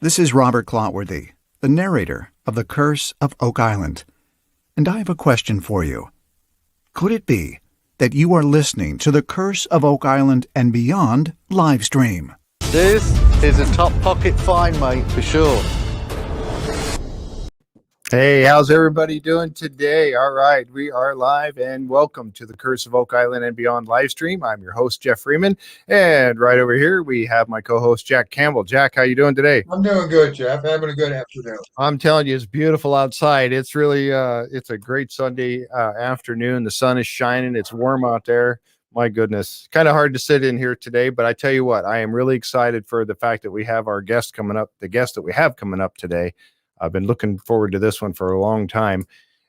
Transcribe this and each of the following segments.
This is Robert Clotworthy, the narrator of The Curse of Oak Island, and I have a question for you. Could it be that you are listening to The Curse of Oak Island and Beyond live stream? This is a top pocket find, mate, for sure. Hey, how's everybody doing today? All right, we are live and welcome to the Curse of Oak Island and Beyond live stream. I'm your host, Jeff Freeman, and right over here we have my co-host, Jack Campbell. Jack, how you doing today? I'm doing good, Jeff. Having a good afternoon. I'm telling you, it's beautiful outside. It's really, it's a great Sunday afternoon. The sun is shining. It's warm out there. My goodness, kind of hard to sit in here today, but I tell you what, I am really excited for the fact that we have our guest coming up, the guest that we have coming up today. I've been looking forward to this one for a long time.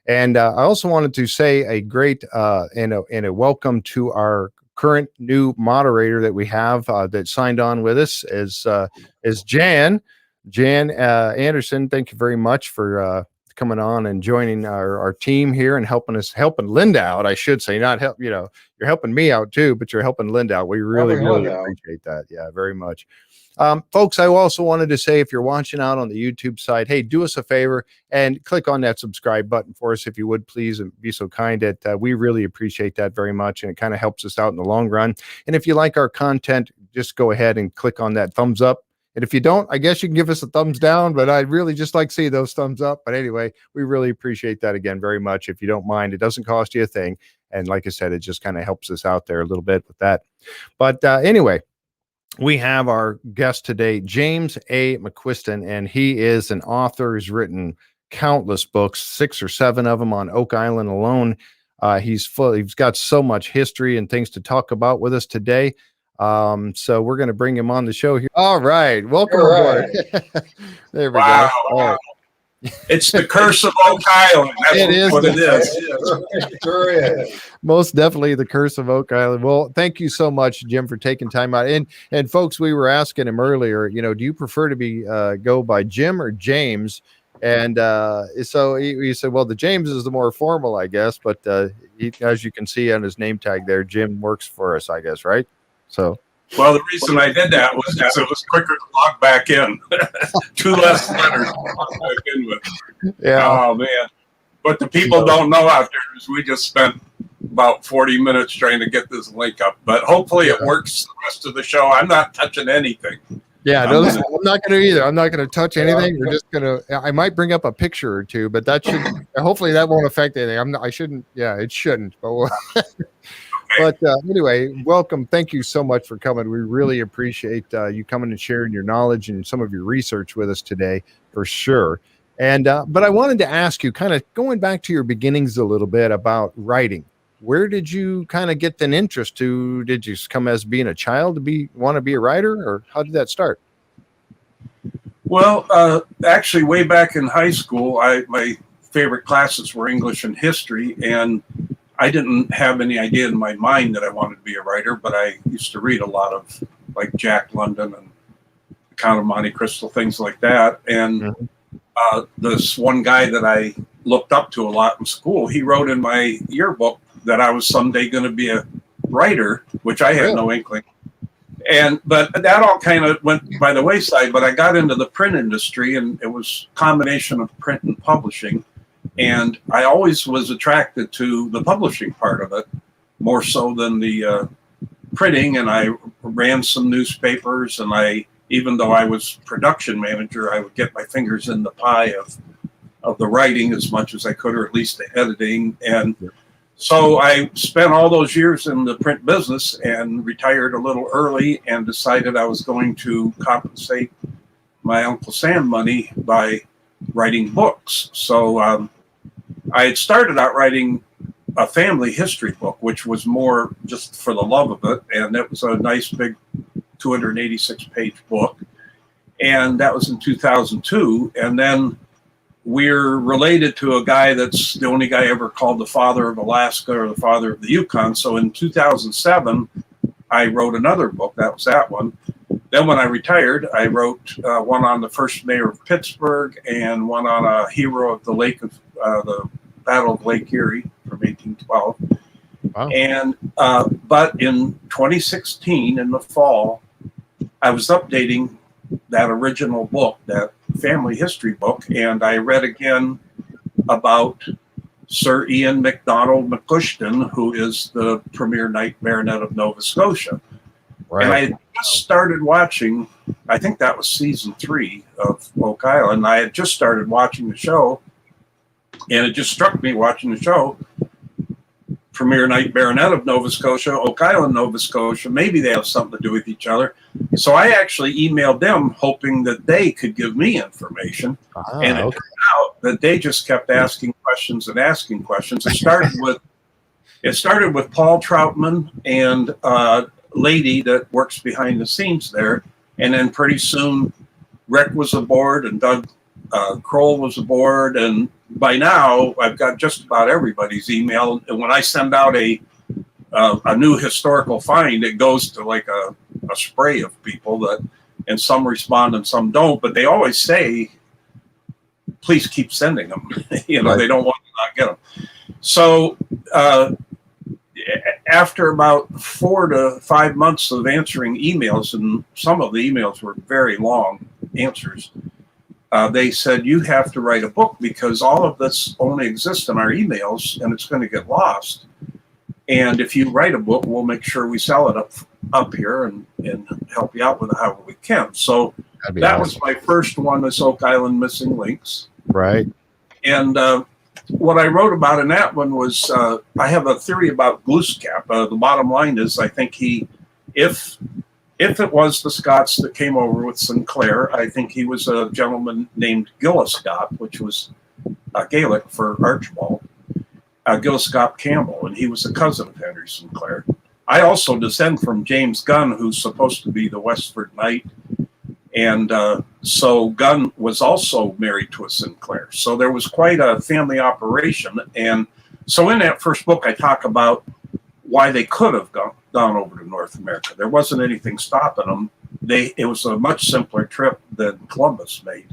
And I also wanted to say a great and a welcome to our current new moderator that we have that signed on with us is Jan Anderson. Thank you very much for coming on and joining our team here and helping Linda out. I should say, not help, you're helping me out too, but you're helping Linda out. We really appreciate that. Yeah, very much. Folks, I also wanted to say, if you're watching out on the YouTube side, hey, do us a favor and click on that subscribe button for us, if you would, please, and be so kind. We really appreciate that very much, and it kind of helps us out in the long run. And if you like our content, just go ahead and click on that thumbs up. And if you don't, I guess you can give us a thumbs down, but I'd really just like to see those thumbs up. But anyway, we really appreciate that again very much. If you don't mind, it doesn't cost you a thing. And like I said, it just kind of helps us out there a little bit with that. But anyway, we have our guest today, James A. McQuiston, and he is an author. He's written countless books, 6 or 7 of them on Oak Island alone. He's got so much history and things to talk about with us today. So we're going to bring him on the show here. All right. Welcome aboard. There we go. All right. It's the Curse of Oak Island. That's what it is. Sure is. Most definitely the Curse of Oak Island. Well, thank you so much, Jim, for taking time out. And folks, we were asking him earlier, do you prefer to be go by Jim or James? And so he said, well, the James is the more formal, I guess. But as you can see on his name tag there, Jim works for us, I guess, right? So. Well, the reason I did that was because it was quicker to log back in. 2 less letters to log back in with. Yeah. Oh, man. But the people don't know out there is we just spent about 40 minutes trying to get this link up. But hopefully it works the rest of the show. I'm not touching anything. Yeah, I'm not going to either. I'm not going to touch anything. We're just going to, I might bring up a picture or two, but that should, hopefully that won't affect anything. I shouldn't, it shouldn't. But But anyway, welcome. Thank you so much for coming. We really appreciate you coming and sharing your knowledge and some of your research with us today, for sure. And but I wanted to ask you, kind of going back to your beginnings a little bit about writing. Where did you kind of get an interest to? Did you come as being a child to want to be a writer, or how did that start? Well, actually, way back in high school, my favorite classes were English and history, and I didn't have any idea in my mind that I wanted to be a writer, but I used to read a lot of like Jack London and Count of Monte Cristo, things like that. And this one guy that I looked up to a lot in school, he wrote in my yearbook that I was someday going to be a writer, which I had no inkling. But that all kind of went by the wayside. But I got into the print industry, and it was a combination of print and publishing. And I always was attracted to the publishing part of it. more so than the printing, and I ran some newspapers, and even though I was production manager, I would get my fingers in the pie of the writing as much as I could, or at least the editing. And so I spent all those years in the print business and retired a little early and decided I was going to compensate my Uncle Sam money by writing books. So I had started out writing a family history book, which was more just for the love of it. And it was a nice big 286-page book. And that was in 2002. And then we're related to a guy that's the only guy ever called the father of Alaska or the father of the Yukon. So in 2007, I wrote another book. That was that one. Then when I retired, I wrote one on the first mayor of Pittsburgh and one on a hero of the lake of the Battle of Lake Erie from 1812. Wow. And but in 2016, in the fall, I was updating that original book, that family history book, and I read again about Sir Ian MacDonald McQuiston, who is the premier knight baronet of Nova Scotia. Right. And I had just started watching, I think that was season 3 of Oak Island. I had just started watching the show, and it just struck me watching the show, premier knight baronet of Nova Scotia, Oak Island, Nova Scotia, maybe they have something to do with each other. So I actually emailed them hoping that they could give me information. And it turned out that they just kept asking questions and asking questions. It started with Paul Troutman and a lady that works behind the scenes there. And then pretty soon Rick was aboard and Doug Kroll was aboard. And by now I've got just about everybody's email. And when I send out a new historical find, it goes to like a spray of people and some respond and some don't, but they always say, please keep sending them. Right. They don't want to not get them. So after about 4 to 5 months of answering emails, and some of the emails were very long answers, they said, you have to write a book because all of this only exists in our emails and it's going to get lost. And if you write a book, we'll make sure we sell it up here and help you out with it however we can. So that was my first one, is Oak Island Missing Links. Right. And what I wrote about in that one was I have a theory about Glooskap. The bottom line is I think if it was the Scots that came over with Sinclair, I think he was a gentleman named Gilliscap, which was Gaelic for Archibald. Gilliscap Campbell, and he was a cousin of Henry Sinclair. I also descend from James Gunn, who's supposed to be the Westford Knight, and so Gunn was also married to a Sinclair. So there was quite a family operation, and so in that first book I talk about why they could have gone over to North America. There wasn't anything stopping them. It was a much simpler trip than Columbus made.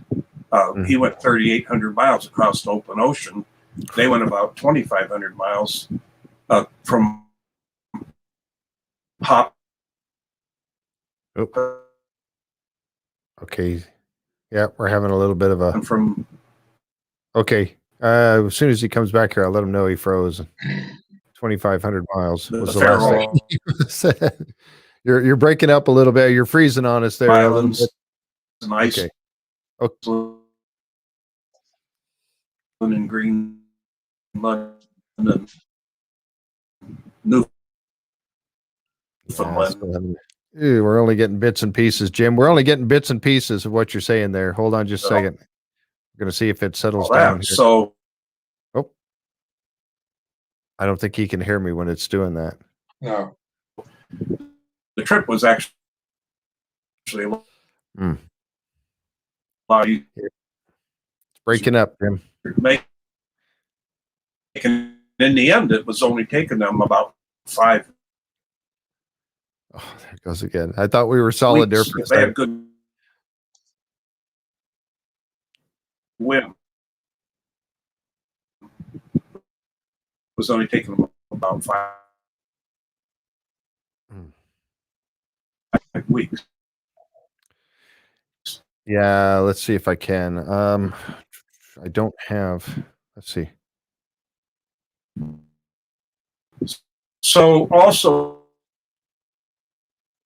He went 3,800 miles across the open ocean. They went about 2,500 miles from Hop. Oh. Okay. Yeah, we're having a little bit of a. Okay. As soon as he comes back here, I'll let him know he froze. 2,500 miles was the last thing you said. You're breaking up a little bit. You're freezing on us there. Islands, a little bit. Okay. In Greenland and Newfoundland. We're only getting bits and pieces, Jim. We're only getting bits and pieces of what you're saying there. Hold on just a second. We're going to see if it settles down here. So, I don't think he can hear me when it's doing that. No. The trip was actually It's breaking up, Jim. In the end, it was only taking them about 5. Oh, there it goes again. I thought we were solid there for a second. They had good wind. It was only taking them about 5 weeks. Yeah, let's see if I can. I don't have. Let's see. So also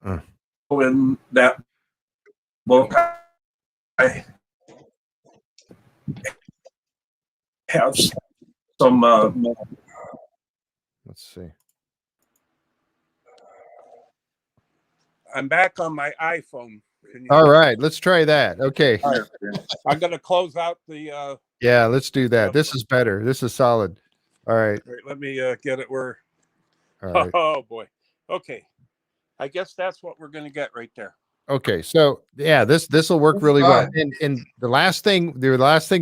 Mm. in that book, I have some. Let's see. I'm back on my iPhone. All right, let's try that. Okay. All right. I'm going to close out the. Yeah, let's do that. This is better. This is solid. All right. Wait, let me get it where. All right. Oh boy. Okay. I guess that's what we're going to get right there. Okay, so yeah, this will work That's really well. fine. And the last thing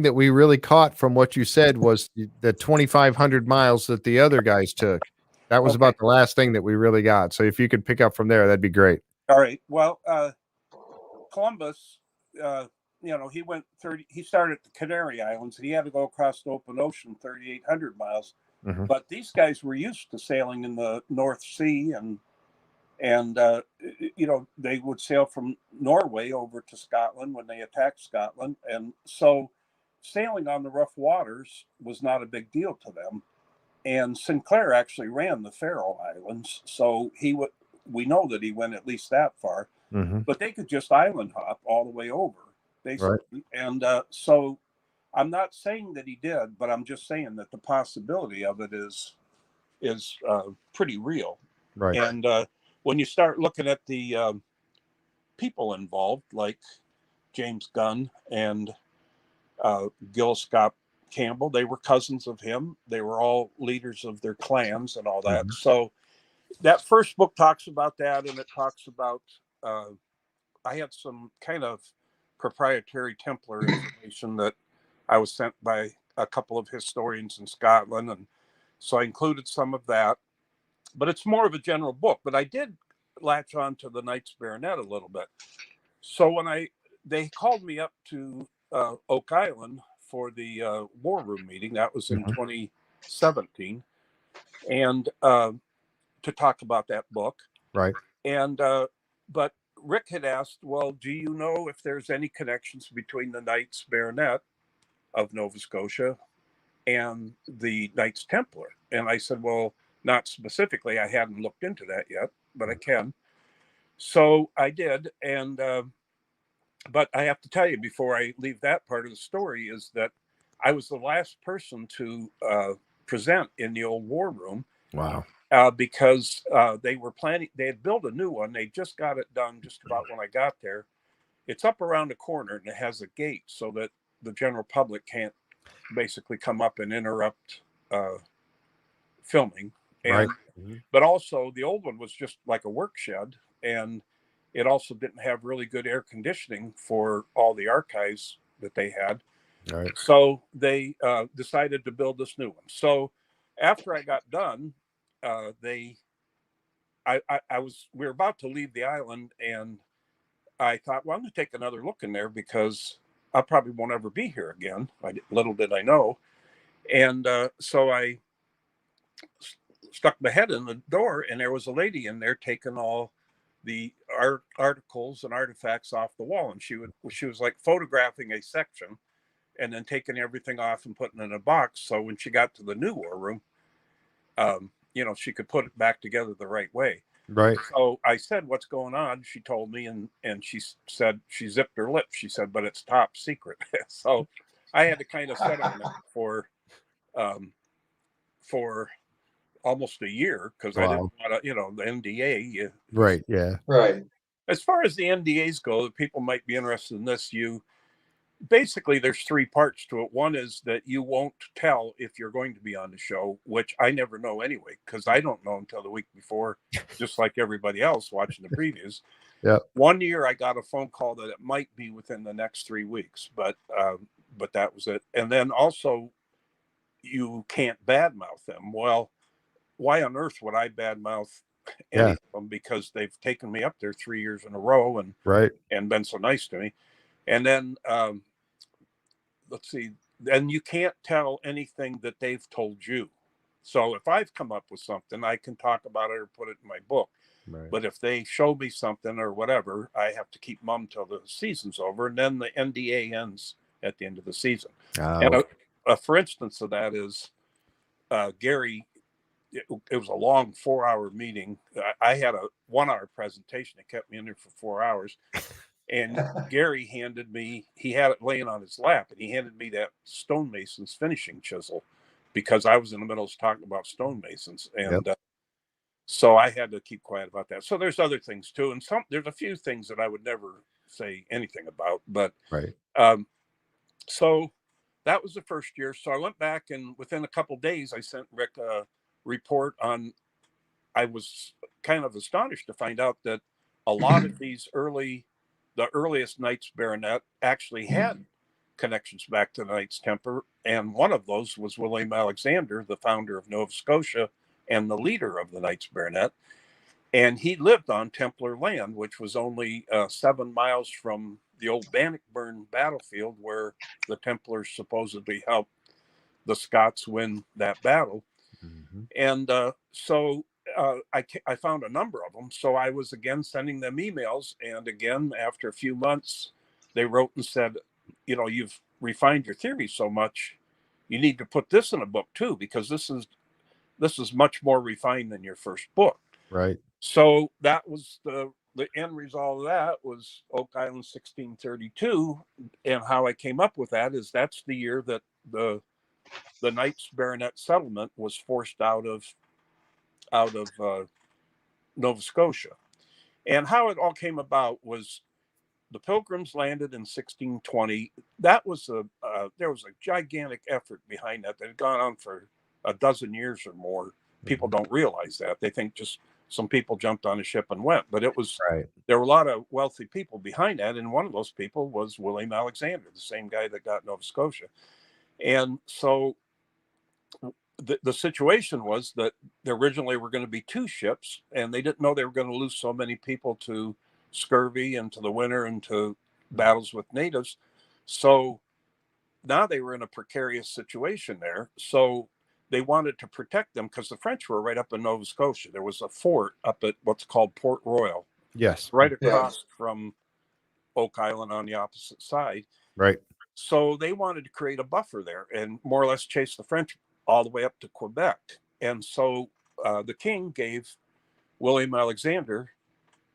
that we really caught from what you said was the 2,500 miles that the other guys took. That was Okay. about the last thing that we really got. So if you could pick up from there, that'd be great. All right. Well, Columbus, he went 30. He started at the Canary Islands, and he had to go across the open ocean, 3,800 miles. Mhm. But these guys were used to sailing in the North Sea, and they would sail from Norway over to Scotland when they attacked Scotland, and so sailing on the rough waters was not a big deal to them. And Sinclair actually ran the Faroe Islands, so we know that he went at least that far, Mhm. but they could just island hop all the way over, basically. And so I'm not saying that he did, but I'm just saying that the possibility of it is pretty real. Right. And when you start looking at the people involved, like James Gunn and Gil Scott Campbell, they were cousins of him. They were all leaders of their clans and all that. Mhm. So that first book talks about that, and it talks about. I had some kind of proprietary Templar information that I was sent by a couple of historians in Scotland, and so I included some of that. But it's more of a general book. But I did latch on to the Knights Baronet a little bit. So when they called me up to Oak Island for the War Room meeting, that was in Mhm. 2017, and to talk about that book. Right. And but Rick had asked, well, do you know if there's any connections between the Knights Baronet of Nova Scotia and the Knights Templar? And I said, well, not specifically. I hadn't looked into that yet, but I can. So I did. And but I have to tell you before I leave that part of the story is that I was the last person to present in the old War Room. Wow. Because they were planning, they had built a new one. They just got it done just about when I got there. It's up around the corner and it has a gate so that the general public can't basically come up and interrupt filming. Right. And but also the old one was just like a work shed, and it also didn't have really good air conditioning for all the archives that they had. Right. So they decided to build this new one. So after I got done, we were about to leave the island, and I thought, well, I'm going to take another look in there because I probably won't ever be here again. Little did I know. And so I stuck my head in the door, and there was a lady in there taking all the articles and artifacts off the wall, and she was like photographing a section and then taking everything off and putting it in a box. So when she got to the new war room, she could put it back together the right way. Right. So I said, "What's going on?" She told me, and she said she zipped her lips. She said, "But it's top secret." So I had to kind of set on it for almost a year because I didn't want to, the NDA. Right. Yeah. Right. As far as the NDAs go, people might be interested in this. Basically there's three parts to it. One is that you won't tell if you're going to be on the show, which I never know anyway, because I don't know until the week before, just like everybody else watching the previews. Yeah. One year I got a phone call that it might be within the next 3 weeks, but that was it. And then also you can't badmouth them. Well, why on earth would I badmouth any of them? Because they've taken me up there 3 years in a row and been so nice to me. And then let's see, then you can't tell anything that they've told you. So if I've come up with something, I can talk about it or put it in my book. Right. But if they show me something or whatever, I have to keep mum till the season's over, and then the NDA ends at the end of the season. And for instance of that is Gary it was a long 4-hour meeting. I had a 1-hour presentation. It kept me in there for 4 hours. And Gary handed me, he had it laying on his lap, and he handed me that stonemason's finishing chisel because I was in the middle of talking about stonemasons. And so I had to keep quiet about that. So there's other things too. And there's a few things that I would never say anything about. But Right. so that was the first year. So I went back, and within a couple of days, I sent Rick a report on. I was kind of astonished to find out that a lot of the earliest Knights Baronet actually had connections back to the Knights Templar, and one of those was William Alexander, the founder of Nova Scotia and the leader of the Knights Baronet. And he lived on Templar land, which was only 7 miles from the old Bannockburn battlefield where the Templars supposedly helped the Scots win that battle. Mm-hmm. And so I found a number of them. So I was again sending them emails. And again, after a few months, they wrote and said, you've refined your theory so much, you need to put this in a book too, because this is much more refined than your first book. Right. So that was the end result of that was Oak Island 1632. And how I came up with that is that's the year that the Knights Baronet settlement was forced out of Nova Scotia. And how it all came about was the Pilgrims landed in 1620. That was there was a gigantic effort behind that had gone on for a dozen years or more. People don't realize that. They think just some people jumped on a ship and went, but it was there were a lot of wealthy people behind that, and one of those people was William Alexander, the same guy that got Nova Scotia. And so the situation was that there originally were going to be 2 ships, and they didn't know they were going to lose so many people to scurvy and to the winter and to battles with natives. So now they were in a precarious situation there. So they wanted to protect them because the French were right up in Nova Scotia. There was a fort up at what's called Port Royal. Yes. Right across from Oak Island on the opposite side. Right. So they wanted to create a buffer there and more or less chase the French all the way up to Quebec. And so the king gave William Alexander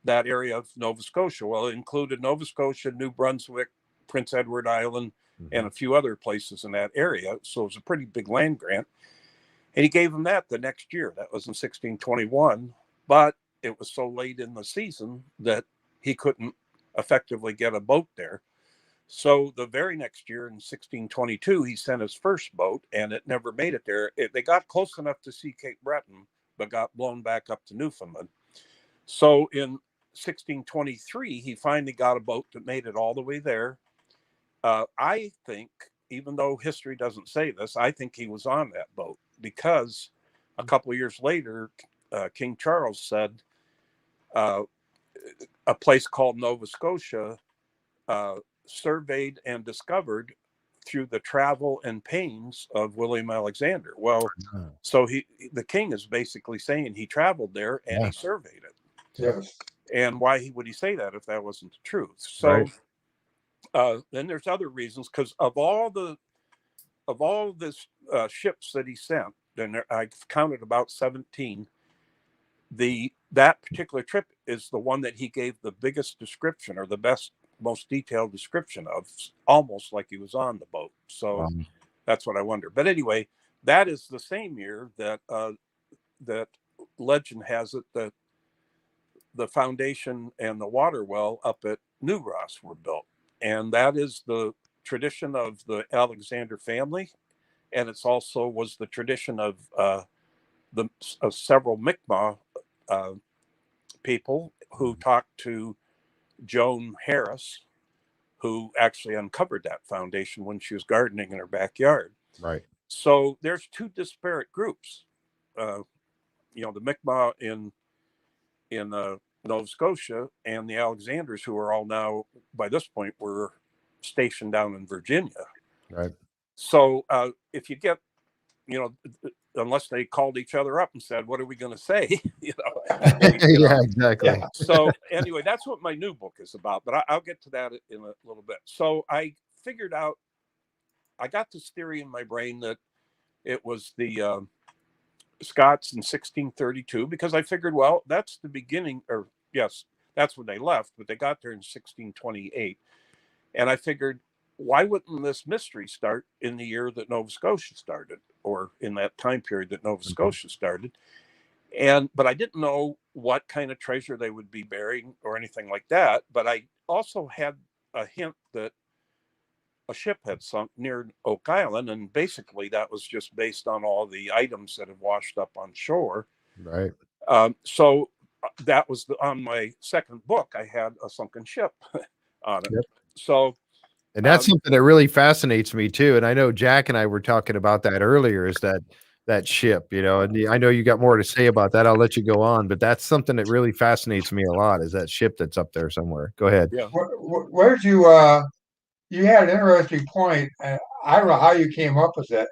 that area of Nova Scotia. Well, it included Nova Scotia, New Brunswick, Prince Edward Island, and a few other places in that area. So it was a pretty big land grant. And he gave him that the next year. That was in 1621. But it was so late in the season that he couldn't effectively get a boat there. So the very next year in 1622, he sent his first boat, and it never made it there. They got close enough to see Cape Breton, but got blown back up to Newfoundland. So in 1623, he finally got a boat that made it all the way there. I think, even though history doesn't say this, I think he was on that boat because a couple of years later, King Charles said a place called Nova Scotia surveyed and discovered through the travel and pains of William Alexander. Well, so the king is basically saying he traveled there and he surveyed it. Yes. And why would he say that if that wasn't the truth? So then there's other reasons, because of all this ships that he sent, and I've counted about 17. That particular trip is the one that he gave the biggest description, or the most detailed description of, almost like he was on the boat. So that's what I wonder. But anyway, that is the same year that that legend has it that the foundation and the water well up at New Ross were built. And that is the tradition of the Alexander family. And it's also was the tradition of several Mi'kmaq people who talked to Joan Harris, who actually uncovered that foundation when she was gardening in her backyard. Right. So there's 2 disparate groups. The Mi'kmaq in Nova Scotia and the Alexanders, who are all now, by this point, were stationed down in Virginia. Right. So if you get, unless they called each other up and said, what are we going to say? Yeah, exactly. Yeah. So anyway, that's what my new book is about, but I'll get to that in a little bit. So I figured out, I got this theory in my brain that it was the Scots in 1632 because I figured, well, that's the beginning, or yes, that's when they left, but they got there in 1628. And I figured, why wouldn't this mystery start in the year that Nova Scotia started, or in that time period that Nova Scotia started? But I didn't know what kind of treasure they would be burying or anything like that. But I also had a hint that a ship had sunk near Oak Island, and basically that was just based on all the items that had washed up on shore. Right. So that was on my second book. I had a sunken ship on it. Yep. So, and that's something that really fascinates me too. And I know Jack and I were talking about that earlier. Is that ship? And I know you got more to say about that. I'll let you go on, but that's something that really fascinates me a lot. Is that ship that's up there somewhere? Go ahead. Yeah. Where did you, you had an interesting point, and I don't know how you came up with it,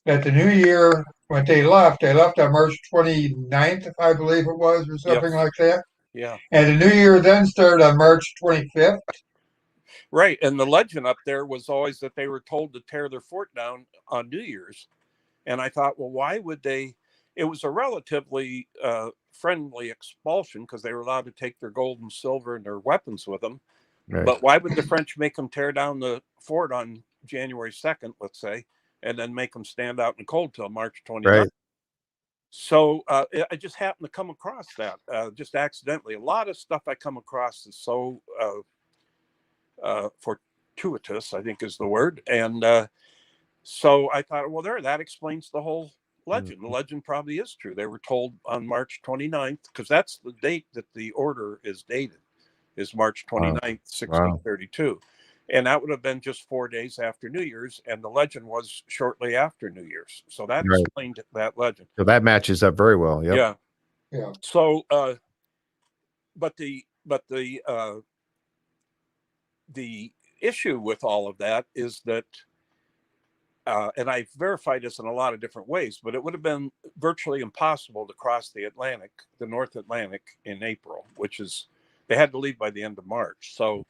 that the new year, when they left on March 29th, I believe it was, or something like that. Yeah. And the new year then started on March 25th. Right. And the legend up there was always that they were told to tear their fort down on New Year's. And I thought, well, why would they? It was a relatively friendly expulsion because they were allowed to take their gold and silver and their weapons with them. Right. But why would the French make them tear down the fort on January 2nd, let's say, and then make them stand out in the cold till March 29th? Right. So I just happened to come across that just accidentally. A lot of stuff I come across is so fortuitous, I think is the word. And so I thought, well, that explains the whole legend. The legend probably is true. They were told on March 29th, because that's the date that the order is dated, is March 29th, 1632. And that would have been just 4 days after New Year's. And the legend was shortly after New Year's. So that explained that legend. So that matches up very well. Yep. Yeah. Yeah. So, but the issue with all of that is that, and I verified this in a lot of different ways, but it would have been virtually impossible to cross the North Atlantic in April, which is, they had to leave by the end of March. So,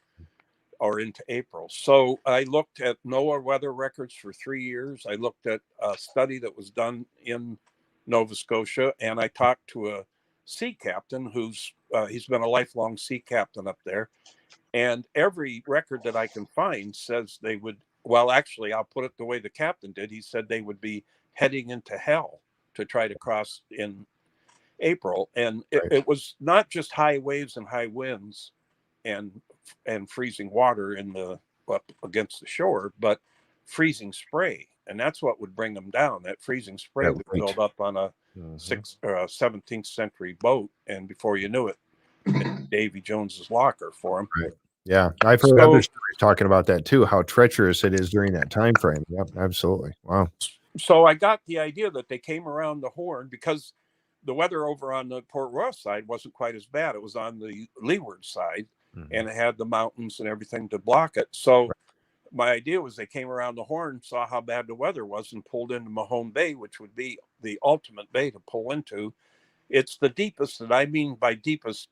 or into April. So I looked at NOAA weather records for 3 years. I looked at a study that was done in Nova Scotia, and I talked to a sea captain he's been a lifelong sea captain up there. And every record that I can find says they would, well, actually, I'll put it the way the captain did. He said they would be heading into hell to try to cross in April. And it was not just high waves and high winds and freezing water up against the shore, but freezing spray. And that's what would bring them down. That freezing spray would build up on a 17th century boat. And before you knew it, Davy Jones's locker for him. Right. Yeah. I've heard other stories talking about that too, how treacherous it is during that time frame. Yep, absolutely. Wow. So I got the idea that they came around the Horn because the weather over on the Port Royal side wasn't quite as bad. It was on the leeward side, and it had the mountains and everything to block it. So my idea was they came around the Horn, saw how bad the weather was, and pulled into Mahone Bay, which would be the ultimate bay to pull into. It's the deepest, that I mean by deepest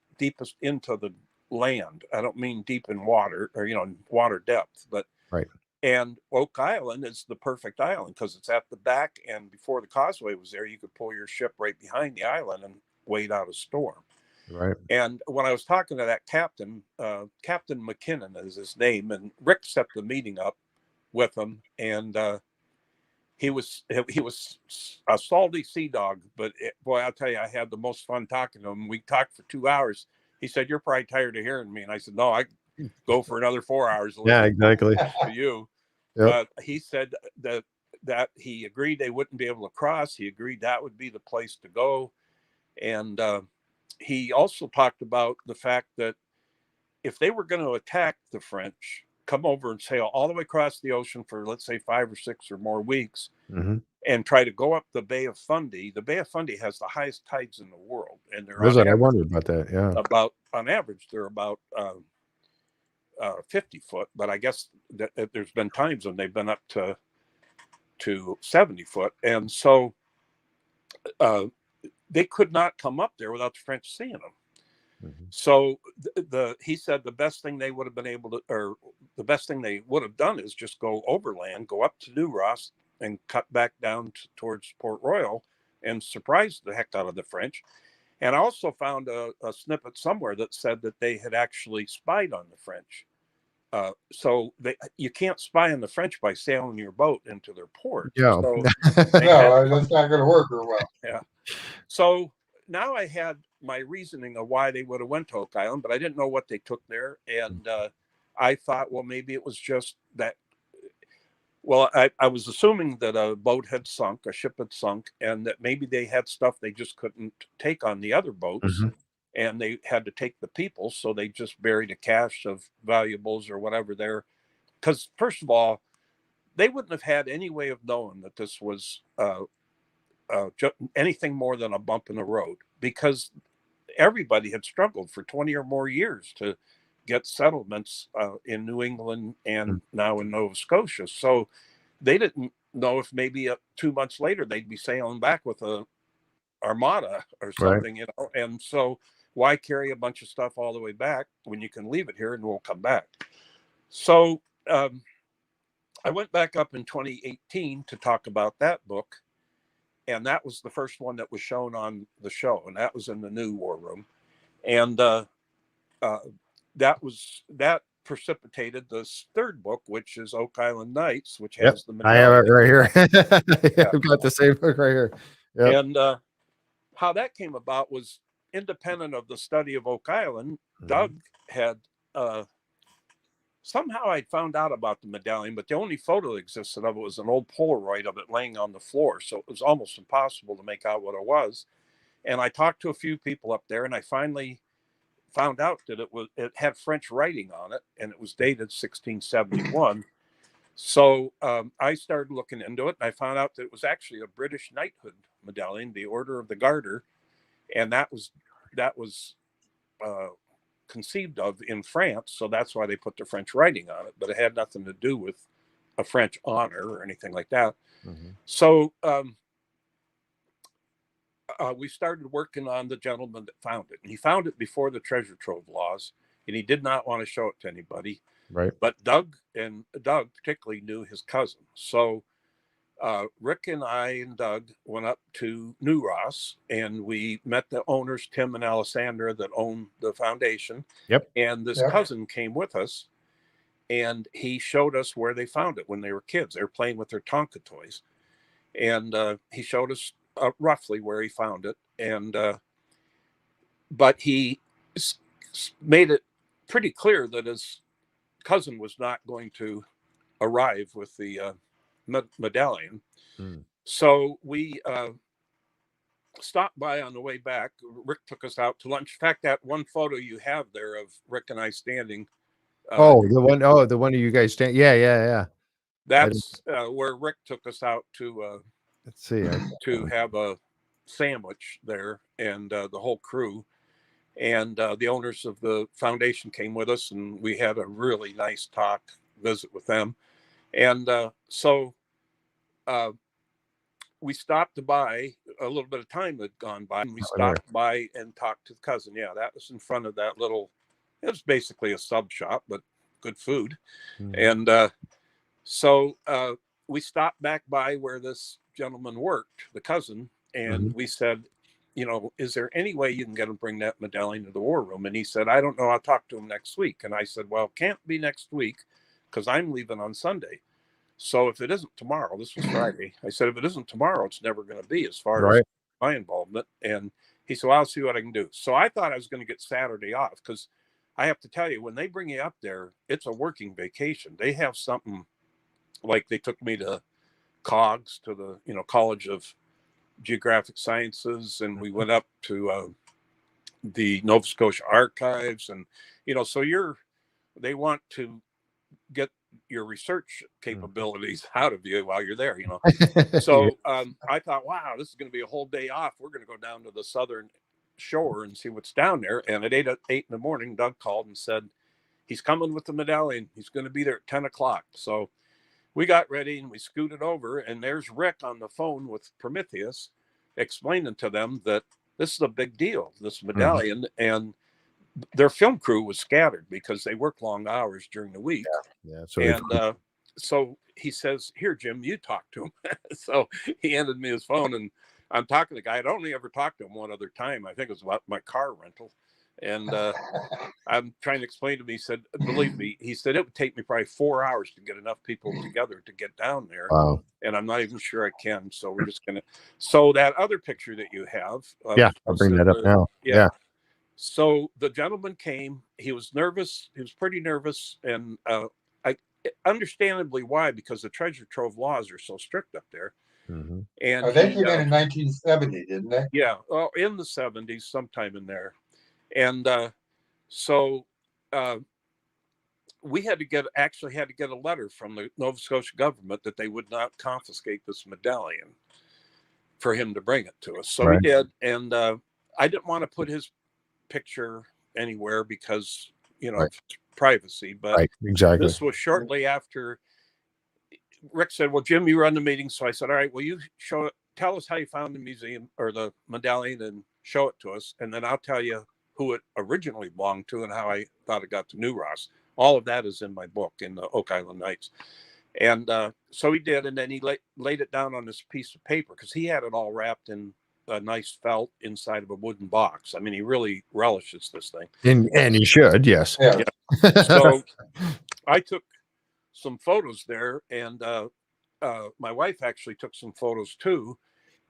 into the land. I don't mean deep in water or water depth, but and Oak Island is the perfect island because it's at the back, and before the causeway was there, you could pull your ship right behind the island and wait out a storm. Right. And when I was talking to that captain, Captain McKinnon is his name, and Rick set the meeting up with him, and he was a salty sea dog, but boy, I'll tell you, I had the most fun talking to him. We talked for 2 hours. He said, "You're probably tired of hearing me," and I said, "No, I go for another 4 hours." Yeah, exactly. For you. But he said that he agreed they wouldn't be able to cross. He agreed that would be the place to go. And he also talked about the fact that if they were going to attack the French, come over and sail all the way across the ocean for, let's say, 5 or 6 or more weeks, and try to go up the Bay of Fundy. The Bay of Fundy has the highest tides in the world. And they're I wondered about that. Yeah. On average, they're about 50 foot, but I guess that there's been times when they've been up to 70 foot. And so they could not come up there without the French seeing them. So he said the best thing they would have been able to, or the best thing they would have done is just go overland, go up to New Ross and cut back down towards Port Royal and surprised the heck out of the French. And I also found a snippet somewhere that said that they had actually spied on the French. So you can't spy on the French by sailing your boat into their port. Yeah. So No, that's not going to work real well. yeah. So now I had my reasoning of why they would have went to Oak Island, but I didn't know what they took there. And I thought, well, maybe it was just that. Well, I was assuming that a boat had sunk, a ship had sunk, and that maybe they had stuff they just couldn't take on the other boats. Mm-hmm. And they had to take the people. So they just buried a cache of valuables or whatever there. Because, first of all, they wouldn't have had any way of knowing that this was anything more than a bump in the road, because everybody had struggled for 20 or more years to get settlements in New England and now in Nova Scotia. So they didn't know if maybe 2 months later they'd be sailing back with a armada or something, you know. And so why carry a bunch of stuff all the way back when you can leave it here and we'll come back? So I went back up in 2018 to talk about that book. And that was the first one that was shown on the show. And that was in the new War Room. And that precipitated this third book, which is Oak Island Nights, which has the I have it right here. Yeah. I've got the same book right here. Yep. And how that came about was independent of the study of Oak Island. Doug had somehow I'd found out about the medallion, but the only photo that existed of it was an old Polaroid of it laying on the floor. So it was almost impossible to make out what it was. And I talked to a few people up there, and I finally found out that it had French writing on it, and it was dated 1671. So I started looking into it, and I found out that it was actually a British knighthood medallion, the Order of the Garter, and that was conceived of in France, so that's why they put the French writing on it, but it had nothing to do with a French honor or anything like that. So we started working on the gentleman that found it, and he found it before the treasure trove laws, and he did not want to show it to anybody. Right. But Doug particularly knew his cousin. So Rick and I and Doug went up to New Ross, and we met the owners, Tim and Alessandra, that own the foundation. Yep. And this cousin came with us, and he showed us where they found it when they were kids. They were playing with their Tonka toys. And he showed us roughly where he found it. And but he made it pretty clear that his cousin was not going to arrive with the medallion. So we stopped by on the way back. Rick took us out to lunch. In fact, that one photo you have there of Rick and I standing. The one of you guys stand. Yeah. That's where Rick took us out to Let's see. to have a sandwich there, and the whole crew. And the owners of the foundation came with us, and we had a really nice visit with them. And so we stopped by, a little bit of time had gone by, and we stopped by and talked to the cousin. Yeah, that was in front of that little, it was basically a sub shop, but good food. And so we stopped back by where this gentleman worked, the cousin, and we said, you know, is there any way you can get him to bring that medallion to the War Room? And he said, I don't know, I'll talk to him next week. And I said, well, it can't be next week because I'm leaving on Sunday. So if it isn't tomorrow, this was Friday, I said, if it isn't tomorrow, it's never going to be, as far as my involvement. And he said, well, I'll see what I can do. So I thought I was going to get Saturday off, because I have to tell you, when they bring you up there, it's a working vacation. They have something like, they took me to COGS, to the, you know, College of Geographic Sciences, and we went up to the Nova Scotia Archives, and, you know, so they want to get your research capabilities out of you while you're there, you know. So I thought, wow, this is going to be a whole day off. We're going to go down to the southern shore and see what's down there. And at 8 in the morning, Doug called and said he's coming with the medallion. He's going to be there at 10 o'clock. So we got ready and we scooted over, and there's Rick on the phone with Prometheus explaining to them that this is a big deal, this medallion. And their film crew was scattered because they work long hours during the week. So he says, here, Jim, you talk to him. So he handed me his phone, and I'm talking to the guy. I'd only ever talked to him one other time. I think it was about my car rental. And I'm trying to explain to him. He said, believe me, he said it would take me probably 4 hours to get enough people together to get down there. Wow. And I'm not even sure I can. So we're just going to. So that other picture that you have. Yeah, I'll bring that up now. Yeah. So the gentleman came. He was nervous. He was pretty nervous. And I understandably why, because the treasure trove laws are so strict up there. Mm-hmm. And they came in 1970, didn't they? Yeah. Well, in the 70s, sometime in there. And so we had to get a letter from the Nova Scotia government that they would not confiscate this medallion for him to bring it to us. So we did. And I didn't want to put his picture anywhere because, privacy. But exactly. This was shortly after Rick said, well, Jim, you run the meeting. So I said, all right, well, you tell us how you found the museum or the medallion and show it to us. And then I'll tell you who it originally belonged to and how I thought it got to New Ross. All of that is in my book, in the Oak Island Nights. And so he did. And then he laid it down on this piece of paper because he had it all wrapped in a nice felt inside of a wooden box. I mean, he really relishes this thing. And he should, yes. Yeah. So I took some photos there, and my wife actually took some photos too.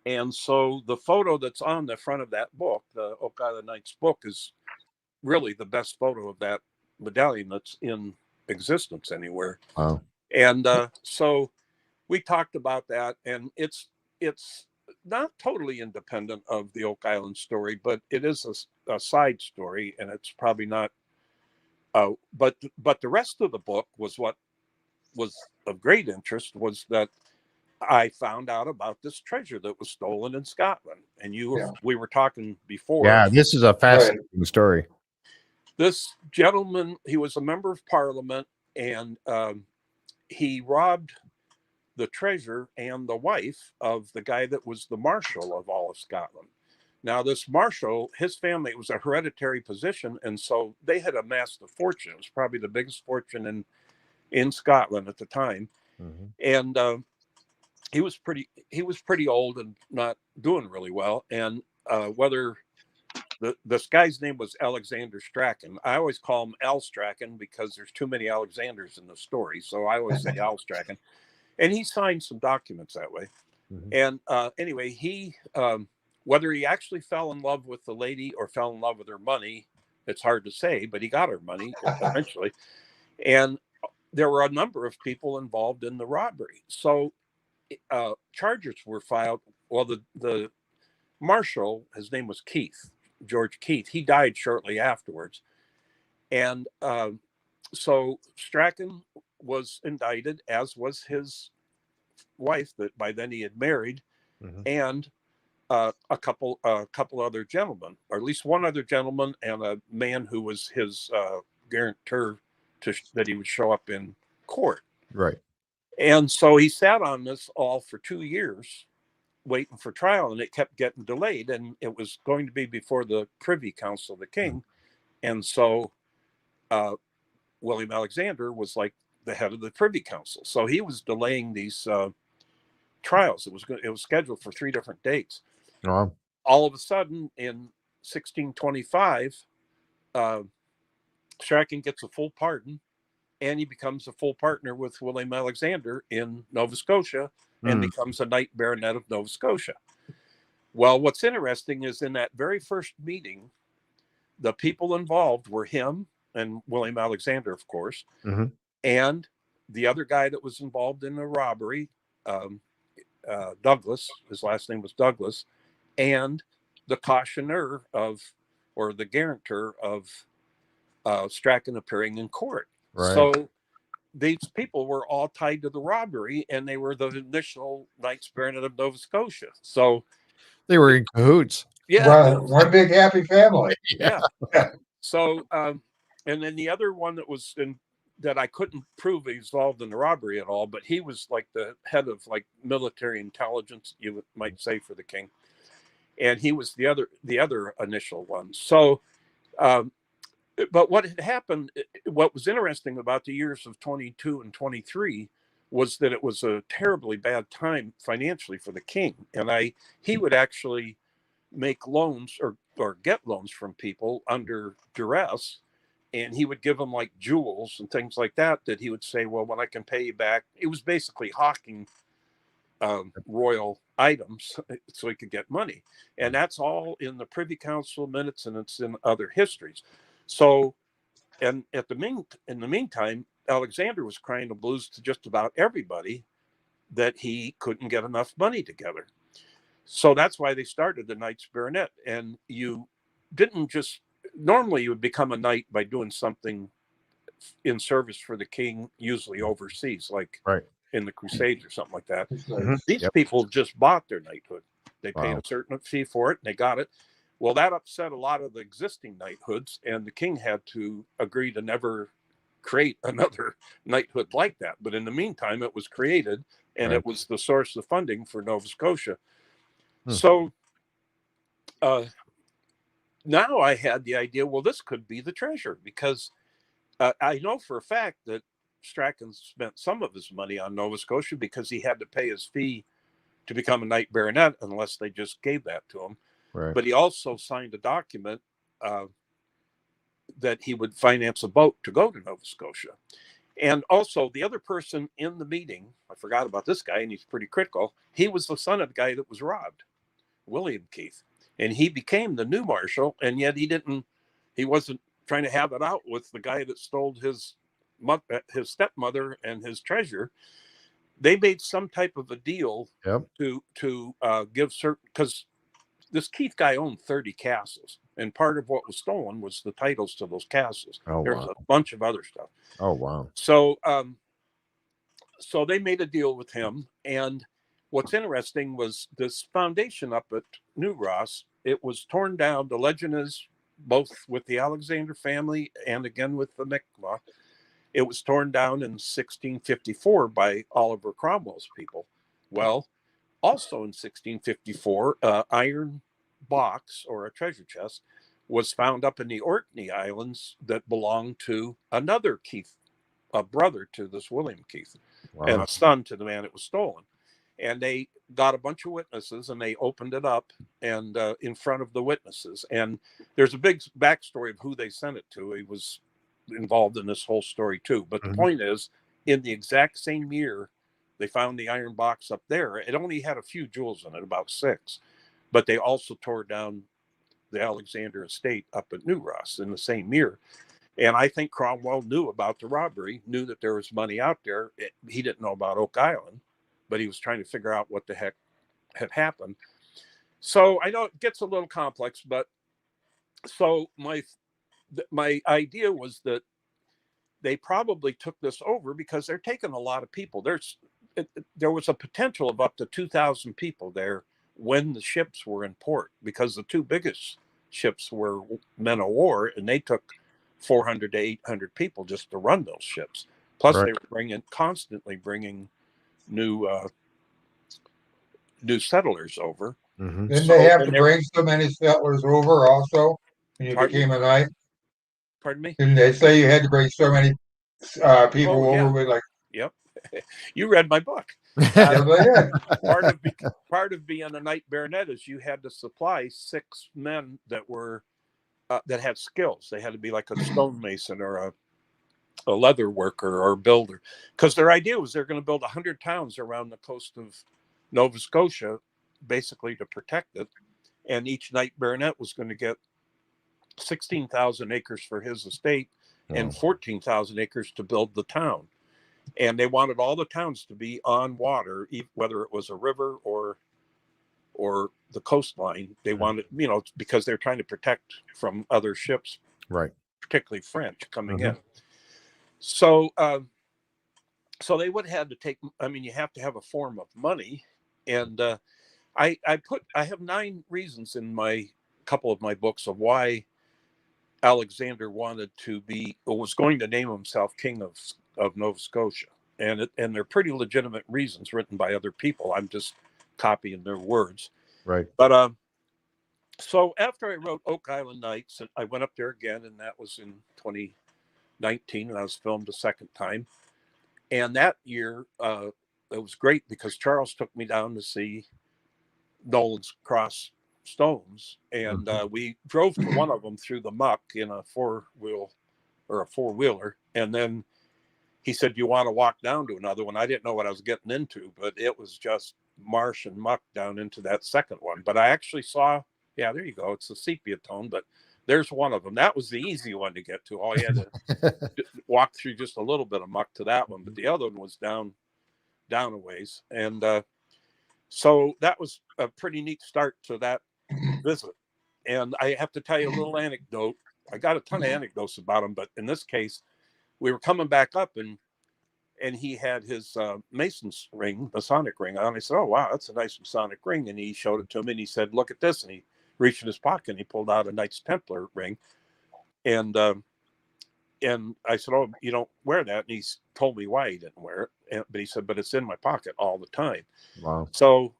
And so the photo that's on the front of that book, the Oak Island Nights book, is really the best photo of that medallion that's in existence anywhere. Wow. And so we talked about that, and it's not totally independent of the Oak Island story, but it is a side story, and it's probably not. But the rest of the book was what was of great interest, was that I found out about this treasure that was stolen in Scotland. And we were talking before. Yeah, this is a fascinating story. This gentleman, he was a member of Parliament, and he robbed the treasure and the wife of the guy that was the Marshal of all of Scotland. Now, this Marshal, his family, it was a hereditary position, and so they had amassed a fortune. It was probably the biggest fortune in Scotland at the time. Mm-hmm. And he was pretty old and not doing really well. And whether this guy's name was Alexander Strachan. I always call him Al Strachan because there's too many Alexanders in the story. So I always say Al Strachan. And he signed some documents that way. Mm-hmm. And anyway, he whether he actually fell in love with the lady or fell in love with her money, it's hard to say, but he got her money eventually. And there were a number of people involved in the robbery. So charges were filed. Well, the Marshal, his name was Keith, George Keith. He died shortly afterwards. And so Strachan was indicted, as was his wife that by then he had married, mm-hmm. and a couple other gentlemen, or at least one other gentleman, and a man who was his guarantor that he would show up in court. Right. And so he sat on this all for 2 years, waiting for trial, and it kept getting delayed, and it was going to be before the Privy Council of the King. Mm-hmm. And so William Alexander was like the head of the Privy Council. So he was delaying these trials. It was scheduled for 3 different dates. Uh-huh. All of a sudden, in 1625, Strachan gets a full pardon, and he becomes a full partner with William Alexander in Nova Scotia and becomes a Knight Baronet of Nova Scotia. Well, what's interesting is in that very first meeting, the people involved were him and William Alexander, of course, mm-hmm. and the other guy that was involved in the robbery, Douglas, his last name was Douglas, and the cautioneer or the guarantor of Strachan appearing in court. Right. So these people were all tied to the robbery, and they were the initial Knights Baronet of Nova Scotia. So they were in cahoots. Yeah. One big happy family. Yeah. So, and then the other one that I couldn't prove he was involved in the robbery at all, but he was like the head of like military intelligence, you might say, for the king. And he was the other initial one. So, but what had happened, what was interesting about the years of 22 and 23 was that it was a terribly bad time financially for the king. And he would actually make loans or get loans from people under duress. And he would give them like jewels and things like that he would say, well, when I can pay you back, it was basically hawking royal items so he could get money. And that's all in the Privy Council minutes, and it's in other histories. So, and in the meantime, Alexander was crying the blues to just about everybody that he couldn't get enough money together. So that's why they started the Knights Baronet. And you didn't just, normally you would become a knight by doing something in service for the king, usually overseas, like in the Crusades or something like that. Mm-hmm. These people just bought their knighthood. They paid a certain fee for it and they got it. Well, that upset a lot of the existing knighthoods, and the king had to agree to never create another knighthood like that. But in the meantime, it was created, and it was the source of funding for Nova Scotia. So now I had the idea, well, this could be the treasure, because I know for a fact that Strachan spent some of his money on Nova Scotia because he had to pay his fee to become a knight baronet unless they just gave that to him. But he also signed a document that he would finance a boat to go to Nova Scotia. And also the other person in the meeting, I forgot about this guy, and he's pretty critical. He was the son of the guy that was robbed, William Keith. And he became the new marshal, and yet he wasn't trying to have it out with the guy that stole his stepmother and his treasure. They made some type of a deal to give certain, because this Keith guy owned 30 castles, and part of what was stolen was the titles to those castles. There's a bunch of other stuff. Oh, wow. So so they made a deal with him, and what's interesting was this foundation up at New Ross, it was torn down. The legend is, both with the Alexander family and again with the Mi'kmaq, it was torn down in 1654 by Oliver Cromwell's people. Well, also in 1654, iron box, or a treasure chest, was found up in the Orkney Islands that belonged to another Keith, a brother to this William Keith, and a son to the man it was stolen. And they got a bunch of witnesses, and they opened it up and in front of the witnesses. And there's a big backstory of who they sent it to. He was involved in this whole story too. But the point is, in the exact same year they found the iron box up there, it only had a few jewels in it, about 6. But they also tore down the Alexander estate up at New Ross in the same year. And I think Cromwell knew about the robbery, knew that there was money out there. He didn't know about Oak Island, but he was trying to figure out what the heck had happened. So I know it gets a little complex, but so my idea was that they probably took this over because they're taking a lot of people. There was a potential of up to 2,000 people there when the ships were in port, because the 2 biggest ships were men of war, and they took 400 to 800 people just to run those ships. Plus they were constantly bringing new settlers over. Didn't they have to bring so many settlers over also when you became a knight? Pardon me? Didn't they say you had to bring so many people over with, like? Yep. You read my book. Yes, I did. Part of being a knight baronet is you had to supply 6 men that were that had skills. They had to be like a stonemason or a leather worker or a builder, because their idea was they're going to build 100 towns around the coast of Nova Scotia, basically to protect it. And each knight baronet was going to get 16,000 acres for his estate and 14,000 acres to build the town. And they wanted all the towns to be on water, whether it was a river or the coastline. They wanted, because they're trying to protect from other ships, particularly French coming in. So, so they would have to take. I mean, you have to have a form of money, and I have 9 reasons in my couple of my books of why Alexander was going to name himself King of Nova Scotia, and they're pretty legitimate reasons written by other people. I'm just copying their words. But so after I wrote Oak Island Nights, I went up there again, and that was in 2019, and I was filmed a second time. And that year, it was great because Charles took me down to see Nolan's Cross Stones, and we drove to one of them through the muck in a four-wheeler, and then he said, "You want to walk down to another one?" I didn't know what I was getting into, but it was just marsh and muck down into that second one. But I actually saw, yeah, there you go. It's a sepia tone, but there's one of them. That was the easy one to get to. All you had to walk through just a little bit of muck to that one, but the other one was down a ways. And so that was a pretty neat start to that visit. And I have to tell you a little anecdote. I got a ton of anecdotes about him, but in this case, we were coming back up, and he had his Mason's ring, Masonic ring on. I said, "Oh, wow, that's a nice Masonic ring." And he showed it to me, and he said, "Look at this." And he reached in his pocket, and he pulled out a Knights Templar ring. And I said, "Oh, you don't wear that?" And he told me why he didn't wear it. But he said, "But it's in my pocket all the time." Wow. So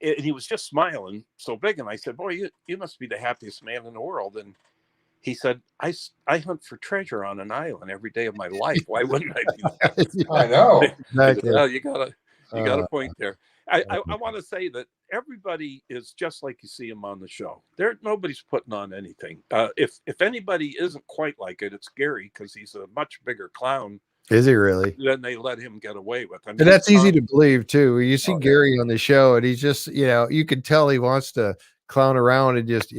and he was just smiling so big. And I said, "Boy, you must be the happiest man in the world." And he said, I hunt for treasure on an island every day of my life. Why wouldn't I do that?" I know. Exactly. Well, you got a point there. I want to say that everybody is just like you see him on the show. Nobody's putting on anything. If anybody isn't quite like it, it's Gary, because he's a much bigger clown. Is he really? Than they let him get away with. I mean, And that's easy to believe too. You see Oh, yeah. Gary on the show, and he's just, you can tell he wants to clown around and just,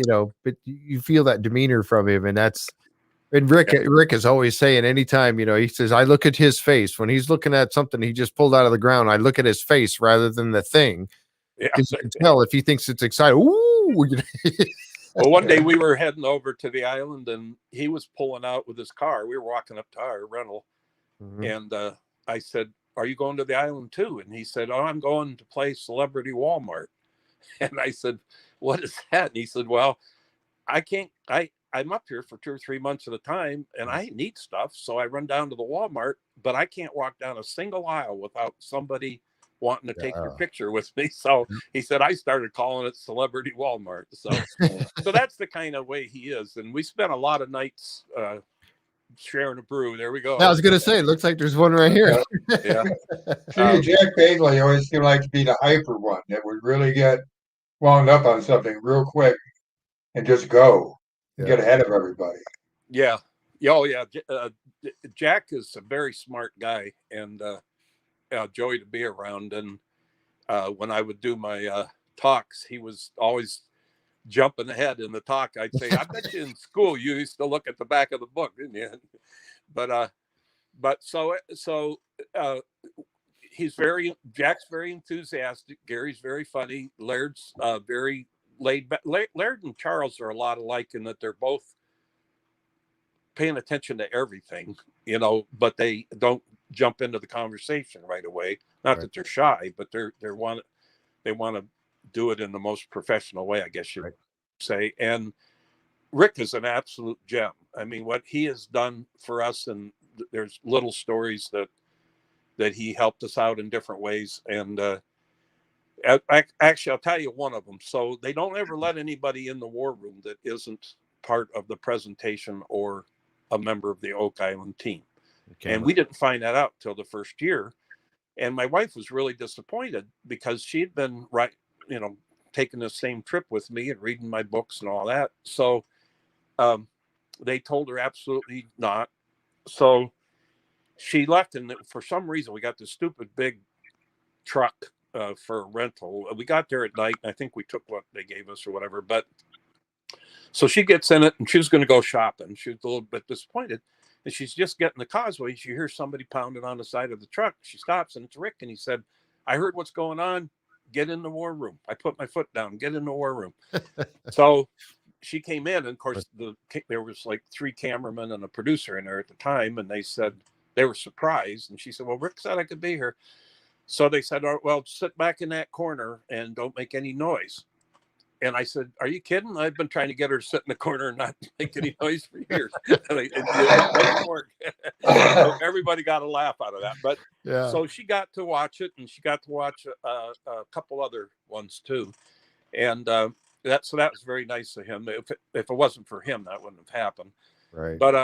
but you feel that demeanor from him, and Rick is always saying, anytime, he says, I look at his face when he's looking at something he just pulled out of the ground. I look at his face rather than the thing. Yeah. You can tell if he thinks it's exciting. Ooh. Well, one day we were heading over to the island, and he was pulling out with his car. We were walking up to our rental. And I said, "Are you going to the island too?" And he said, "Oh, I'm going to play Celebrity Walmart." And I said, "What is that?" And he said, "Well, I'm up here for 2 or 3 months at a time, and I need stuff. So I run down to the Walmart, but I can't walk down a single aisle without somebody wanting to take your picture with me." So he said, I started calling it Celebrity Walmart. So that's the kind of way he is. And we spent a lot of nights sharing a brew. There we go. I was going to say, it looks like there's one right here. Yeah. See, Jack Bagley always seemed like to be the hyper one that would really get wound up on something real quick and just go and get ahead of everybody. Yeah. Oh, yeah. Jack is a very smart guy, and joy to be around. And when I would do my talks, he was always jumping ahead in the talk. I'd say, "I bet you in school you used to look at the back of the book, didn't you?" But so Jack's very enthusiastic. Gary's very funny. Laird's very laid back. Laird and Charles are a lot alike in that they're both paying attention to everything, but they don't jump into the conversation right away. Not that they're shy, but they want to do it in the most professional way, I guess you would say. And Rick is an absolute gem. I mean, what he has done for us, and there's little stories that he helped us out in different ways. And actually, I'll tell you one of them. So they don't ever let anybody in the war room that isn't part of the presentation or a member of the Oak Island team. Okay. And we didn't find that out till the first year. And my wife was really disappointed because she had been taking the same trip with me and reading my books and all that. So they told her absolutely not. So she left, and for some reason we got this stupid big truck for a rental. We got there at night, and I think we took what they gave us or whatever. But so she gets in it, and she was going to go shopping. She was a little bit disappointed. And she's just getting the causeway. She hears somebody pounding on the side of the truck. She stops, and it's Rick. And he said, "I heard what's going on. Get in the war room." I put my foot down. Get in the war room. So she came in, and of course there was like 3 cameramen and a producer in there at the time. And they said they were surprised. And she said, "Well, Rick said I could be here." So they said, "All right, well, sit back in that corner and don't make any noise." And I said, "Are you kidding? I've been trying to get her to sit in the corner and not make any noise for years." And it doesn't work. So everybody got a laugh out of that. But so she got to watch it, and she got to watch a couple other ones too. And that was very nice of him. If it wasn't for him, that wouldn't have happened. Right. But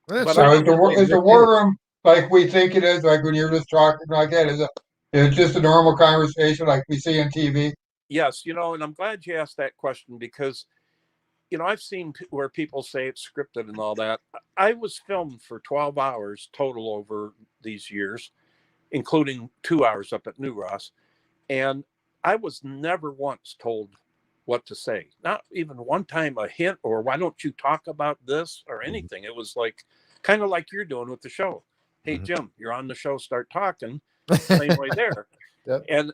so is the war room like we think it is, like when you're just talking like that? Is it just a normal conversation like we see on TV? Yes, and I'm glad you asked that question because I've seen where people say it's scripted and all that. I was filmed for 12 hours total over these years, including 2 hours up at New Ross. And I was never once told what to say. Not even one time a hint or why don't you talk about this or anything. It was like kind of like you're doing with the show. Hey, Jim, you're on the show, start talking. Same way there. Yep. And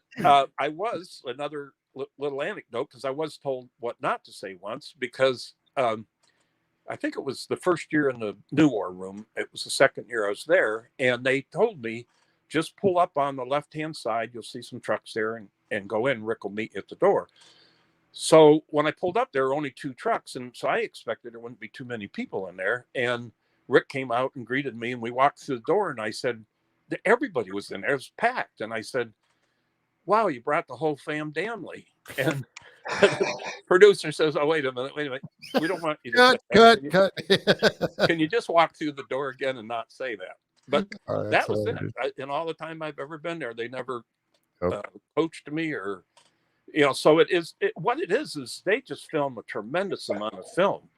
I was another little anecdote because I was told what not to say once because I think it was the first year in the New War room. It was the second year I was there. And they told me, just pull up on the left-hand side. You'll see some trucks there and go in. Rick will meet you at the door. So when I pulled up, there were only 2 trucks. And so I expected there wouldn't be too many people in there. And Rick came out and greeted me. And we walked through the door. And I said, everybody was in there. It was packed. And I said, wow, you brought the whole fam family. And the producer says, oh, wait a minute. We don't want you to cut. Can you just walk through the door again and not say that? But that was hilarious. it. In all the time I've ever been there, they never Oh. coached me or, so what it is they just film a tremendous amount of film.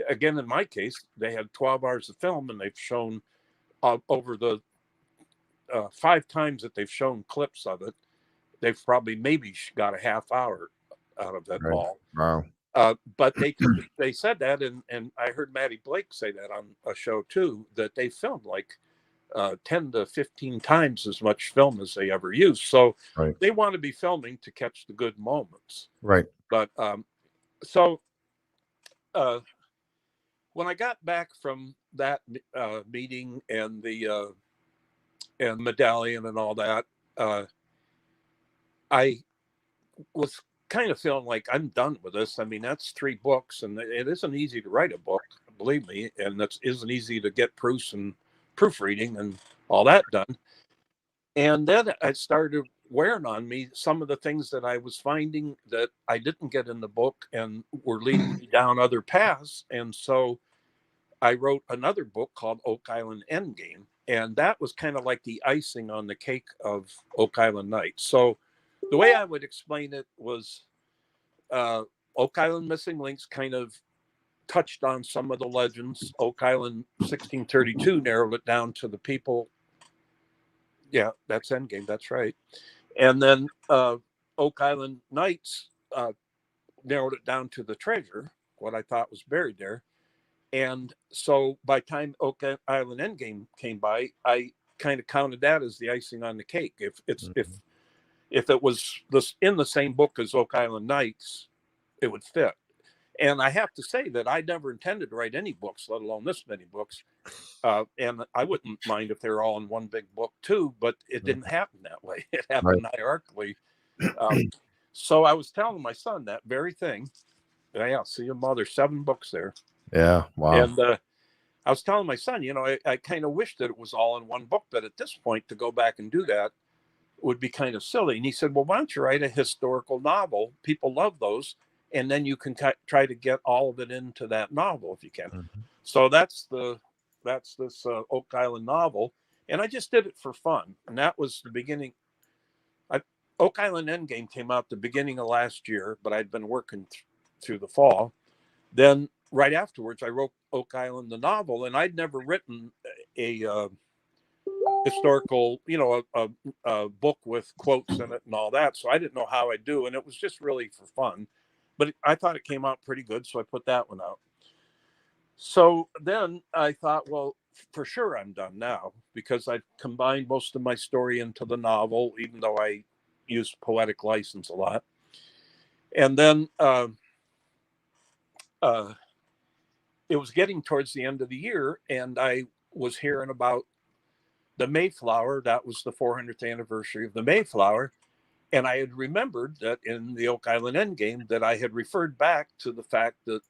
Again, in my case, they had 12 hours of film and they've shown over the 5 times that they've shown clips of it, they've probably maybe got a half hour out of that all. Wow. But they said that, and I heard Maddie Blake say that on a show too, that they filmed like 10 to 15 times as much film as they ever used. So they want to be filming to catch the good moments. Right. But so when I got back from that meeting and the medallion and all that, I was kind of feeling like I'm done with this. I mean, that's 3 books, and it isn't easy to write a book, believe me, and that isn't easy to get proofs and proofreading and all that done. And then it started wearing on me some of the things that I was finding that I didn't get in the book and were leading me down other paths. And so I wrote another book called Oak Island Endgame, and that was kind of like the icing on the cake of Oak Island Nights. So the way I would explain it was Oak Island Missing Links kind of touched on some of the legends. Oak Island 1632 narrowed it down to the people. Yeah, that's Endgame. That's right. And then Oak Island Nights narrowed it down to the treasure, what I thought was buried there. And so by the time Oak Island Endgame came by, I kind of counted that as the icing on the cake. If it was in the same book as Oak Island Nights, it would fit. And I have to say that I never intended to write any books, let alone this many books. And I wouldn't mind if they're all in one big book too, but it didn't happen that way. It happened hierarchically. So I was telling my son that very thing. Yeah, see your mother, 7 books there. Yeah, wow. And I was telling my son, I kind of wish that it was all in one book, but at this point, to go back and do that would be kind of silly. And he said, well, why don't you write a historical novel? People love those. And then you can try to get all of it into that novel if you can. Mm-hmm. So that's this Oak Island novel. And I just did it for fun. And that was the beginning. Oak Island Endgame came out the beginning of last year, but I'd been working through the fall. Then right afterwards, I wrote Oak Island, the novel, and I'd never written a historical, a book with quotes in it and all that. So I didn't know how I'd do. And it was just really for fun. But I thought it came out pretty good, so I put that one out. So then I thought, well, for sure I'm done now, because I've combined most of my story into the novel, even though I used poetic license a lot. And then it was getting towards the end of the year, and I was hearing about the Mayflower. That was the 400th anniversary of the Mayflower. And I had remembered that in the Oak Island Endgame that I had referred back to the fact that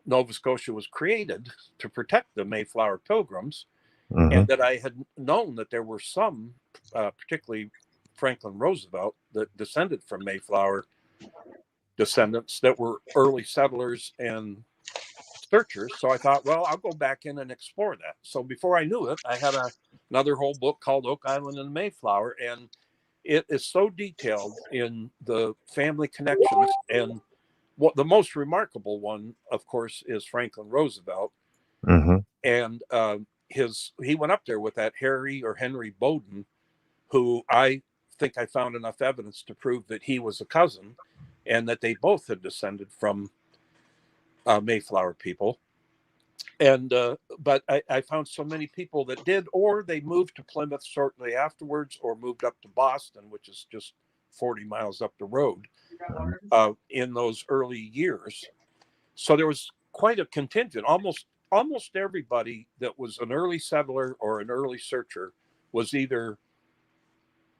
Nova Scotia was created to protect the Mayflower Pilgrims, and that I had known that there were some, particularly Franklin Roosevelt, that descended from Mayflower descendants that were early settlers and searchers. So I thought, well, I'll go back in and explore that. So before I knew it, I had another whole book called Oak Island and the Mayflower, and it is so detailed in the family connections. And what the most remarkable one, of course, is Franklin Roosevelt. Mm-hmm. And he went up there with that Henry Bowden, who I think I found enough evidence to prove that he was a cousin, and that they both had descended from Mayflower people. And but I found so many people that did, or they moved to Plymouth shortly afterwards, or moved up to Boston, which is just 40 miles up the road, in those early years. So there was quite a contingent. Almost everybody that was an early settler or an early searcher was either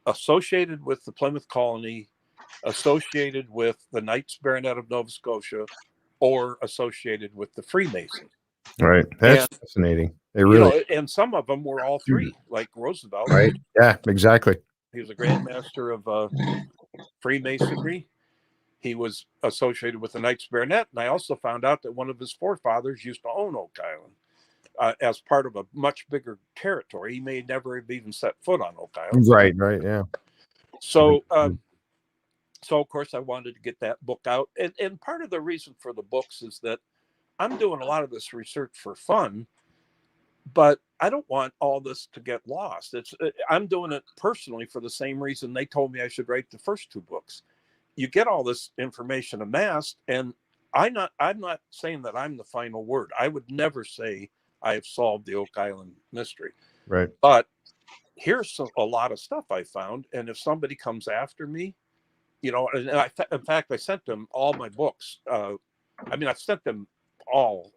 associated with the Plymouth colony, associated with the Knights Baronet of Nova Scotia, or associated with the Freemasons. Right. That's fascinating. They You really, know, and some of them were all three, like Roosevelt. right. Yeah, exactly. He was a Grand Master of Freemasonry. He was associated with the Knights Baronet, and I also found out that one of his forefathers used to own Oak Island as part of a much bigger territory. He may never have even set foot on Oak Island. Right, right, yeah. So, so of course, I wanted to get that book out, and part of the reason for the books is that I'm doing a lot of this research for fun, but I don't want all this to get lost. I'm doing it personally for the same reason they told me I should write the first two books. You get all this information amassed, and I'm not saying that I'm the final word. I would never say I have solved the Oak Island mystery. Right. But here's a lot of stuff I found, and if somebody comes after me, you know, and in fact, I sent them all my books. I sent them all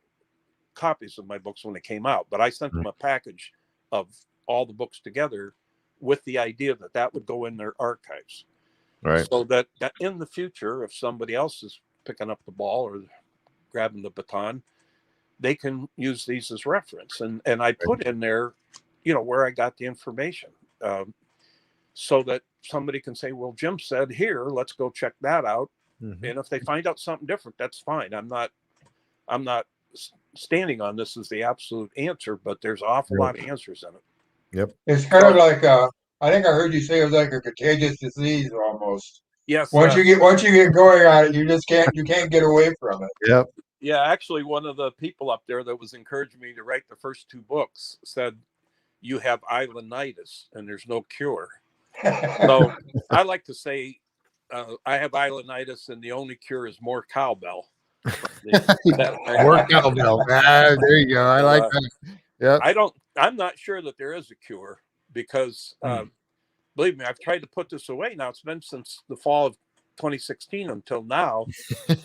copies of my books when they came out, but I sent them a package of all the books together with the idea that that would go in their archives. Right. So that in the future, if somebody else is picking up the ball or grabbing the baton, they can use these as reference. And I put in there, you know, where I got the information, so that somebody can say, well, Jim said here, let's go check that out. Mm-hmm. And if they find out something different, that's fine. I'm not standing on this as the absolute answer, but there's an awful lot of answers in it. Yep. It's kind of like I think I heard you say it was like a contagious disease almost. Yes. Once you get going on it, you can't get away from it. Yep. Yeah, actually, one of the people up there that was encouraging me to write the first two books said, you have islanditis and there's no cure. So I like to say, I have islanditis and the only cure is more cowbell. More cowbell. There you go. I like that. Yeah. I'm not sure that there is a cure because, believe me, I've tried to put this away now. It's been since the fall of 2016 until now.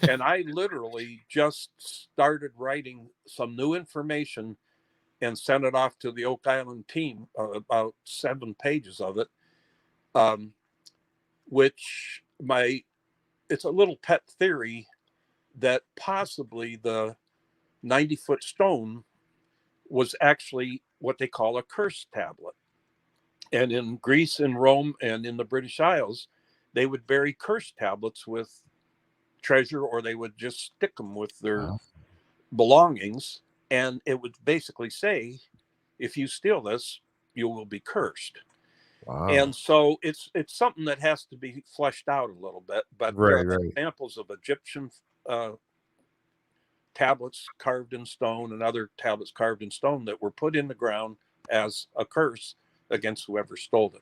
And I literally just started writing some new information and sent it off to the Oak Island team, about 7 pages of it, which it's a little pet theory that possibly the 90-foot stone was actually what they call a curse tablet. And in Greece and Rome and in the British Isles, they would bury curse tablets with treasure, or they would just stick them with their belongings. And it would basically say, if you steal this, you will be cursed. Wow. And so it's something that has to be fleshed out a little bit. But there are examples of Egyptian tablets carved in stone and other tablets carved in stone that were put in the ground as a curse against whoever stole it.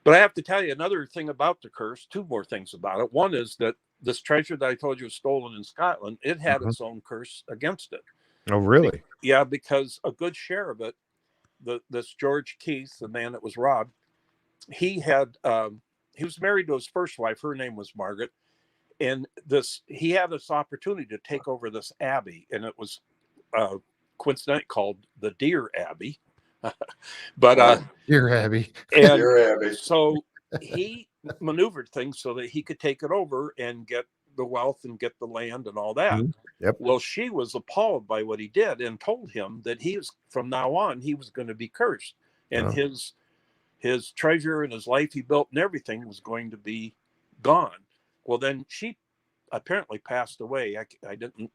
But I have to tell you another thing about the curse, 2 more things about it. One is that this treasure that I told you was stolen in Scotland, it had its own curse against it. Oh, really? Yeah, because a good share of it, this George Keith, the man that was robbed, he was married to his first wife. Her name was Margaret. And he had this opportunity to take over this abbey, and it was coincidentally called the Deer Abbey. But Dear Abby. And Dear Abby. So he maneuvered things so that he could take it over and get the wealth and get the land and all that. Yep. Well, she was appalled by what he did and told him that from now on, he was going to be cursed, and his treasure and his life he built and everything was going to be gone. Well, then she apparently passed away. I didn't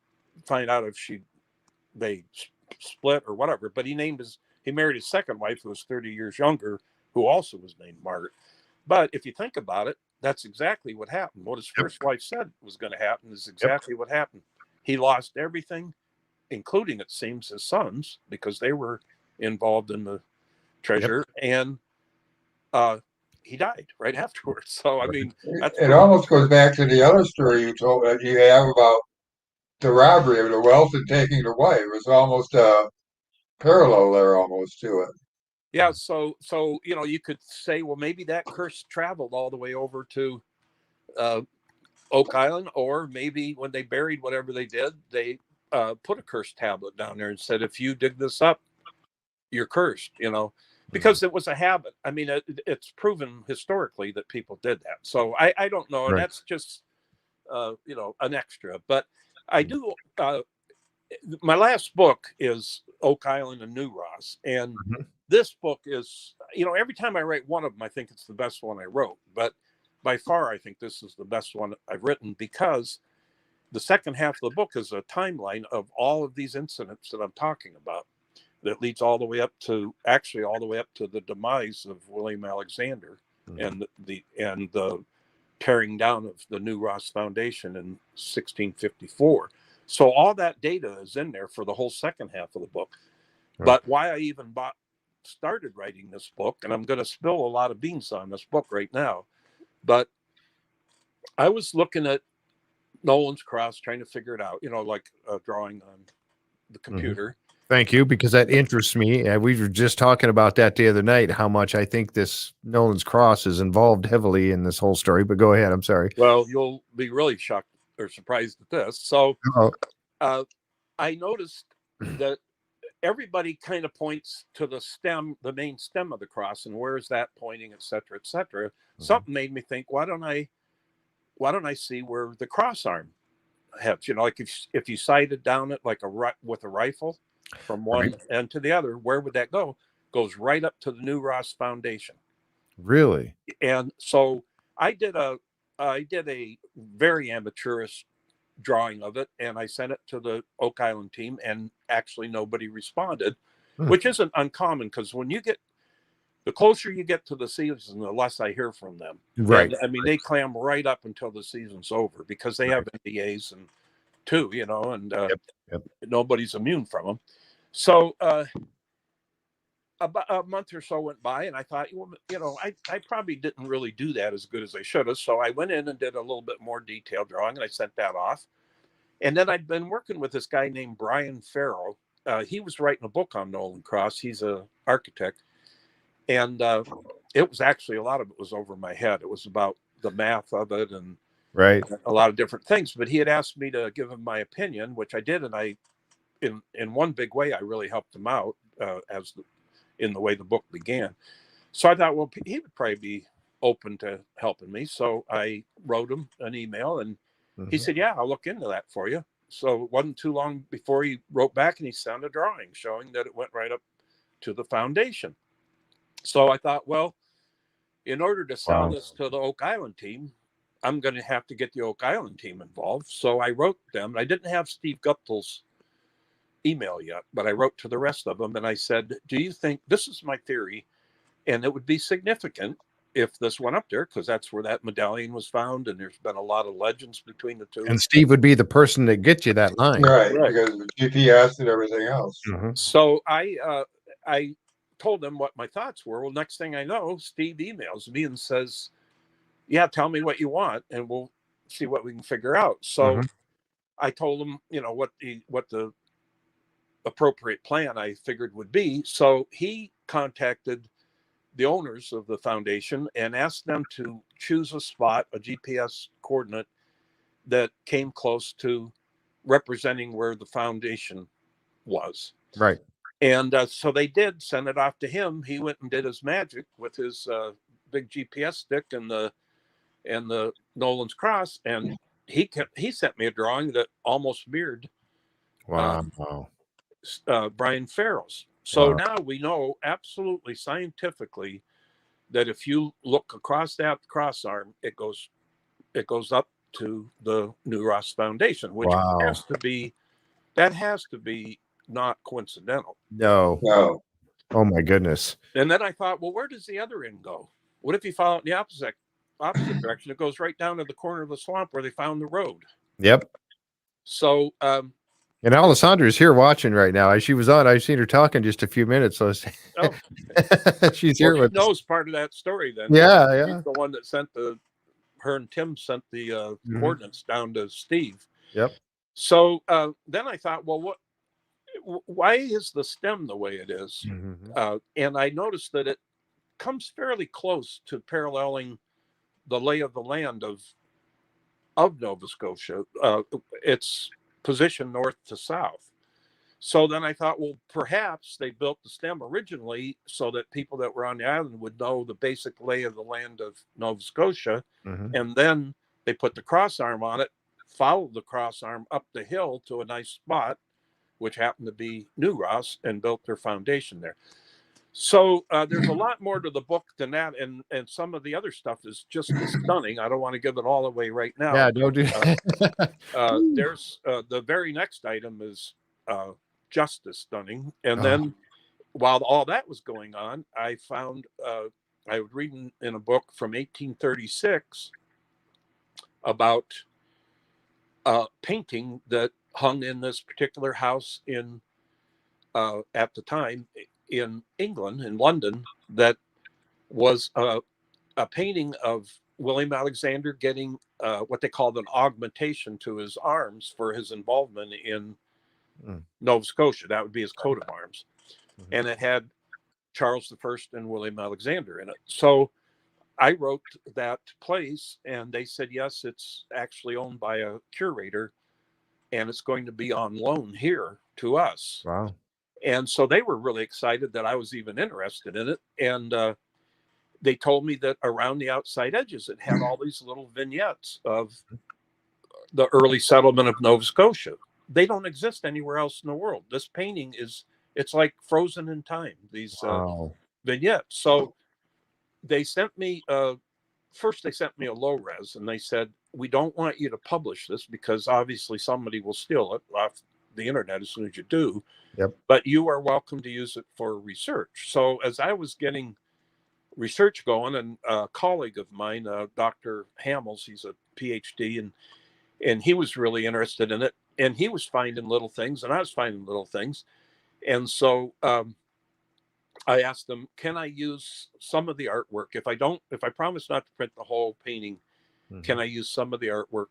find out if she they split or whatever. But he married his second wife, who was 30 years younger, who also was named Margaret. But if you think about it, that's exactly what happened. What his first wife said was going to happen is exactly what happened. He lost everything, including, it seems, his sons, because they were involved in the treasure, and he died right afterwards. So, I mean, it almost goes back to the other story you told that you have about the robbery of the wealth and taking it away. It was almost a parallel there, almost to it. Yeah, so you could say, well, maybe that curse traveled all the way over to Oak Island, or maybe when they buried whatever they did, they put a curse tablet down there and said, if you dig this up, you're cursed, because it was a habit. I mean, it's proven historically that people did that. So I don't know. And that's just, an extra. But I do. My last book is Oak Island and New Ross. And this book is, every time I write one of them, I think it's the best one I wrote. But by far, I think this is the best one I've written, because the second half of the book is a timeline of all of these incidents that I'm talking about, that leads all the way up to the demise of William Alexander and the tearing down of the New Ross Foundation in 1654. So all that data is in there for the whole second half of the book. But why I even started writing this book, and I'm going to spill a lot of beans on this book right now, but I was looking at Nolan's Cross, trying to figure it out, like drawing on the computer. Thank you, because that interests me. We were just talking about that the other night, how much I think this Nolan's Cross is involved heavily in this whole story. But go ahead. I'm sorry. Well, you'll be really shocked or surprised at this. So I noticed that everybody kind of points to the main stem of the cross, and where is that pointing, et cetera, et cetera. Something made me think, why don't I see where the cross arm heads? Like if you sighted down it like with a rifle from one end to the other, where would that go? Goes right up to the New Ross Foundation. Really? And so I did a very amateurish drawing of it, and I sent it to the Oak Island team, and actually nobody responded, which isn't uncommon, because the closer you get to the season, the less I hear from them. Right. And, I mean, they clam right up until the season's over, because they have NDAs and too, and nobody's immune from them. So about a month or so went by, and I thought, I probably didn't really do that as good as I should have. So I went in and did a little bit more detailed drawing, and I sent that off. And then I'd been working with this guy named Brian Farrow. He was writing a book on Nolan Cross. He's an architect. And it was actually, a lot of it was over my head. It was about the math of it and a lot of different things. But he had asked me to give him my opinion, which I did. And in one big way, I really helped him out in the way the book began. So I thought, well, he would probably be open to helping me. So I wrote him an email, and he said, yeah, I'll look into that for you. So it wasn't too long before he wrote back, and he sent a drawing showing that it went right up to the foundation. So I thought, well, in order to sell this to the Oak Island team, I'm going to have to get the Oak Island team involved. So I wrote them. I didn't have Steve Guptill's email yet, but I wrote to the rest of them, and I said, do you think, this is my theory, and it would be significant if this went up there, because that's where that medallion was found, and there's been a lot of legends between the two. And Steve would be the person that gets you that line. Right. Because of the GPS and everything else. So I told them what my thoughts were. Well, next thing I know, Steve emails me and says, yeah, tell me what you want, and we'll see what we can figure out. So I told him, what the appropriate plan I figured would be. So he contacted the owners of the foundation and asked them to choose a spot, a GPS coordinate that came close to representing where the foundation was. Right. And so they did send it off to him. He went and did his magic with his big GPS stick and the Nolan's Cross, and he sent me a drawing that almost mirrored Brian Farrow's. So now we know absolutely scientifically that if you look across that cross arm, it goes up to the New Ross Foundation, which has to be not coincidental. No. No. Oh my goodness. And then I thought, well, where does the other end go? What if you follow it in the opposite direction? It goes right down to the corner of the swamp where they found the road. Yep. So, And Alessandra's here watching right now. She was on. I've seen her talking just a few minutes. So oh, she's here well, with she us. knows part of that story then. Yeah, yeah. She's the one that sent her and Tim sent the coordinates down to Steve. Yep. So then I thought, well, why is the stem the way it is? And I noticed that it comes fairly close to paralleling the lay of the land of Nova Scotia. It's positioned north to south. So then I thought, well, perhaps they built the stem originally so that people that were on the island would know the basic lay of the land of Nova Scotia. And then they put the cross arm on it, followed the cross arm up the hill to a nice spot, which happened to be New Ross, and built their foundation there. So there's a lot more to the book than that, and some of the other stuff is just stunning. I don't want to give it all away right now. Yeah, don't do there's the very next item is just as stunning. And then while all that was going on, I found I was reading in a book from 1836 about a painting that hung in this particular house in at the time in England, in London, that was a painting of William Alexander getting what they called an augmentation to his arms for his involvement in Nova Scotia. That would be his coat of arms. And it had Charles I and William Alexander in it. So I wrote that place, and they said, yes, it's actually owned by a curator, and it's going to be on loan here to us. Wow. And so they were really excited that I was even interested in it. And they told me that around the outside edges, it had all these little vignettes of the early settlement of Nova Scotia. They don't exist anywhere else in the world. This painting it's like frozen in time, these vignettes. So they sent me, first they sent me a low res, and they said, we don't want you to publish this because obviously somebody will steal it off the internet as soon as you do. Yep. But you are welcome to use it for research. So as I was getting research going, and a colleague of mine, Dr. Hamels, he's a PhD, and he was really interested in it, and he was finding little things, and I was finding little things. And so I asked them, can I use some of the artwork? If I promise not to print the whole painting, can I use some of the artwork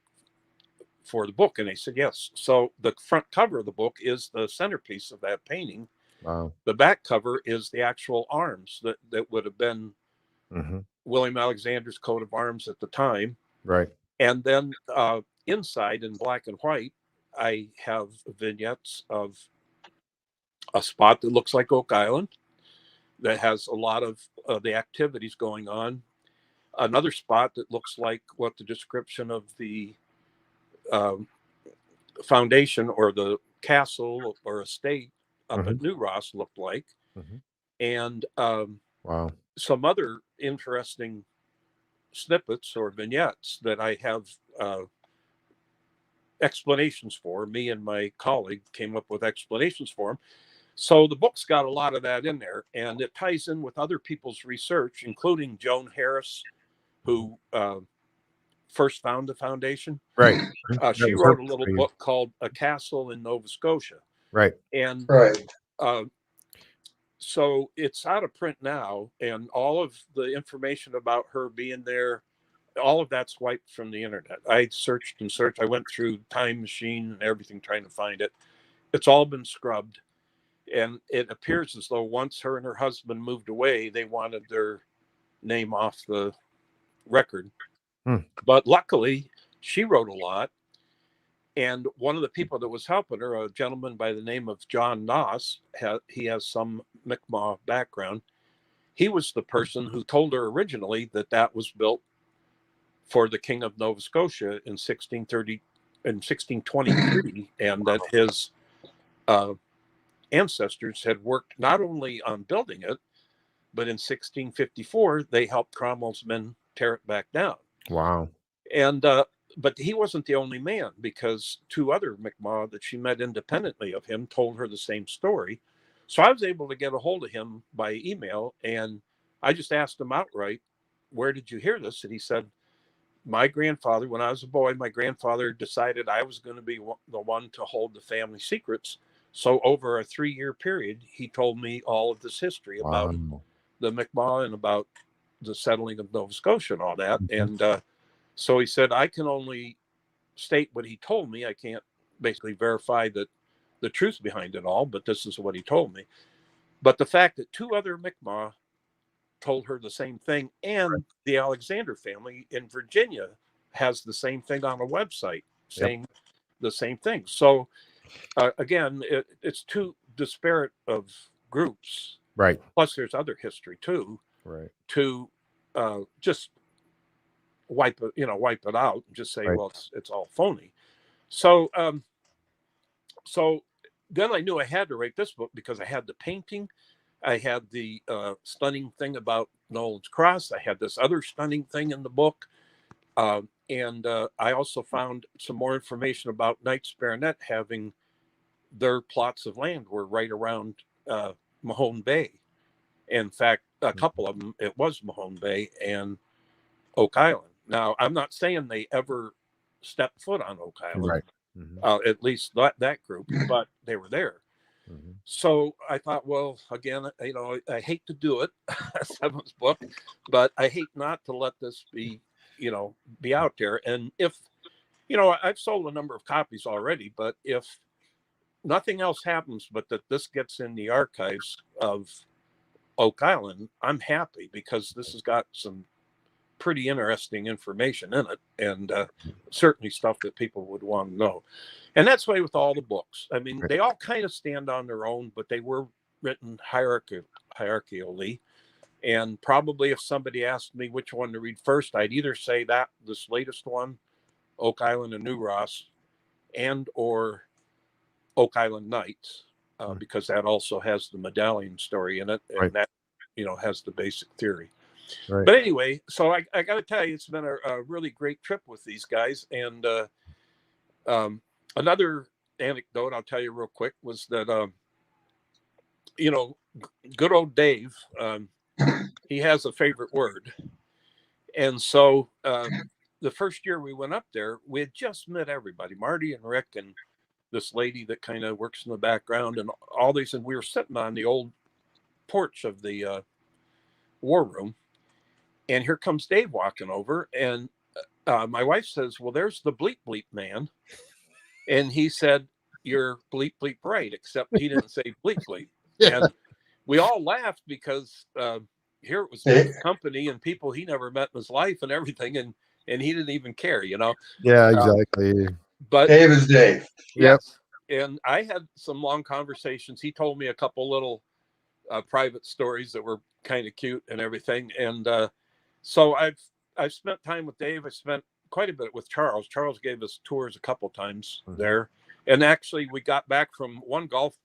for the book? And they said yes. So the front cover of the book is the centerpiece of that painting. Wow. The back cover is the actual arms that would have been William Alexander's coat of arms at the time. Right. And then inside in black and white, I have vignettes of a spot that looks like Oak Island that has a lot of the activities going on. Another spot that looks like what the description of the foundation or the castle or estate up at New Ross looked like. And wow, some other interesting snippets or vignettes that I have explanations for. Me and my colleague came up with explanations for them. So the book's got a lot of that in there, and it ties in with other people's research, including Joan Harris, who first found the foundation. Right. She wrote a little book called A Castle in Nova Scotia. Right. And Right. so it's out of print now, and all of the information about her being there, all of that's wiped from the internet. I searched and searched. I went through Time Machine and everything trying to find it. It's all been scrubbed. And it appears as though once her and her husband moved away, they wanted their name off the record. But luckily, she wrote a lot. And one of the people that was helping her, a gentleman by the name of John Noss, he has some Mi'kmaq background. He was the person who told her originally that was built for the King of Nova Scotia in 1623, and that his ancestors had worked not only on building it, but in 1654 they helped Cromwell's men tear it back down. Wow. And but he wasn't the only man, because two other Mi'kmaq that she met independently of him told her the same story. So I was able to get a hold of him by email, and I just asked him outright, "Where did you hear this?" And he said, "My grandfather, when I was a boy, my grandfather decided I was going to be the one to hold the family secrets. So over a 3-year period, he told me all of this history about the Mi'kmaq and about the settling of Nova Scotia and all that." And so he said, "I can only state what he told me. I can't basically verify that the truth behind it all, but this is what he told me." But the fact that two other Mi'kmaq told her the same thing, and the Alexander family in Virginia has the same thing on a website saying the same thing. So again, it's two disparate of groups, Right. plus there's other history too, Right. to just wipe it out and just say, Right. well, it's all phony. So so then I knew I had to write this book, because I had the painting, I had the stunning thing about Nolan's Cross, I had this other stunning thing in the book, and I also found some more information about Knights Baronet having their plots of land were right around Mahone Bay. In fact, a couple of them, it was Mahone Bay and Oak Island. Now, I'm not saying they ever stepped foot on Oak Island, Right. at least that group, but they were there. So I thought, well, again, I hate to do it, seventh book, but I hate not to let this be out there. And if, I've sold a number of copies already, but if nothing else happens but that this gets in the archives of Oak Island, I'm happy, because this has got some pretty interesting information in it, and certainly stuff that people would want to know. And that's the way with all the books. I mean, they all kind of stand on their own, but they were written hierarchically. And probably if somebody asked me which one to read first, I'd either say this latest one, Oak Island and New Ross, and or Oak Island Knights, because that also has the medallion story in it, and that has the basic theory. Right. But anyway, so I got to tell you, it's been a really great trip with these guys. And another anecdote I'll tell you real quick was that, good old Dave, he has a favorite word. And so the first year we went up there, we had just met everybody, Marty and Rick and this lady that kind of works in the background and all these. And we were sitting on the old porch of the war room. And here comes Dave walking over, and my wife says, "Well, there's the bleep bleep man." And he said, "You're bleep bleep right," except he didn't say bleep bleep. Yeah. And we all laughed, because here it was Dave's company and people he never met in his life and everything, and he didn't even care, Yeah, exactly. But Dave is Dave. Yes. Yep. And I had some long conversations. He told me a couple little private stories that were kind of cute and everything. And so I've spent time with Dave. I spent quite a bit with Charles. Charles gave us tours a couple times there. And actually, we got back from one golf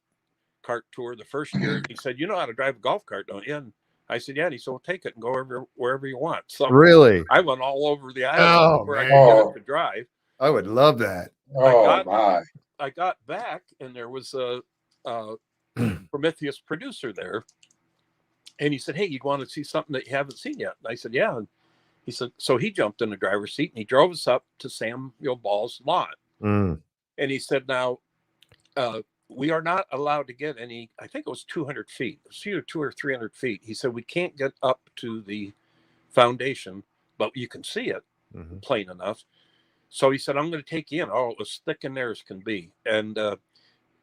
cart tour the first year. He said, "You know how to drive a golf cart, don't you?" And I said, "Yeah." And he said, "Well, take it and go wherever you want." So really, I went all over the island where I could get it to drive. I would love that. I got back, and there was a Prometheus producer there. And he said, "Hey, you want to see something that you haven't seen yet?" And I said, "Yeah." And he said, so he jumped in the driver's seat and he drove us up to Samuel Ball's lot. And he said, "Now, we are not allowed to get any," I think it was 200 feet. It was either 200 or 300 feet. He said, "We can't get up to the foundation, but you can see it plain enough." So he said, "I'm going to take you in." Oh, it was thick in there as can be. And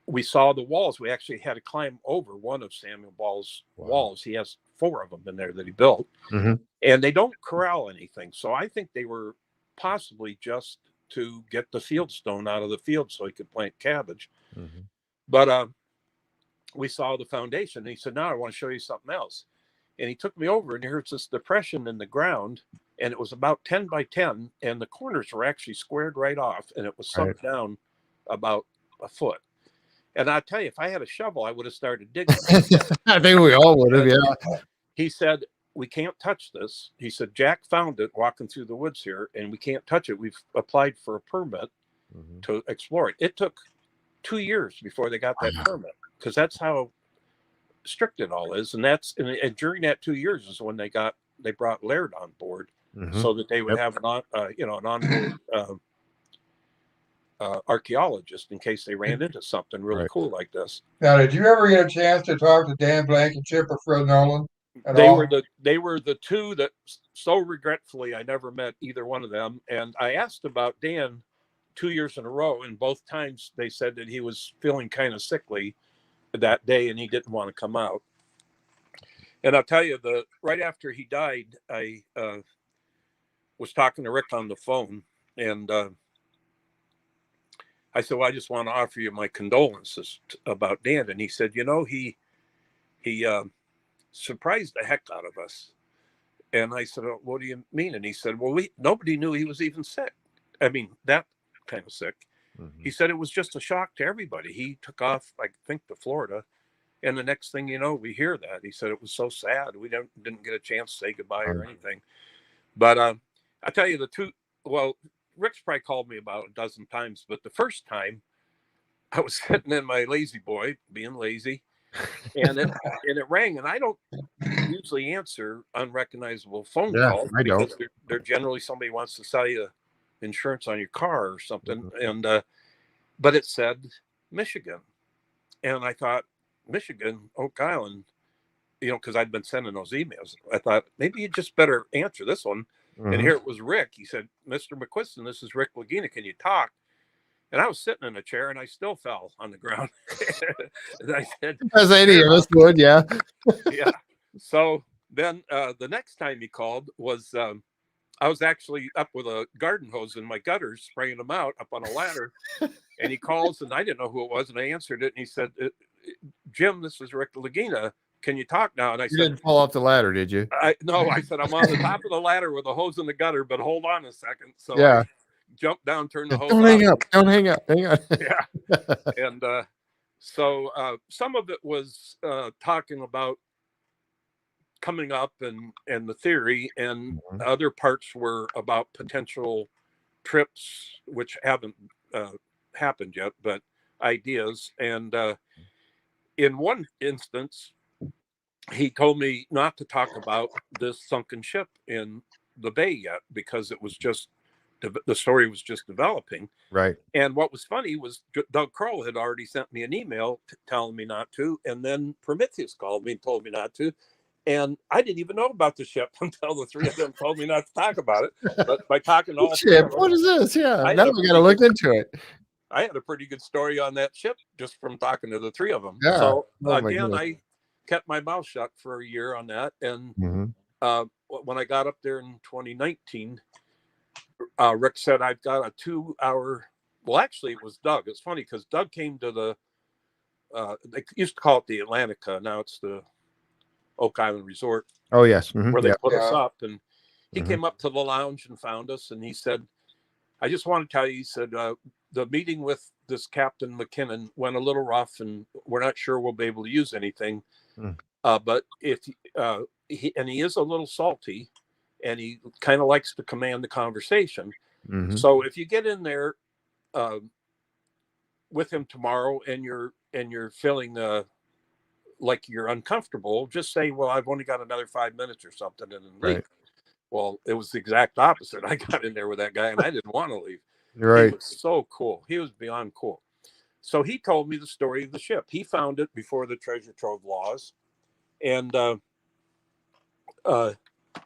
we saw the walls. We actually had to climb over one of Samuel Ball's walls. He has 4 of them in there that he built. And they don't corral anything. So I think they were possibly just to get the field stone out of the field so he could plant cabbage. But we saw the foundation. And he said, "Now I want to show you something else." And he took me over, and here's this depression in the ground. And it was about 10 by 10. And the corners were actually squared right off. And it was sunk down about a foot. And I tell you, if I had a shovel, I would have started digging. I think we all would have, yeah. He said, we can't touch this. He said, Jack found it walking through the woods here, and we can't touch it. We've applied for a permit to explore it. It took 2 years before they got that permit, because that's how strict it all is. And and during that 2 years is when they brought Laird on board, so that they would have an on-board archaeologist in case they ran into something really cool like this. Now, did you ever get a chance to talk to Dan Blankenship or Fred Nolan at They all? were the two that, so regretfully, I never met either one of them. And I asked about Dan 2 years in a row, and both times they said that he was feeling kind of sickly that day and he didn't want to come out. And I'll tell you, right after he died, I was talking to Rick on the phone, and I said, well, I just want to offer you my condolences about Dan. And he said, he surprised the heck out of us. And I said, oh, what do you mean? And he said, well, nobody knew he was even sick. I mean, that kind of sick. He said it was just a shock to everybody. He took off, I think, to Florida. And the next thing you know, we hear that. He said it was so sad. We didn't get a chance to say goodbye or anything. But I tell you Rick's probably called me about a dozen times, but the first time I was sitting in my lazy boy, being lazy, and it rang, and I don't usually answer unrecognizable phone calls because they're generally somebody wants to sell you insurance on your car or something. And but it said Michigan, and I thought, Michigan, Oak Island, because I'd been sending those emails. I thought maybe you just better answer this one. And here it was Rick. He said, Mr. McQuiston, this is Rick Lagina. Can you talk? And I was sitting in a chair and I still fell on the ground. And I said, as any of us would, yeah. Yeah. So then the next time he called was I was actually up with a garden hose in my gutters, spraying them out up on a ladder. And he calls, and I didn't know who it was, and I answered it. And he said, Jim, this is Rick Lagina. Can you talk now? And I said, you didn't fall off the ladder, did you? No, I said, I'm on the top of the ladder with a hose in the gutter, but hold on a second. So yeah. I jumped down, turned the hose Don't hang up. Don't hang up. Hang on. Yeah. And so some of it was talking about coming up and the theory, and other parts were about potential trips, which haven't happened yet, but ideas. And in one instance, he told me not to talk about this sunken ship in the bay yet, because it was just, the story was just developing. Right. And what was funny was Doug Kroll had already sent me an email telling me not to. And then Prometheus called me and told me not to. And I didn't even know about the ship until the three of them told me not to talk about it. But by talking to all ship, what is this? Yeah. Now we got to look into it. I had a pretty good story on that ship just from talking to the three of them. Yeah. So again, I kept my mouth shut for a year on that. And when I got up there in 2019, Rick said, I've got a 2-hour, well, actually it was Doug. It's funny because Doug came to they used to call it the Atlantica. Now it's the Oak Island Resort. Oh, yes. Where they put us up. And he came up to the lounge and found us. And he said, I just want to tell you, he said, the meeting with this Captain McKinnon went a little rough, and we're not sure we'll be able to use anything. But if he is a little salty, and he kind of likes to command the conversation. So if you get in there with him tomorrow and you're feeling like you're uncomfortable, just say, well, I've only got another 5 minutes or something, and then leave. Right. Well, it was the exact opposite. I got in there with that guy and I didn't want to leave. Right. He was so cool. He was beyond cool. So he told me the story of the ship. He found it before the treasure trove laws. And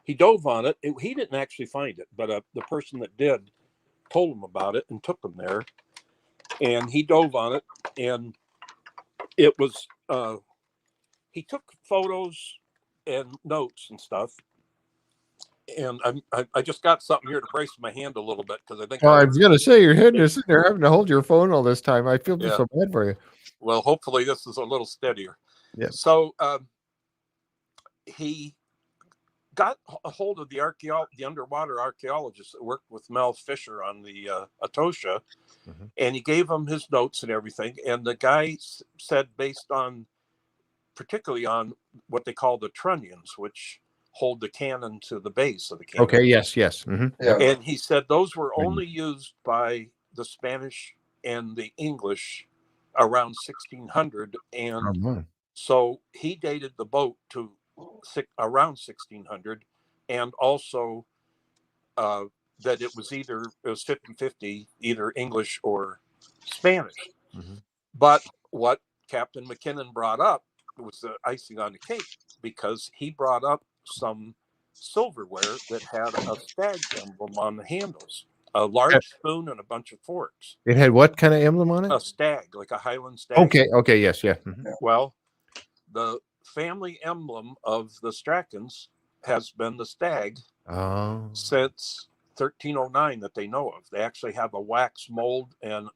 he dove on it. He didn't actually find it, but the person that did told him about it and took him there. And he dove on it. And it was, he took photos and notes and stuff. And I just got something here to brace my hand a little bit, because I think I was gonna say you're sitting there having to hold your phone all this time. I feel so bad for you. Well, hopefully this is a little steadier. Yeah. So he got a hold of the underwater archaeologist that worked with Mel Fisher on the Atosha, and he gave him his notes and everything. And the guy said, based on, particularly on what they call the trunnions, which hold the cannon to the base of the cannon. Okay. Yes. Yes. Mm-hmm. Yeah. And he said those were only used by the Spanish and the English around 1600. And so he dated the boat to around 1600, and also that it was 50-50, either English or Spanish. Mm-hmm. But what Captain McKinnon brought up was the icing on the cake, because he brought up some silverware that had a stag emblem on the handles, a large spoon and a bunch of forks. It had what kind of emblem on it? A stag, like a Highland stag. Okay. Okay. Yes. Yeah. Mm-hmm. Well, the family emblem of the Strackens has been the stag since 1309 that they know of. They actually have a wax mold and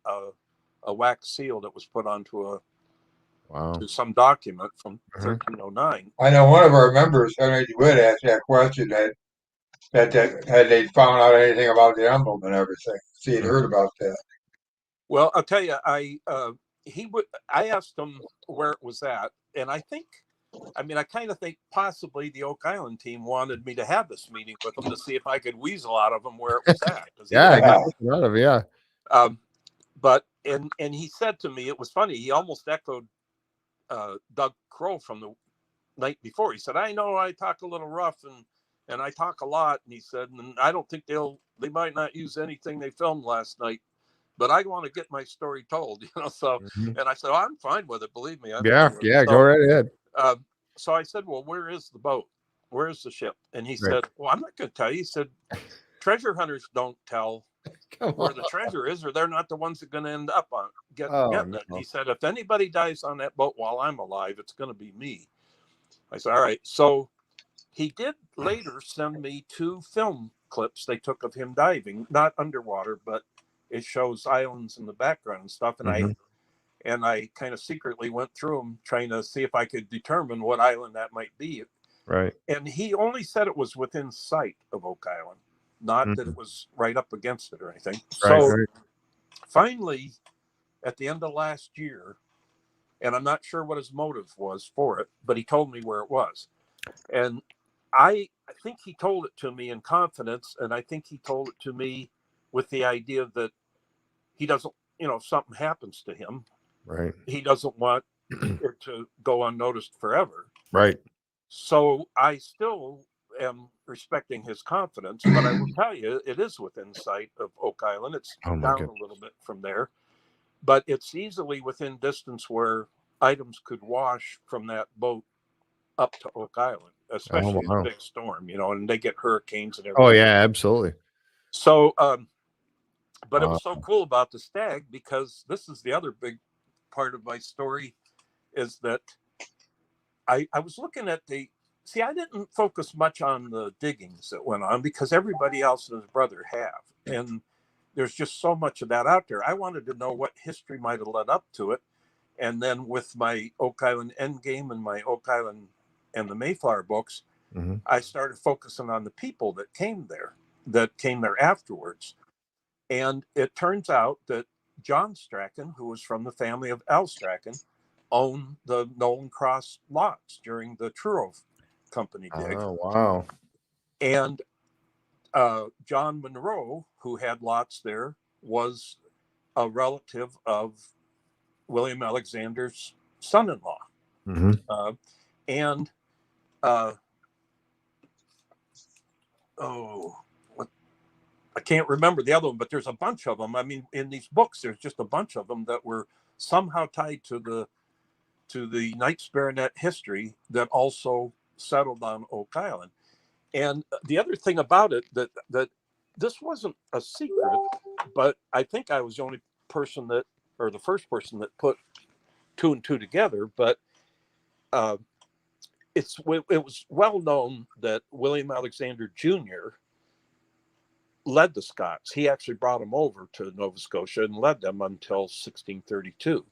a wax seal that was put onto to some document from 1309. I know one of our members, Henry DeWitt, asked that question that had they found out anything about the emblem and everything. See, he'd heard about that. Well, I'll tell you, I asked him where it was at, and I kind of think possibly the Oak Island team wanted me to have this meeting with them to see if I could weasel out of them where it was at. But he said to me, it was funny. He almost echoed Doug Crow from the night before. He said, "I know I talk a little rough and I talk a lot," and he said, "and I don't think they might not use anything they filmed last night, but I want to get my story told." So and I said, "Oh, I'm fine with it. Believe me." Yeah. Go right ahead. So I said, "Well, where is the boat? Where is the ship?" And he said, "Well, I'm not going to tell you." He said, "Treasure hunters don't tell where the treasure is, or they're not the ones that are going to end up on getting it." He said, "If anybody dies on that boat while I'm alive, it's going to be me." I said, "All right." So he did later send me 2 film clips they took of him diving, not underwater, but it shows islands in the background and stuff. And I kind of secretly went through them, trying to see if I could determine what island that might be. Right. And he only said it was within sight of Oak Island, not that it was right up against it or anything. So finally, at the end of last year, and I'm not sure what his motive was for it, but he told me where it was. And I think he told it to me in confidence, and I think he told it to me with the idea that he doesn't, if something happens to him, he doesn't want it to go unnoticed forever. Right. So I still am respecting his confidence, but I will tell you, it is within sight of Oak Island. It's down a little bit from there, but it's easily within distance where items could wash from that boat up to Oak Island, especially in a big storm, and they get hurricanes and everything. Oh yeah, absolutely. So, but it was so cool about the stag, because this is the other big part of my story, is that I was looking at I didn't focus much on the diggings that went on, because everybody else and his brother have. And there's just so much of that out there. I wanted to know what history might have led up to it. And then with my Oak Island Endgame and my Oak Island and the Mayflower books, I started focusing on the people that came there afterwards. And it turns out that John Strachan, who was from the family of Al Strachan, owned the Nolan Cross lots during the Truro Company dig. Oh, wow. And John Monroe, who had lots there, was a relative of William Alexander's son-in-law. I can't remember the other one, but there's a bunch of them. I mean, in these books, there's just a bunch of them that were somehow tied to the Knights Baronet history that also settled on Oak Island. And the other thing about it, that this wasn't a secret, but I think I was the only person the first person that put 2 and 2 together. But it was well known that William Alexander Jr. led the Scots. He actually brought them over to Nova Scotia and led them until 1632.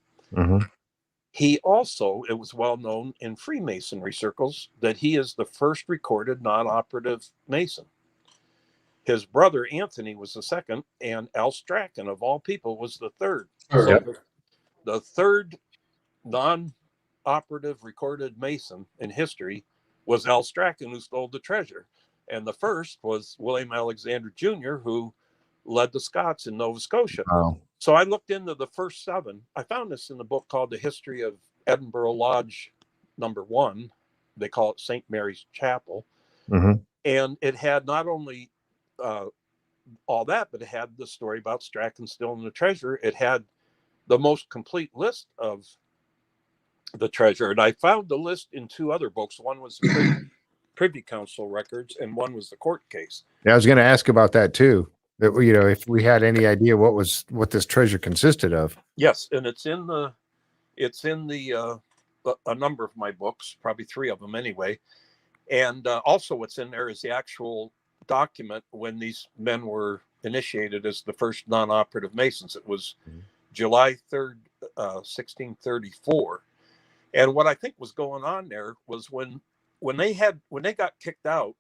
He also, it was well known in Freemasonry circles that he is the first recorded non-operative Mason. His brother Anthony was the second, and Al Strachan, of all people, was the third. So the third non-operative recorded Mason in history was Al Strachan, who stole the treasure. And the first was William Alexander Jr., who led the Scots in Nova Scotia. Wow. So I looked into the first 7. I found this in the book called The History of Edinburgh Lodge #1. They call it St. Mary's Chapel. Mm-hmm. And it had not only all that, but it had the story about Strachan stealing the treasure. It had the most complete list of the treasure. And I found the list in 2 other books. One was the Privy Council records, and one was the court case. Yeah, I was going to ask about that too. That, you know, if we had any idea what this treasure consisted of. Yes, and it's in the a number of my books, probably 3 of them anyway. And also what's in there is the actual document when these men were initiated as the first non-operative Masons. It was July 3rd, 1634. And what I think was going on there was when they got kicked out,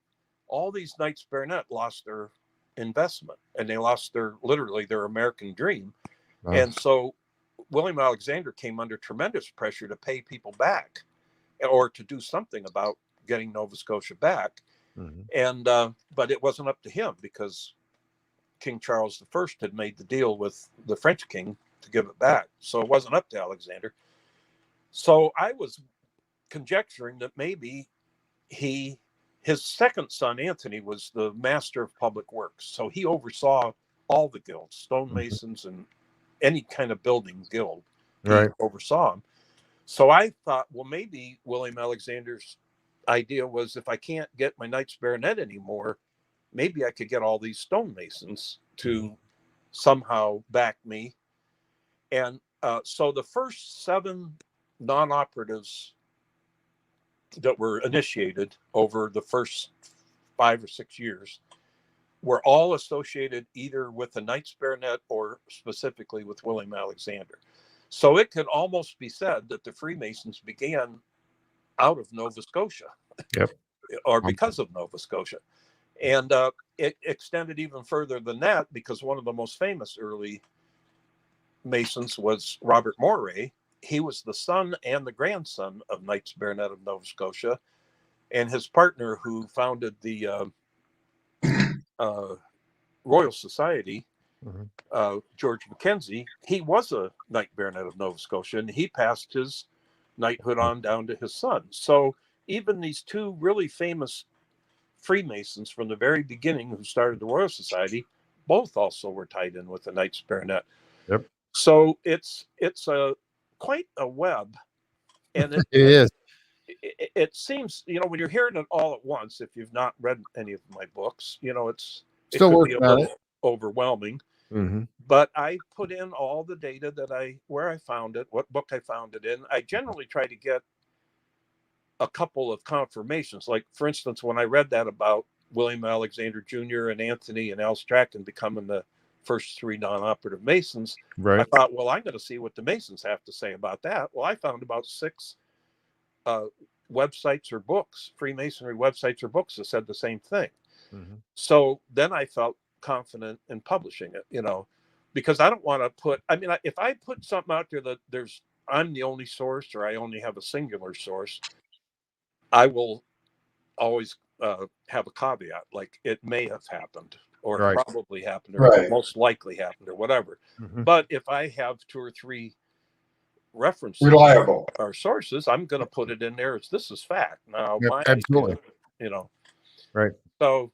all these Knights Baronet lost their investment, and they lost literally their American dream. Wow. And so William Alexander came under tremendous pressure to pay people back, or to do something about getting Nova Scotia back. Mm-hmm. And but it wasn't up to him, because King Charles I had made the deal with the French king to give it back. So it wasn't up to Alexander. So I was conjecturing that maybe his second son, Anthony, was the master of public works. So he oversaw all the guilds, stonemasons and any kind of building guild. He oversaw them. So I thought, well, maybe William Alexander's idea was, if I can't get my Knights Baronet anymore, maybe I could get all these stonemasons to somehow back me. And so the first 7 non-operatives that were initiated over the first 5 or 6 years were all associated either with the Knights Baronet or specifically with William Alexander. So it could almost be said that the Freemasons began out of Nova Scotia. Yep. Or because of Nova Scotia. And it extended even further than that, because one of the most famous early Masons was Robert Moray. He was the son and the grandson of Knights Baronet of Nova Scotia, and his partner, who founded the Royal Society, George Mackenzie, he was a Knight Baronet of Nova Scotia, and he passed his knighthood on down to his son. So even these 2 really famous Freemasons from the very beginning, who started the Royal Society, both also were tied in with the Knights Baronet. Yep. So it's quite a web, and it is. It seems, when you're hearing it all at once, if you've not read any of my books, it Still could be a working on little overwhelming. Mm-hmm. But I put in all the data where I found it, what book I found it in. I generally try to get a couple of confirmations. Like, for instance, when I read that about William Alexander Jr. and Anthony and Al Strachan becoming the first 3 non-operative Masons, I thought, well, I'm going to see what the Masons have to say about that. Well, I found about 6 websites or books, Freemasonry websites or books, that said the same thing. Mm-hmm. So then I felt confident in publishing it, because I don't want to put, if I put something out there that I'm the only source, or I only have a singular source, I will always have a caveat, like it may have happened, or it probably happened, or it most likely happened, or whatever. Mm-hmm. But if I have 2 or 3 references, reliable, or sources, I'm going to put it in there as this is fact. Now, absolutely, right. So,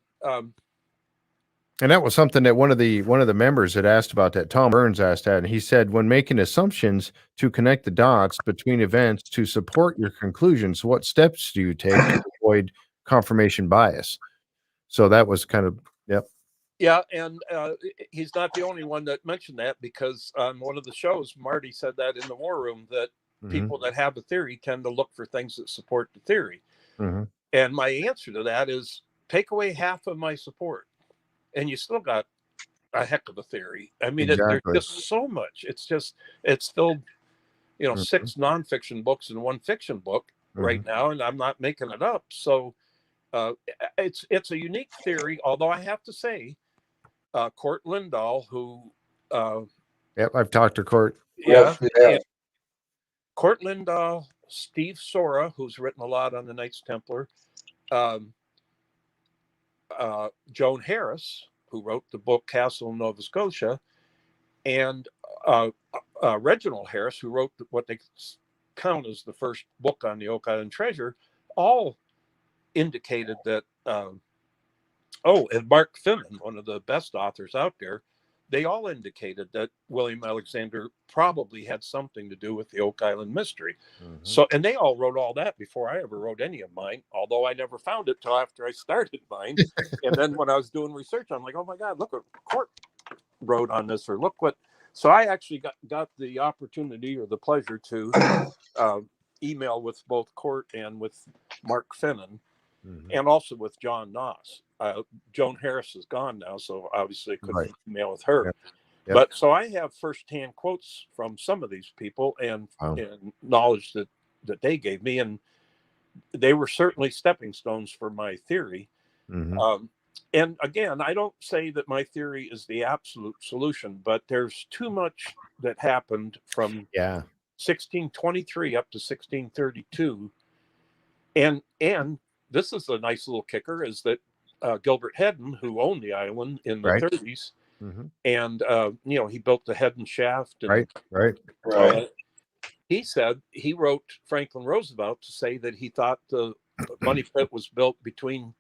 and that was something that one of the members had asked about, that Tom Burns asked that, and he said, when making assumptions to connect the dots between events to support your conclusions, what steps do you take to avoid confirmation bias? So that was kind of, yep. Yeah, and he's not the only one that mentioned that, because on one of the shows, Marty said that in the War Room, that people that have a theory tend to look for things that support the theory. Mm-hmm. And my answer to that is, take away half of my support, and you still got a heck of a theory. There's just so much. It's filled, 6 nonfiction books and 1 fiction book right now, and I'm not making it up. So it's a unique theory, although I have to say, Court Lindahl, who I've talked to Court. Yeah. Court Lindahl, Steve Sora, who's written a lot on the Knights Templar, um, Joan Harris, who wrote the book Castle in Nova Scotia, and Reginald Harris, who wrote what they count as the first book on the Oak Island treasure, all indicated that, and Mark Finan, one of the best authors out there, they all indicated that William Alexander probably had something to do with the Oak Island mystery. Mm-hmm. So, and they all wrote all that before I ever wrote any of mine, although I never found it till after I started mine. And then when I was doing research, I'm like, oh my God, look what Court wrote on this, or look what. So I actually got the opportunity or the pleasure to email with both Court and with Mark Finan, and also with John Noss. Joan Harris is gone now, so obviously I couldn't email with her. Yep. But so I have firsthand quotes from some of these people and knowledge that they gave me, and they were certainly stepping stones for my theory. Mm-hmm. And again, I don't say that my theory is the absolute solution, but there's too much that happened from 1623 up to 1632. And this is a nice little kicker, is that Gilbert Hedden, who owned the island in the 30s, and he built the Hedden shaft. And, he said he wrote Franklin Roosevelt to say that he thought the money pit was built between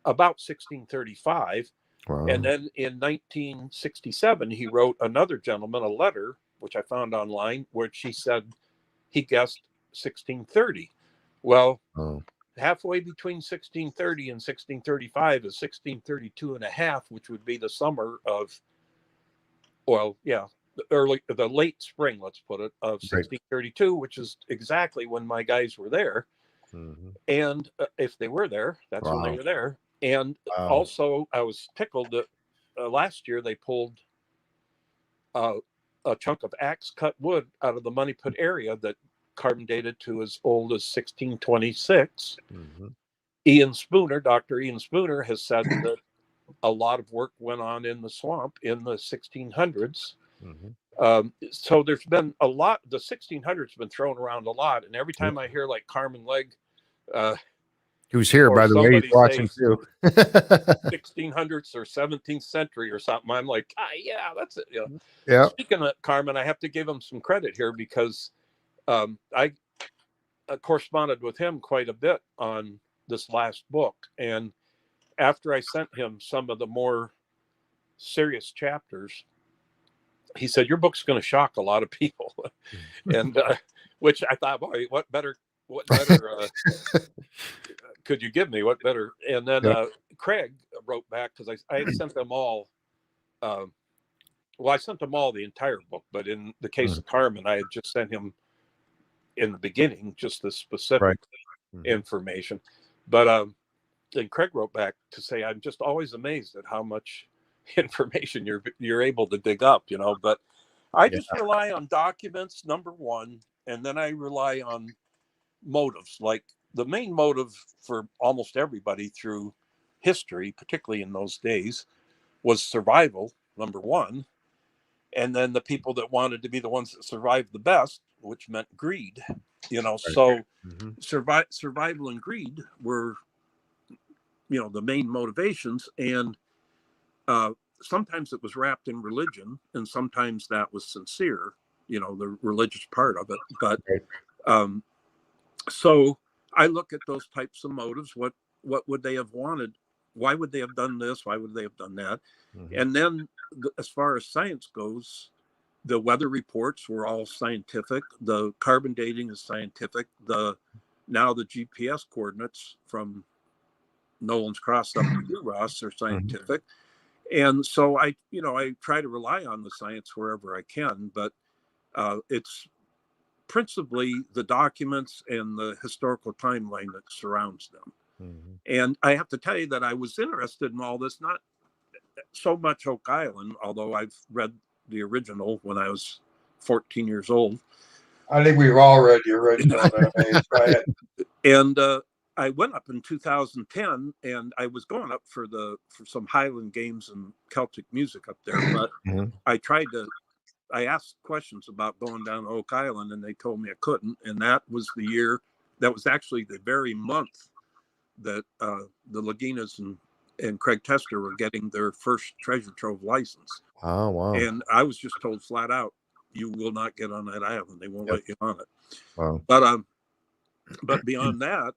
about 1635. Wow. And then in 1967, he wrote another gentleman a letter, which I found online, which he said he guessed 1630. Well, halfway between 1630 and 1635 is 1632 and a half, which would be the summer of, the late spring, let's put it, of 1632, which is exactly when my guys were there. Mm-hmm. And if they were there, that's when they were there. And also, I was tickled that last year they pulled a chunk of axe cut wood out of the money pit area that carbon dated to as old as 1626. Mm-hmm. Dr. Ian Spooner has said that a lot of work went on in the swamp in the 1600s. Mm-hmm. So there's been a lot. The 1600s been thrown around a lot, and every time I hear like Carmen Legg, who's here, by the way, he's watching too, 1600s or 17th century or something, I'm like, yeah, that's it. Yeah. Speaking of Carmen, I have to give him some credit here, because I corresponded with him quite a bit on this last book. And after I sent him some of the more serious chapters, he said, your book's going to shock a lot of people. And which I thought, boy, what better could you give me? What better? And then Craig wrote back, because I had sent them all. I sent them all the entire book, but in the case of Carmen, I had just sent him in the beginning just the specific information. But then Craig wrote back to say, I'm just always amazed at how much information you're able to dig up, But I just rely on documents, number one, and then I rely on motives. Like the main motive for almost everybody through history, particularly in those days, was survival, number one. And then the people that wanted to be the ones that survived the best, which meant greed, so survival and greed were, the main motivations. And sometimes it was wrapped in religion, and sometimes that was sincere, the religious part of it. But so I look at those types of motives. What would they have wanted? Why would they have done this? Why would they have done that? Mm-hmm. And then as far as science goes, the weather reports were all scientific. The carbon dating is scientific. Now the GPS coordinates from Nolan's Cross up to New Ross are scientific. Mm-hmm. And so I try to rely on the science wherever I can, but it's principally the documents and the historical timeline that surrounds them. Mm-hmm. And I have to tell you that I was interested in all this, not so much Oak Island, although I've read the original when I was 14 years old. I think we've all read the original. And I went up in 2010, and I was going up for some Highland games and Celtic music up there. But I asked questions about going down to Oak Island, and they told me I couldn't. And that was the year, that was actually the very month that the Laginas and Craig Tester were getting their first treasure trove license. Oh, wow. And I was just told flat out, you will not get on that island. They won't let you on it. Wow. But beyond that,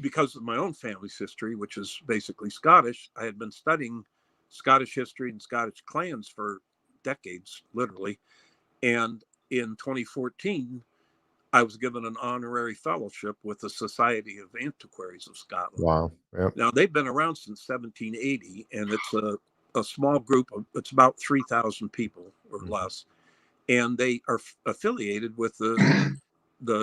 because of my own family's history, which is basically Scottish, I had been studying Scottish history and Scottish clans for decades, literally. And in 2014, I was given an honorary fellowship with the Society of Antiquaries of Scotland. Wow. Yep. Now, they've been around since 1780, and it's a small group of, it's about 3,000 people or less. And they are affiliated with the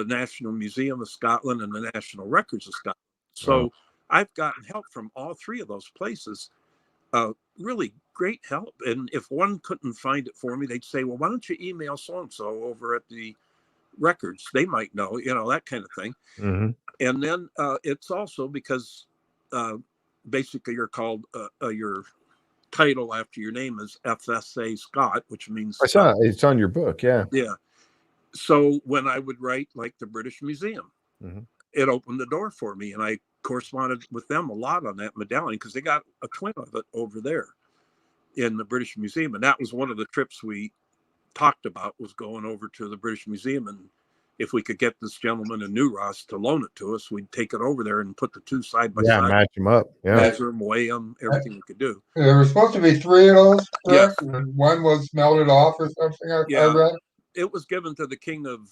National Museum of Scotland and the National Records of Scotland. So I've gotten help from all three of those places, really great help. And if one couldn't find it for me, they'd say, well, why don't you email so-and-so over at the records? They might know, that kind of thing. Mm-hmm. And then it's also because basically you're called your title after your name is FSA Scott, which means I saw it's on your book. Yeah. Yeah. So when I would write like the British Museum, it opened the door for me, and I corresponded with them a lot on that medallion because they got a twin of it over there in the British Museum. And that was one of the trips we talked about, was going over to the British Museum, and if we could get this gentleman in New Ross to loan it to us, we'd take it over there and put the two side by side, match them up, measure them, weigh them, everything we could do. There were supposed to be 3 of those, correct? Yes. And one was melted off or something, I read. It was given to the King of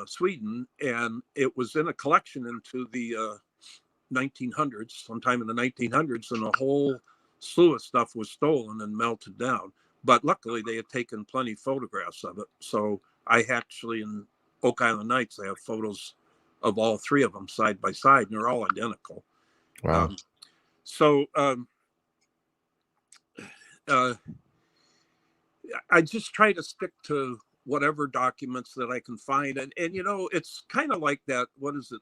Sweden, and it was in a collection into the 1900s, sometime in the 1900s, and a whole slew of stuff was stolen and melted down. But luckily, they had taken plenty of photographs of it. So I actually, in Oak Island Nights, I have photos of all 3 of them side by side, and they're all identical. Wow. I just try to stick to whatever documents that I can find. And it's kind of like that, what is it,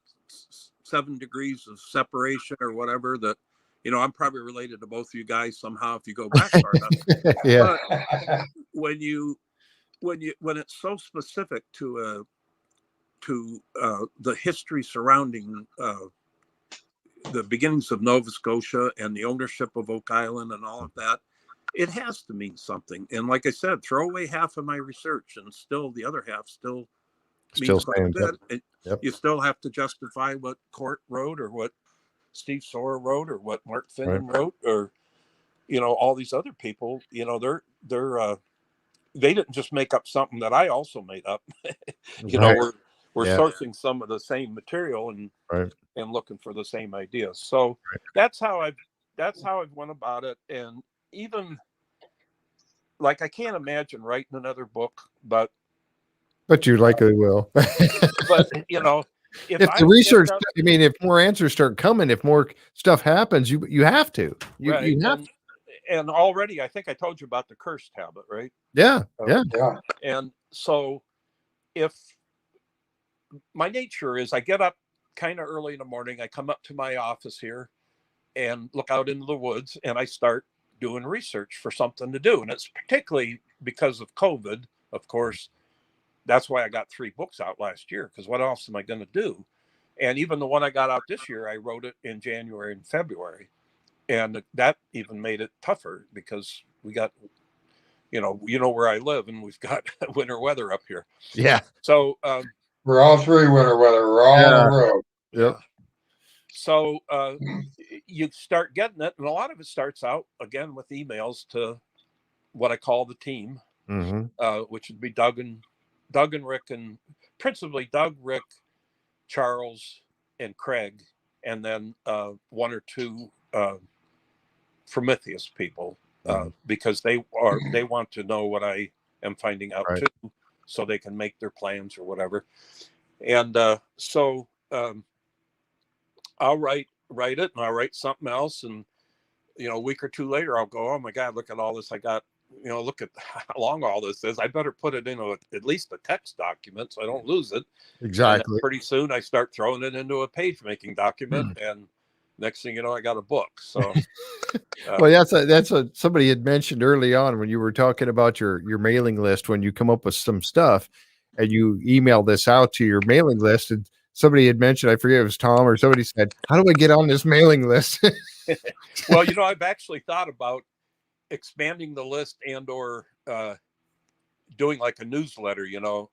7 degrees of separation or whatever, that, I'm probably related to both of you guys somehow if you go back far enough. Yeah. But when it's so specific to the history surrounding the beginnings of Nova Scotia and the ownership of Oak Island and all of that, it has to mean something. And like I said, throw away half of my research, and still the other half still means quite a bit. Yep. You still have to justify what Court wrote, or what Steve Sora wrote, or what Mark Finnan wrote, or all these other people. They didn't just make up something that I also made up. We're sourcing some of the same material and looking for the same ideas. So that's how I've went about it. And even like, I can't imagine writing another book, but you likely will. But if the research, if more answers start coming, if more stuff happens, you have to. You have to. And already, I think I told you about the curse tablet, right? Yeah. And so, if my nature is, I get up kind of early in the morning, I come up to my office here and look out into the woods, and I start doing research for something to do. And it's particularly because of COVID, of course. That's why I got 3 books out last year, because what else am I going to do? And even the one I got out this year, I wrote it in January and February. And that even made it tougher, because we got, where I live, and we've got winter weather up here. Yeah. So we're all 3 winter weather. We're all on the road. Yep. So you start getting it, and a lot of it starts out again with emails to what I call the team, which would be Doug and Rick, and principally Doug, Rick, Charles, and Craig, and then 1 or 2 Prometheus people, because they want to know what I am finding out too, so they can make their plans or whatever. And so I'll write it, and I'll write something else, and a week or 2 later, I'll go, oh my God, look at all this I got. Look at how long all this is. I better put it into at least a text document so I don't lose it. Exactly. Pretty soon I start throwing it into a page making document, and next thing you know, I got a book. So, well, that's what somebody had mentioned early on when you were talking about your mailing list. When you come up with some stuff and you email this out to your mailing list, and somebody had mentioned, I forget if it was Tom or somebody said, how do I get on this mailing list? Well, I've actually thought about expanding the list and or doing like a newsletter,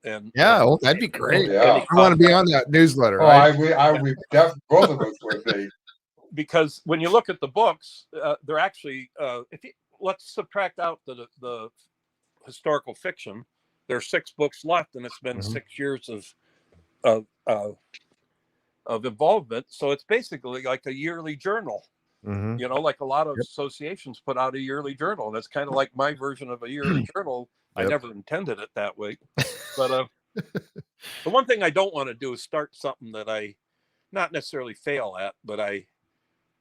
and Yeah, well, that'd be great. Yeah. I want to be on that newsletter. Oh, Right? I would definitely, both of us would be. because when you look at the books, they're actually let's subtract out the historical fiction. There's 6 books left, and it's been 6 years of involvement. So it's basically like a yearly journal. Like a lot of associations put out a yearly journal, and it's kind of like my version of a yearly journal. I never intended it that way, but the one thing I don't want to do is start something that I not necessarily fail at, but I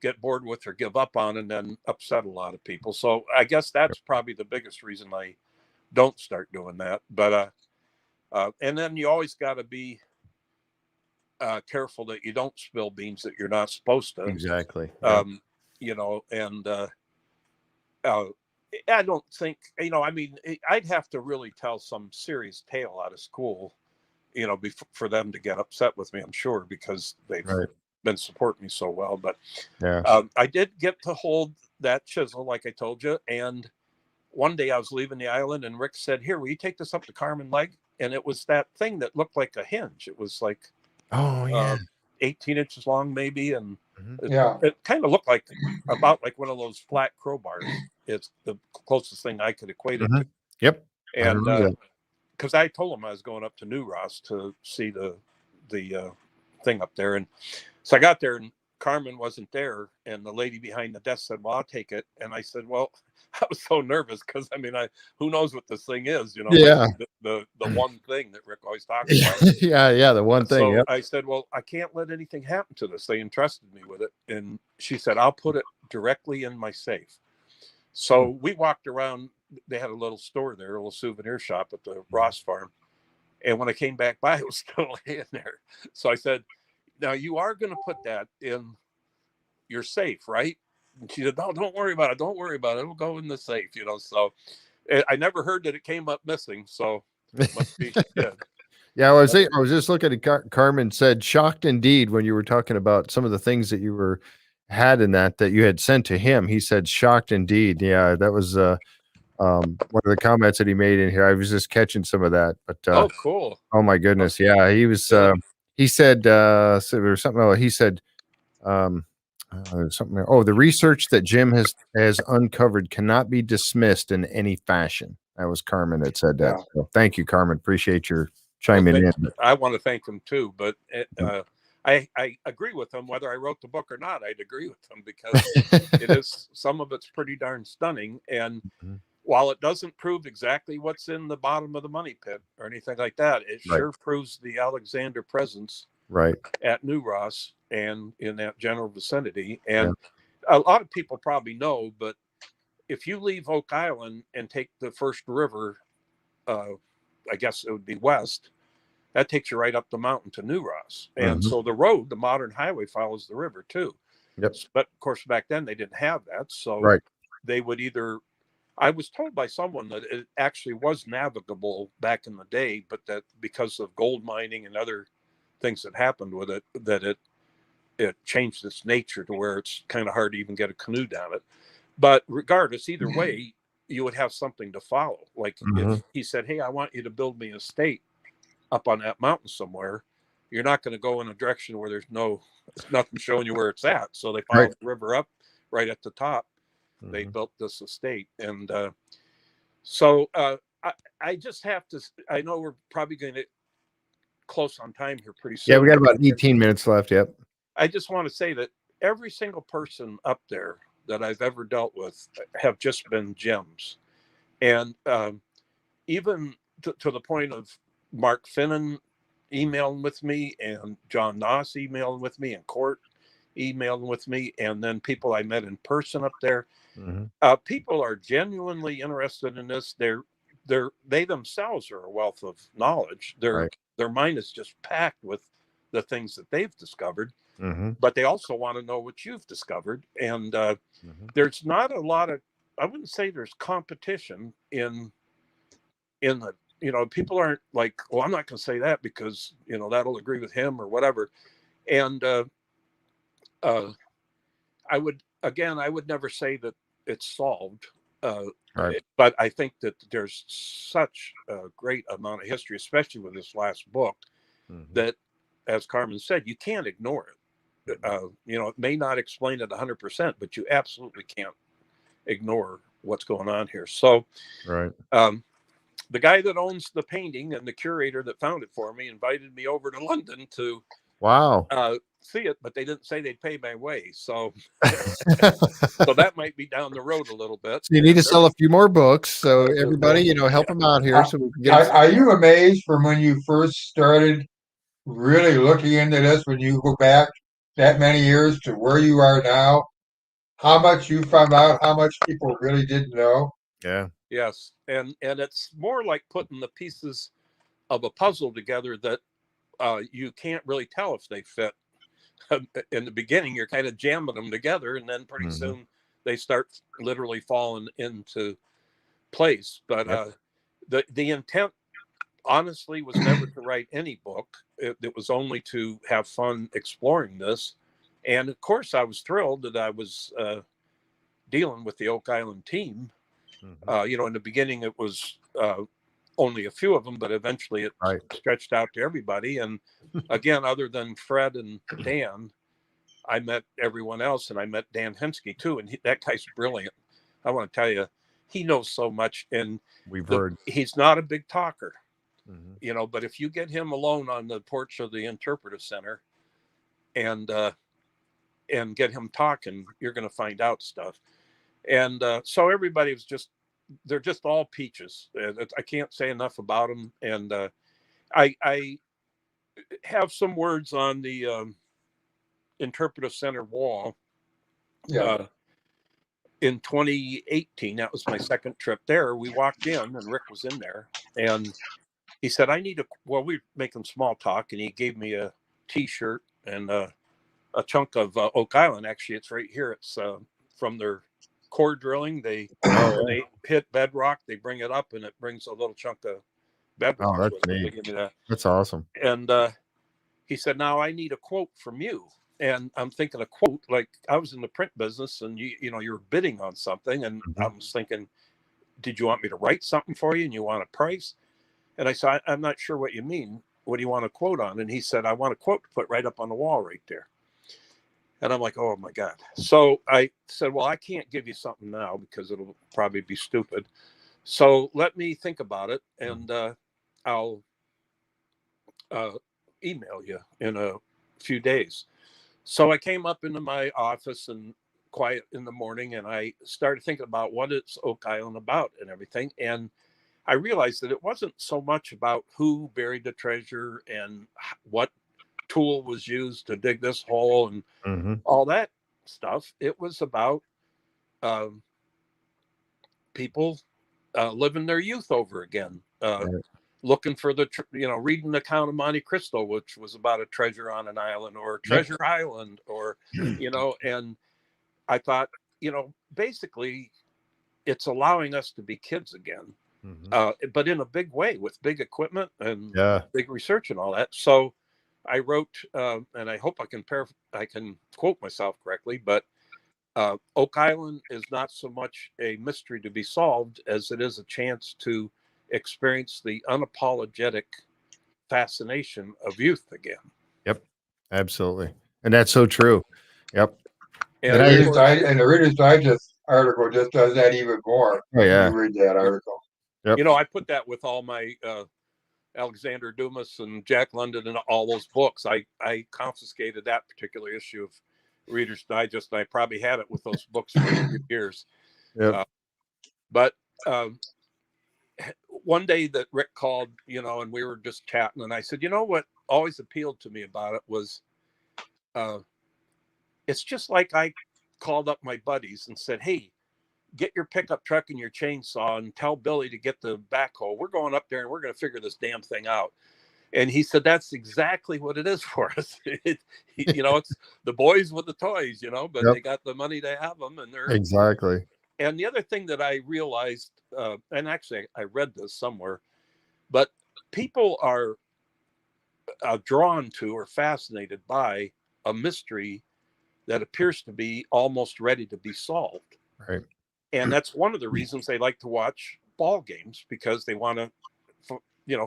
get bored with or give up on, and then upset a lot of people. So I guess that's probably the biggest reason I don't start doing that. But and then you always got to be careful that you don't spill beans that you're not supposed to. Exactly. And I don't think, I'd have to really tell some serious tale out of school, for them to get upset with me, I'm sure, because they've been supporting me so well. But I did get to hold that chisel, like I told you. And one day I was leaving the island, and Rick said, "Here, will you take this up to Carmen Leg?" And it was that thing that looked like a hinge. It was like 18 inches long, maybe. And it kind of looked like about like one of those flat crowbars. It's the closest thing I could equate it to. Yep. And because I told him I was going up to New Ross to see the thing up there. And so I got there, and Carmen wasn't there. And the lady behind the desk said, "Well, I'll take it." And I said, "Well," I was so nervous because who knows what this thing is, the one thing that Rick always talks about. The one thing. So I said, "Well, I can't let anything happen to this. They entrusted me with it." And she said, "I'll put it directly in my safe." So we walked around. They had a little store there, a little souvenir shop at the Ross farm. And when I came back by, it was still laying there. So I said, "Now you are going to put that in your safe, right?" And she said, "No, don't worry about it. Don't worry about it. It'll go in the safe." So I never heard that it came up missing. So must be she did. Yeah, I was just looking at Carmen said, "Shocked indeed," when you were talking about some of the things that you had in that you had sent to him. He said, "Shocked indeed." Yeah, that was one of the comments that he made in here. I was just catching some of that, but oh, cool. Oh my goodness. Yeah, he was he said so there was something he said something. Oh, the research that Jim has uncovered cannot be dismissed in any fashion. That was Carmen that said that. Yeah. So thank you, Carmen. Appreciate your chiming in. I want to thank him too, but I agree with him. Whether I wrote the book or not, I'd agree with him because some of it's pretty darn stunning. And while it doesn't prove exactly what's in the bottom of the money pit or anything like that, it sure proves the Alexander presence at New Ross and in that general vicinity. And a lot of people probably know, but if you leave Oak Island and take the first river, I guess it would be west, that takes you right up the mountain to New Ross. And so the road, the modern highway, follows the river too. Yep. But of course, back then they didn't have that. So they would either, I was told by someone that it actually was navigable back in the day, but that because of gold mining and other things that happened with it, that it changed its nature to where it's kind of hard to even get a canoe down it. But regardless, either way, you would have something to follow. Like if he said, "Hey, I want you to build me a estate up on that mountain somewhere," you're not going to go in a direction where there's nothing showing you where it's at. So they followed the river up right at the top. They built this estate. And so I just have to, I know we're probably going to close on time here pretty soon. Yeah, we got about 18 minutes left. Yep. I just want to say that every single person up there that I've ever dealt with have just been gems. And even to the point of Mark Finnan emailing with me and John Noss emailing with me and Court emailing with me, and then people I met in person up there. People are genuinely interested in this. They themselves are a wealth of knowledge. Their mind is just packed with the things that they've discovered, but they also want to know what you've discovered. And there's not a lot of, I wouldn't say there's competition in the people aren't like, well, I'm not going to say that because, that'll agree with him or whatever. And I would never say that it's solved. Right. But I think that there's such a great amount of history, especially with this last book, that, as Carmen said, you can't ignore it. It may not explain it 100%, but you absolutely can't ignore what's going on here. So, Right. The guy that owns the painting and the curator that found it for me invited me over to London to Wow. see it, but they didn't say they'd pay my way. So, so that might be down the road a little bit. So you need to sell a few more books. So everybody, help them out here so we can get. Are you amazed from when you first started really looking into this, when you go back that many years to where you are now, how much you found out, how much people really didn't know? Yeah. Yes, and it's more like putting the pieces of a puzzle together that you can't really tell if they fit. In the beginning, you're kind of jamming them together, and then pretty soon they start literally falling into place. But the intent, honestly, was never to write any book. It was only to have fun exploring this. And of course, I was thrilled that I was dealing with the Oak Island team. In the beginning, it was only a few of them, but eventually it stretched out to everybody. And again, other than Fred and Dan, I met everyone else, and I met Dan Hensky too. And that guy's brilliant. I want to tell you, he knows so much, and we've heard he's not a big talker, but if you get him alone on the porch of the interpretive center and get him talking, you're going to find out stuff. And so everybody was they're just all peaches. I can't say enough about them. And I have some words on the interpretive center wall. Yeah. In 2018, that was my second trip there. We walked in, and Rick was in there, and he said, we were making small talk, and he gave me a T-shirt and a chunk of Oak Island. Actually, it's right here. It's from their core drilling. They hit bedrock, they bring it up, and it brings a little chunk of bedrock. Oh, that's neat. Give me that. That's awesome. And he said, now I need a quote from you. And I'm thinking a quote, like I was in the print business, and you're bidding on something, and I was thinking, did you want me to write something for you, and you want a price? And I said, I'm not sure what you mean. What do you want a quote on? And he said, I want a quote to put right up on the wall right there. And I'm like, oh my God. So I said, well, I can't give you something now because it'll probably be stupid. So let me think about it, and I'll email you in a few days. So I came up into my office and quiet in the morning, and I started thinking about what is Oak Island about and everything. And I realized that it wasn't so much about who buried the treasure and what tool was used to dig this hole and all that stuff. It was about people living their youth over again, looking for reading the Count of Monte Cristo, which was about a treasure on an island, or Treasure Island, or and I thought, basically it's allowing us to be kids again, but in a big way, with big equipment and big research and all that. So I wrote, and I hope I can quote myself correctly, but Oak Island is not so much a mystery to be solved as it is a chance to experience the unapologetic fascination of youth again. Yep, absolutely, and that's so true. Yep. And the Reader's Digest article just does that even more. Oh yeah, you read that article. Yep. I put that with all my Alexander Dumas and Jack London and all those books. I confiscated that particular issue of Reader's Digest, and I probably had it with those books for a few years. Yep. But one day that Rick called, and we were just chatting, and I said, what always appealed to me about it was it's just like I called up my buddies and said, hey, get your pickup truck and your chainsaw and tell Billy to get the backhoe. We're going up there and we're going to figure this damn thing out. And he said, that's exactly what it is for us. It's the boys with the toys, but they got the money to have them, and they're exactly. And the other thing that I realized, and actually I read this somewhere, But people are drawn to or fascinated by a mystery that appears to be almost ready to be solved. Right. And that's one of the reasons they like to watch ball games, because they want to,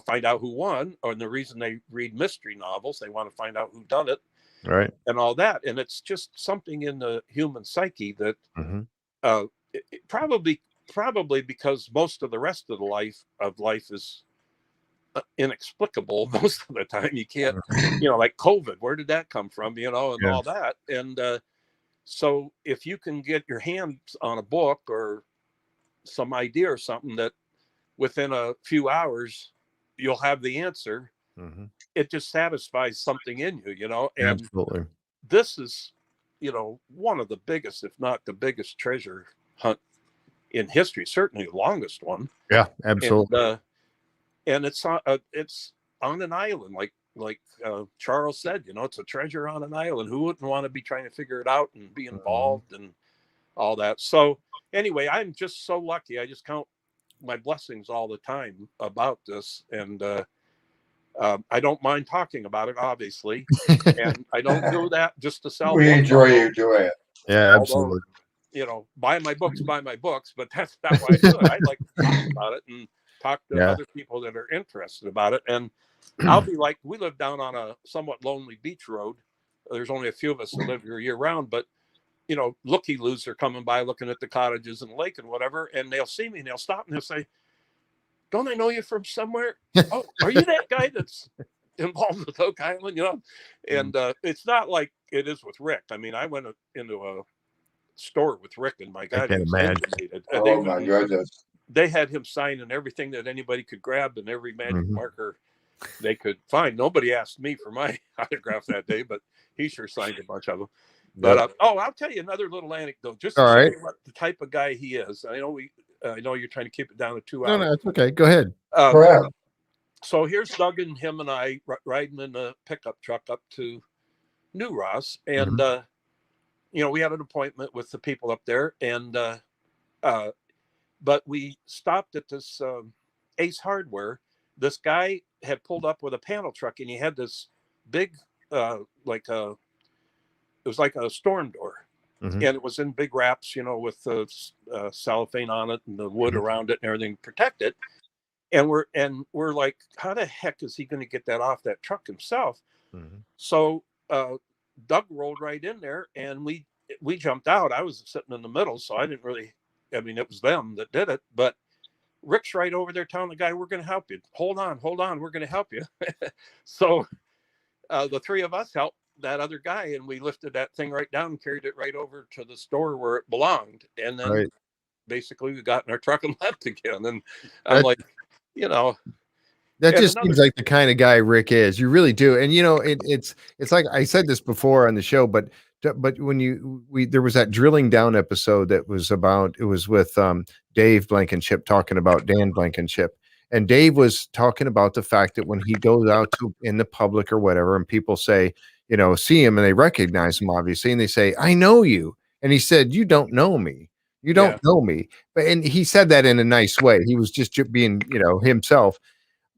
find out who won. Or the reason they read mystery novels, they want to find out who done it, Right. and all that. And it's just something in the human psyche that probably because most of the rest of the life is inexplicable most of the time. You can't, like COVID, where did that come from, and all that. And so if you can get your hands on a book or some idea or something that within a few hours you'll have the answer, it just satisfies something in you, and Absolutely. this is, one of the biggest, if not the biggest treasure hunt in history, certainly the longest one. Yeah, absolutely. And it's on an island, like Charles said, it's a treasure on an island. Who wouldn't want to be trying to figure it out and be involved and all that? So anyway, I'm just so lucky. I just count my blessings all the time about this. And I don't mind talking about it, obviously. And I don't do that just to sell. We enjoy you doing it. Yeah, absolutely. Buy my books, but that's not why I do it. I like to talk about it and talk to other people that are interested about it. And I'll be like, we live down on a somewhat lonely beach road. There's only a few of us that live here year round, but looky-loos are coming by looking at the cottages and the lake and whatever, and they'll see me and they'll stop and they'll say, "Don't I know you from somewhere? Oh, are you that guy that's involved with Oak Island?" And it's not like it is with Rick. I mean, I went into a store with Rick, and my God, I can imagine. Oh my goodness. They had him signing everything that anybody could grab and every magic marker they could find. Nobody asked me for my autograph that day, but he sure signed a bunch of them. But I'll tell you another little anecdote, just to show you what the type of guy he is. I know you're trying to keep it down to 2 hours. No, it's okay. Go ahead. So here's Doug and him and I riding in a pickup truck up to New Ross, and we had an appointment with the people up there, and but we stopped at this Ace Hardware. This guy had pulled up with a panel truck, and he had this big, it was like a storm door, and it was in big wraps, with the cellophane on it and the wood around it and everything to protect it. And we're like, how the heck is he going to get that off that truck himself? So Doug rolled right in there, and we jumped out. I was sitting in the middle, so I didn't really. I mean, it was them that did it, but Rick's right over there telling the guy, "We're going to help you. Hold on. We're going to help you." So the three of us helped that other guy, and we lifted that thing right down and carried it right over to the store where it belonged. And then basically we got in our truck and left again. And I'm like, that just seems like the kind of guy Rick is. You really do. And it's like I said this before on the show, but when there was that drilling down episode that was with Dave Blankenship talking about Dan Blankenship, and Dave was talking about the fact that when he goes out in the public or whatever, and people say, see him and they recognize him obviously, and they say, "I know you," and he said, "You don't know me. You don't know me." And he said that in a nice way. He was just being himself.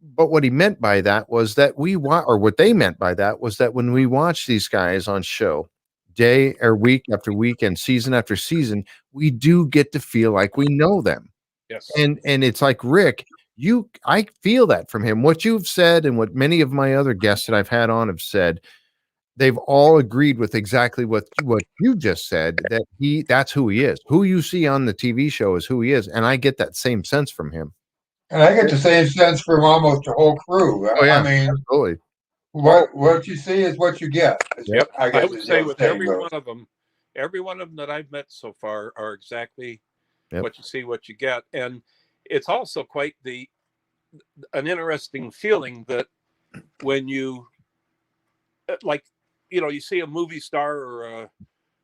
But what he meant by that was that what they meant by that was that when we watch these guys on show, day or week after week and season after season, we do get to feel like we know them. Yes. And it's like, Rick, I feel that from him. What you've said and what many of my other guests that I've had on have said, they've all agreed with exactly what you just said, that that's who he is. Who you see on the TV show is who he is. And I get that same sense from him. And I get the same sense from almost the whole crew. Oh, yeah, I mean, absolutely. What you see is what you get. Yep. I would say with every goes. one of them that I've met so far are exactly what you see, what you get. And it's also quite an interesting feeling that when you you see a movie star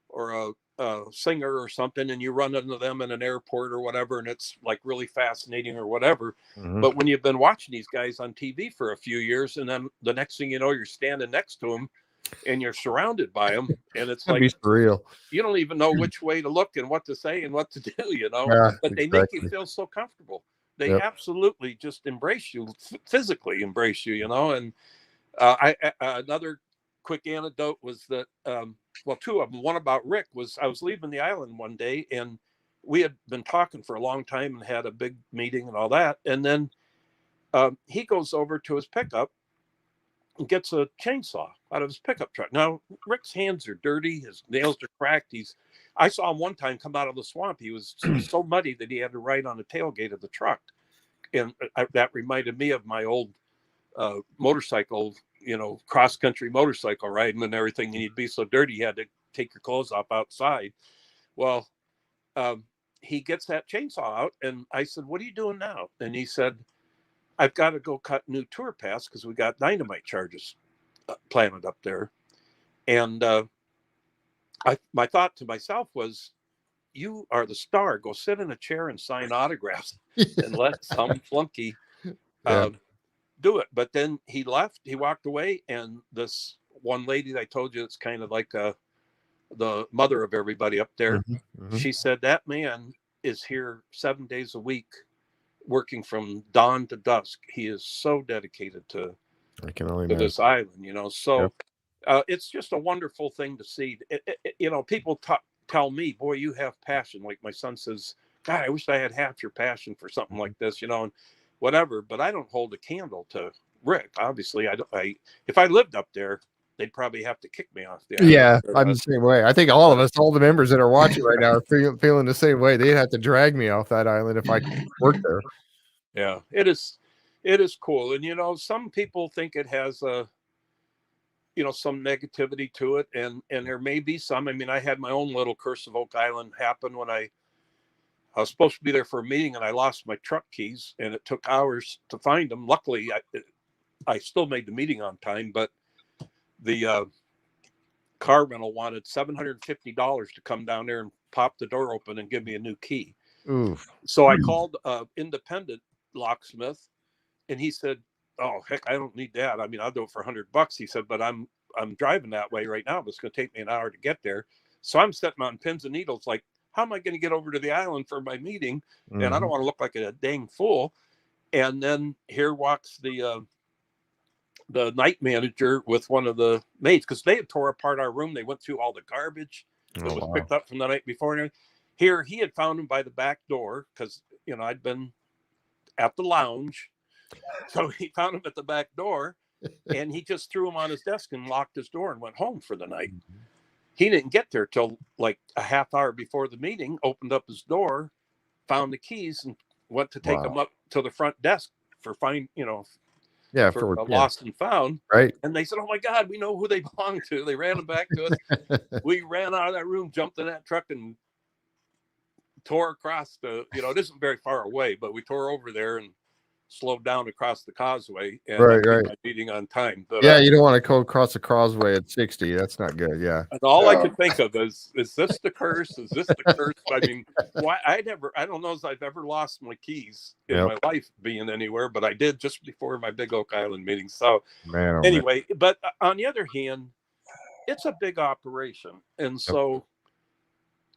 or a singer or something, and you run into them in an airport or whatever, and it's like really fascinating or whatever. But when you've been watching these guys on TV for a few years, and then the next thing you know, you're standing next to them and you're surrounded by them, and it's like surreal. You don't even know which way to look and what to say and what to do, Yeah, but they make you feel so comfortable. They absolutely just embrace you, physically embrace you, you know. And another quick anecdote was that, well, two of them. One about Rick was I was leaving the island one day, and we had been talking for a long time and had a big meeting and all that. And then he goes over to his pickup and gets a chainsaw out of his pickup truck. Now, Rick's hands are dirty. His nails are cracked. I saw him one time come out of the swamp. He was so muddy that he had to ride on the tailgate of the truck. And that reminded me of my old motorcycle, you know, cross-country motorcycle riding and everything. And he'd be so dirty, you had to take your clothes off outside. Well, he gets that chainsaw out, and I said, "What are you doing now?" And he said, "I've got to go cut new tour paths because we got dynamite charges planted up there." And my thought to myself was, "You are the star. Go sit in a chair and sign autographs and let some flunky do it." But then he left. He walked away, and this one lady that I told you, it's kind of like the mother of everybody up there. Mm-hmm. She said, "That man is here 7 days a week, working from dawn to dusk. He is so dedicated to this island, you know." So it's just a wonderful thing to see. You know, people tell me, "Boy, you have passion." Like my son says, "God, I wish I had half your passion for something like this," you know, and whatever. But I don't hold a candle to Rick. Obviously, if I lived up there, they'd probably have to kick me off the island. Yeah, I'm the same way. I think all of us, all the members that are watching right now, are feeling the same way. They'd have to drag me off that island if I could work there. Yeah, it is cool. And, you know, some people think it has you know, some negativity to it. And there may be some. I mean, I had my own little curse of Oak Island happen when I was supposed to be there for a meeting, and I lost my truck keys, and it took hours to find them. Luckily, I still made the meeting on time, but the car rental wanted $750 to come down there and pop the door open and give me a new key. Oof. So I called independent locksmith, and he said, "Oh, heck, I don't need that. I mean, I'll do it for $100." He said, "But I'm driving that way right now, but it's going to take me an hour to get there." So I'm sitting on pins and needles, like, how am I going to get over to the island for my meeting? Mm-hmm. And I don't want to look like a dang fool. And then here walks the night manager with one of the maids, because they had tore apart our room. They went through all the garbage that was picked up from the night before. And here he had found him by the back door, because, you know, I'd been at the lounge. So he found him at the back door, and he just threw him on his desk and locked his door and went home for the night. Mm-hmm. He didn't get there till like a half hour before the meeting, opened up his door, found the keys, and went to take them up to the front desk for for lost and found. Right. And they said, "Oh my God, we know who they belong to." They ran them back to us. We ran out of that room, jumped in that truck, and tore across it isn't very far away, but we tore over there and slowed down across the causeway, and my meeting on time. But, you don't want to go across the causeway at 60. That's not good. Yeah. And all I could think of is this the curse? Is this the curse? I mean, I don't know if I've ever lost my keys in my life being anywhere, but I did just before my Big Oak Island meeting. So anyway, but on the other hand, it's a big operation. And so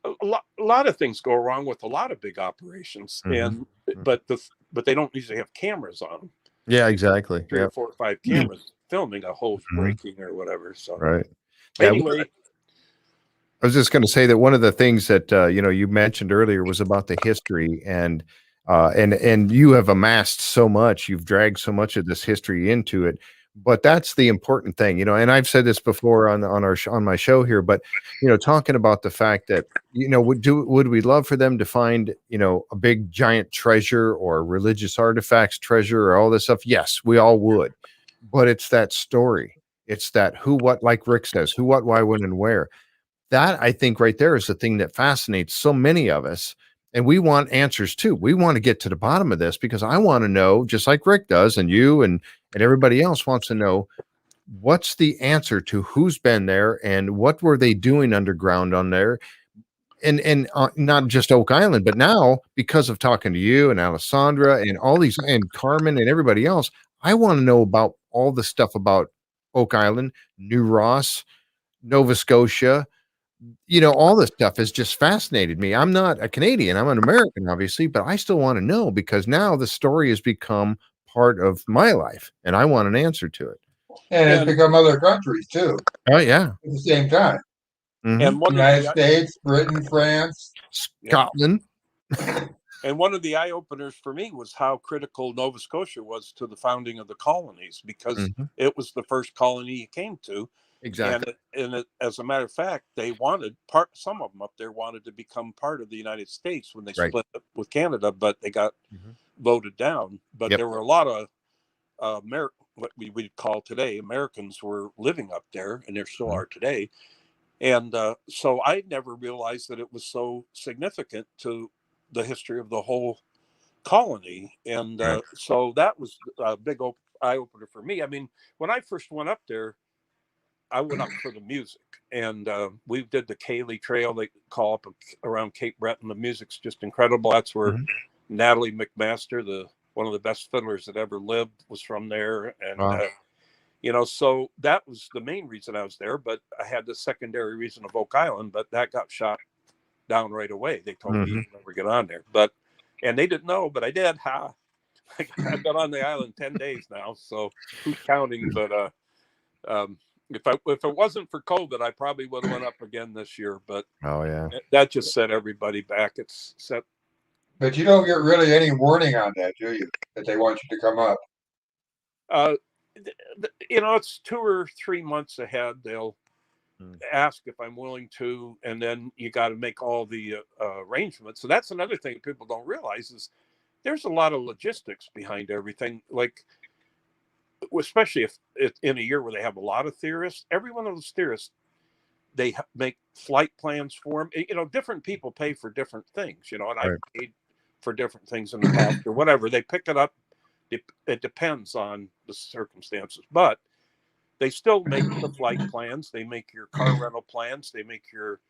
a lot of things go wrong with a lot of big operations, but they don't usually have cameras on them. Yeah, exactly. 3 or 4 or 5 cameras filming a hose breaking or whatever. So anyway, I was just going to say that one of the things that you mentioned earlier was about the history, and you have amassed so much. You've dragged so much of this history into it. But that's the important thing, and I've said this before on my show here, but, talking about the fact that, would we love for them to find, a big giant treasure or religious artifacts treasure or all this stuff? Yes, we all would. But it's that story. It's that who, what, like Rick says, who, what, why, when, and where. That, I think, right there is the thing that fascinates so many of us. And we want answers too. We want to get to the bottom of this, because I want to know, just like Rick does, and you and everybody else wants to know, what's the answer to who's been there and what were they doing underground on there, and not just Oak Island, but now, because of talking to you and Alessandra and all these, and Carmen and everybody else, I want to know about all the stuff about Oak Island, New Ross, Nova Scotia, all this stuff has just fascinated me. I'm not a Canadian, I'm an American, obviously, but I still want to know because now the story has become part of my life and I want an answer to it. And it's And become other countries too Oh, yeah. at the same time. Mhm. and one of United the States, Britain, France. Scotland. And one of the eye openers for me was how critical Nova Scotia was to the founding of the colonies, because Mhm. it was the first colony you came to. Exactly. As a matter of fact, they wanted some of them up there wanted to become part of the United States when they Right. split up with Canada, but they got Mhm. voted down. But Yep. there were a lot of what we would call today Americans were living up there, and there still Mhm. are today. And so I never realized that it was so significant to the history of the whole colony. And Right. so that was a big eye opener for me. I mean, when I first went up there, I went up for the music, and we did the Cayley Trail. They call up around Cape Breton. The music's just incredible. That's where Mhm. Natalie McMaster, the one of the best fiddlers that ever lived, was from there. And Wow. so that was the main reason I was there. But I had the secondary reason of Oak Island, but that got shot down right away. They told me Mhm. you'd never get on there, and they didn't know, but I did. Ha! I've been on the island 10 days now, so who's counting? But um, if it wasn't for COVID, I probably would have went up again this year. But Oh, yeah. that just set everybody back. It's set. But you don't get really any warning on that, do you? That they want you to come up. Uh, it's 2 or 3 months ahead. They'll ask if I'm willing to, and then you got to make all the arrangements. So that's another thing people don't realize is there's a lot of logistics behind everything. Like, especially if in a year where they have a lot of theorists, every one of those theorists, they make flight plans for them. Different people pay for different things, and I Right. paid for different things in the past or whatever. They pick it up. It depends on the circumstances, but they still make the flight plans. They make your car rental plans. They make your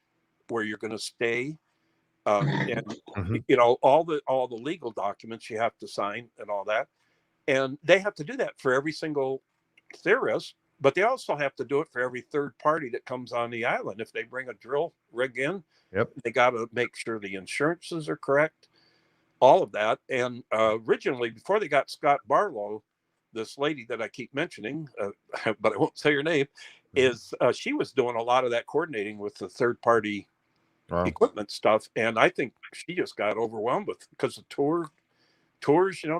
where you're going to stay, and Mhm. all the legal documents you have to sign and all that. And they have to do that for every single theorist, but they also have to do it for every third party that comes on the island. If they bring a drill rig in, Yep. they got to make sure the insurances are correct, all of that. And originally, before they got Scott Barlow, this lady that I keep mentioning, but I won't say her name, is she was doing a lot of that coordinating with the third party Wow. equipment stuff. And I think she just got overwhelmed with because the tours,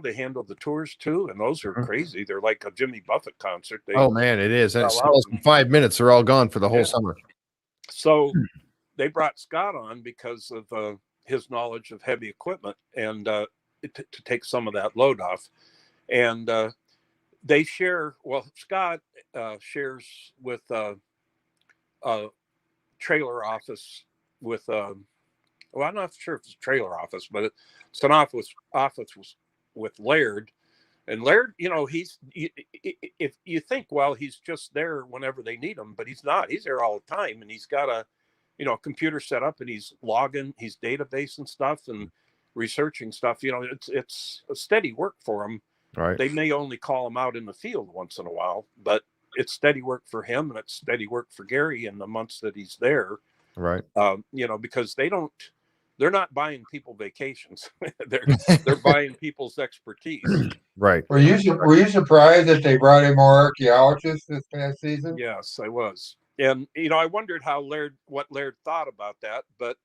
they handle the tours too, and those are Mhm. crazy. They're like a Jimmy Buffett concert. They Oh, man, it is. And it sell out. sells in 5 minutes. They're all gone for the whole Yeah. summer. So they brought Scott on because of his knowledge of heavy equipment and to take some of that load off. And they share. Well, Scott shares with a trailer office with. Well, I'm not sure if it's a trailer office, but it's an office with Laird. And Laird, if you think, well, he's just there whenever they need him, but he's not. He's there all the time, and he's got a computer set up, and he's logging, he's database and stuff, and researching stuff. It's a steady work for him. Right. They may only call him out in the field once in a while, but it's steady work for him, and it's steady work for Gary in the months that he's there. Right. Because they're not buying people vacations. they're buying people's expertise. Right. Were you surprised that they brought in more archaeologists this past season? Yes, I was. And I wondered what Laird thought about that, but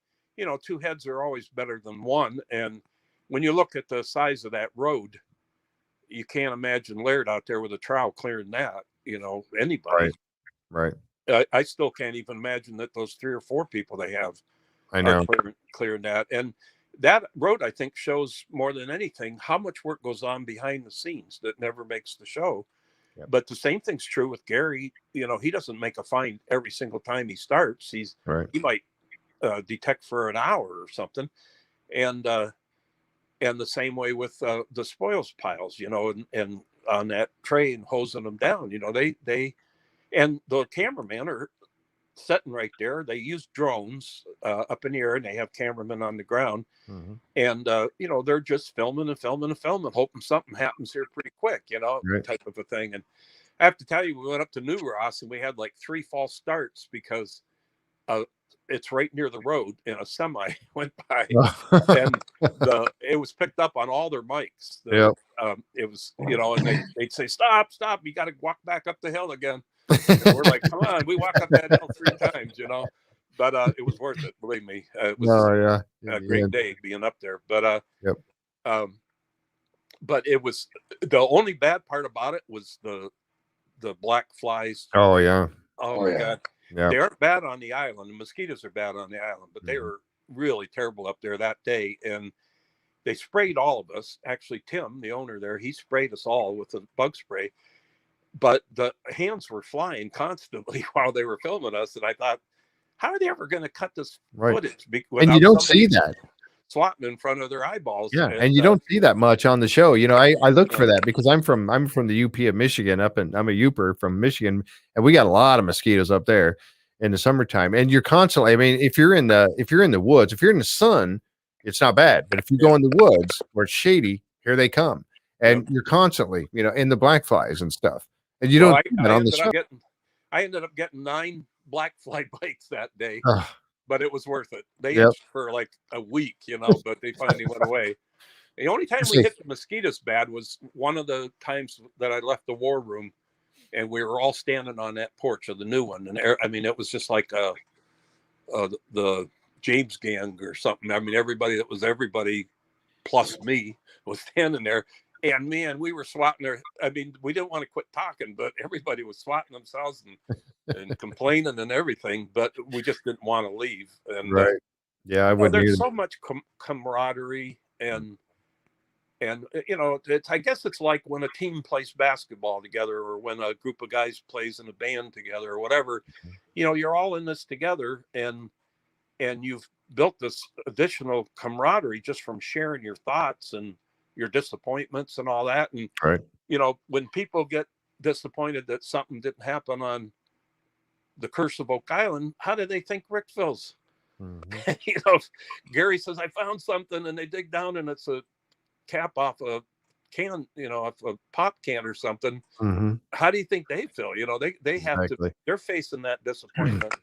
two heads are always better than one. And when you look at the size of that road, you can't imagine Laird out there with a trowel clearing that, anybody. Right. I still can't even imagine that those 3 or 4 people they have I are know. clearing that. And that road, I think, shows more than anything how much work goes on behind the scenes that never makes the show. Yep. But the same thing's true with Gary. He doesn't make a find every single time he starts. He might detect for an hour or something, and the same way with the spoils piles, and on that tray and hosing them down. They and the cameramen are sitting right there. They use drones up in the air, and they have cameramen on the ground. Mhm. And they're just filming and filming and filming, hoping something happens here pretty quick, Right. type of a thing. And I have to tell you, we went up to New Ross and we had like 3 false starts because it's right near the road, and a semi went by, and it was picked up on all their mics. Yep. It was, and they'd say, stop, you got to walk back up the hill again. And we're like, come on, we walk up that hill 3 times, but it was worth it, believe me. It was a great day being up there, but but it was, the only bad part about it was the black flies. Oh yeah. Oh my God. Yeah. They aren't bad on the island. The mosquitoes are bad on the island, but they were really terrible up there that day. And they sprayed all of us. Actually, Tim, the owner there, he sprayed us all with a bug spray. But the hands were flying constantly while they were filming us. And I thought, how are they ever going to cut this footage? And you don't see that. Swatting in front of their eyeballs. Yeah, and you don't see that much on the show. I look for that because I'm from the UP of Michigan, I'm a Uper from Michigan, and we got a lot of mosquitoes up there in the summertime. And you're constantly, I mean, if you're in the woods, if you're in the sun, it's not bad. But if you go in the woods where it's shady, here they come. And you're constantly, in the black flies and stuff. And you don't see that on the show. I ended up getting 9 black fly bites that day. But it was worth it. They itched for like a week, but they finally went away. The only time we hit the mosquitoes bad was one of the times that I left the war room, and we were all standing on that porch of the new one. And I mean, it was just like the James gang or something. I mean, everybody plus me was standing there. And man, we were swatting I mean, we didn't want to quit talking, but everybody was swatting themselves and complaining and everything, but we just didn't want to leave. And I wouldn't. There's so much camaraderie and I guess it's like when a team plays basketball together, or when a group of guys plays in a band together, or whatever. You're all in this together, and you've built this additional camaraderie just from sharing your thoughts and your disappointments and all that. And when people get disappointed that something didn't happen on the Curse of Oak Island, how do they think Rick feels? Gary says, I found something, and they dig down and it's a cap off a can, off a pop can or something. How do you think they feel? They have to, they're facing that disappointment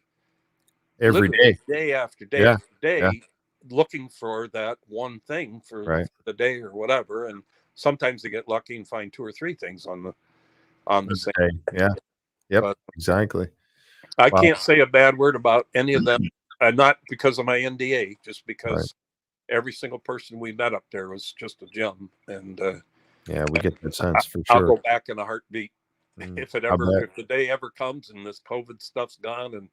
every day after day after day, looking for that one thing for the day or whatever. And sometimes they get lucky and find 2 or 3 things on the same day. But exactly. I can't say a bad word about any of them, not because of my NDA, just because every single person we met up there was just a gem. And we get that sense for sure. I'll go back in a heartbeat if the day ever comes and this COVID stuff's gone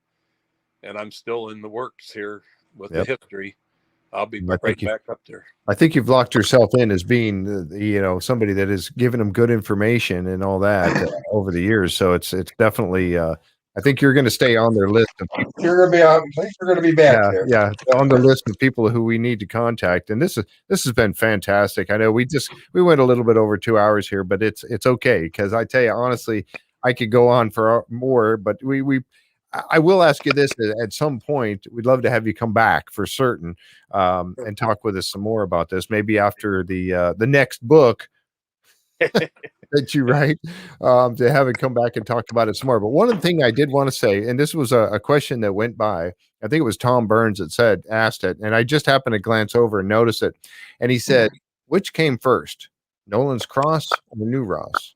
and I'm still in the works here with the history. I'll be back up there. I think you've locked yourself in as being, somebody that has given them good information and all that over the years. So it's definitely, I think you're going to stay on their list of people. You're going to be back there. Yeah, on the list of people who we need to contact. And this has been fantastic. I know we went a little bit over 2 hours here, but it's okay, because I tell you honestly, I could go on for more, but I will ask you this at some point. We'd love to have you come back for certain, and talk with us some more about this. Maybe after the next book that you write, to have it come back and talk about it some more. But one of the things I did want to say, and this was a question that went by, I think it was Tom Burns that asked it, and I just happened to glance over and notice it. And he said, which came first, Nolan's Cross or New Ross?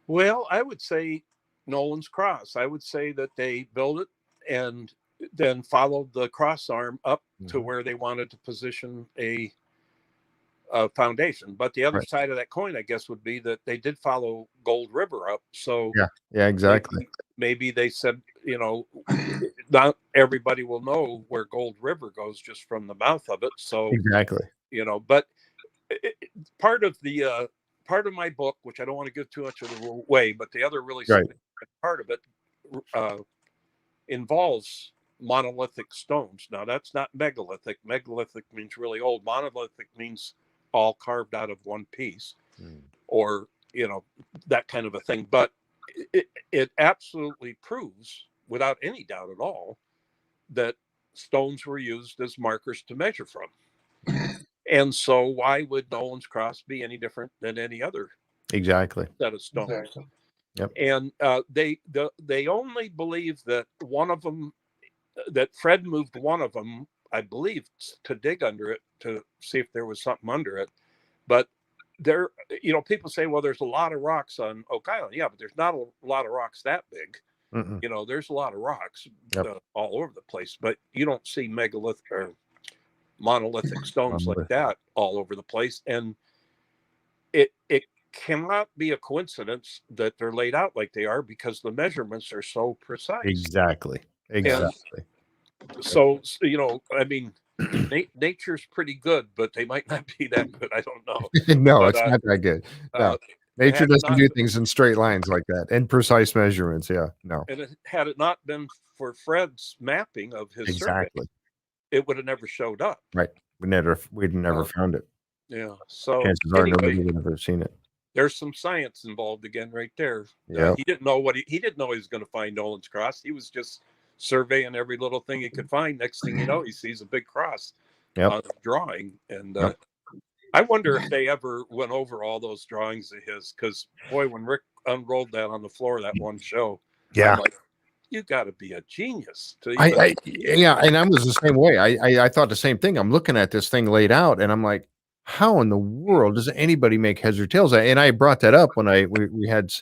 Well, I would say Nolan's Cross. I would say that they built it and then followed the cross arm up to where they wanted to position a foundation. But the other side of that coin, I guess, would be that they did follow Gold River up. So yeah, exactly. Maybe they said, not everybody will know where Gold River goes just from the mouth of it. So exactly, but part of my book, which I don't want to give too much of the way, but the other really significant part of it involves monolithic stones. Now, that's not megalithic. Megalithic means really old. Monolithic means all carved out of one piece, or that kind of a thing. But it absolutely proves, without any doubt at all, that stones were used as markers to measure from. And so why would Nolan's Cross be any different than any other set of stones? Exactly. Yep. And they only believe that one of them, that Fred moved one of them, I believe, to dig under it to see if there was something under it. But there, people say, well, there's a lot of rocks on Oak Island. Yeah, but there's not a lot of rocks that big. Mm-mm. There's a lot of rocks Yep. all over the place, but you don't see megalithic or monolithic stones like that all over the place. And it cannot be a coincidence that they're laid out like they are, because the measurements are so precise. Exactly. And so, I mean, nature's pretty good, but they might not be that good. I don't know. No, But, it's not that good. No. Nature doesn't do things in straight lines like that, and precise measurements. Yeah, no. And had it not been for Fred's mapping of his survey, it would have never showed up. Right. We'd never found it. Yeah. So chances are nobody would have ever seen it. There's some science involved again right there. Yeah. He didn't know he didn't know he was going to find Nolan's cross. He was just surveying every little thing he could find. Next thing you know, he sees a big cross on the drawing. And I wonder if they ever went over all those drawings of his, because boy, when Rick unrolled that on the floor that one show, I'm like, you got to be a genius. And I was the same way. I thought the same thing. I'm looking at this thing laid out, and I'm like, how in the world does anybody make heads or tails? And I brought that up when we had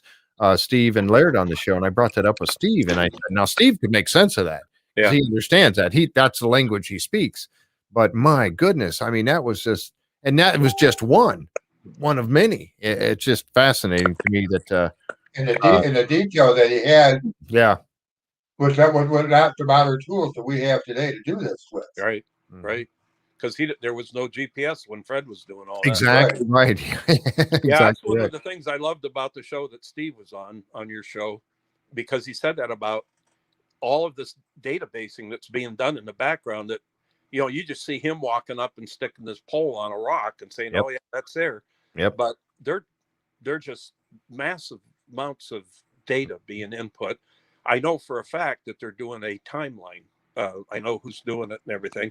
Steve and Laird on the show, and I brought that up with Steve, and I said, now Steve could make sense of that. Yeah. He understands that. That's the language he speaks. But my goodness, I mean, that was just one of many. It's just fascinating to me that in the detail that he had, was not the modern tools that we have today to do this with. Right, right. Because there was no GPS when Fred was doing all that. Exactly right. Yeah, that's one of the things I loved about the show that Steve was on your show, because he said that about all of this databasing that's being done in the background, that you just see him walking up and sticking this pole on a rock and saying, oh yeah, that's there. Yep. But they're just massive amounts of data being input. I know for a fact that they're doing a timeline. I know who's doing it and everything.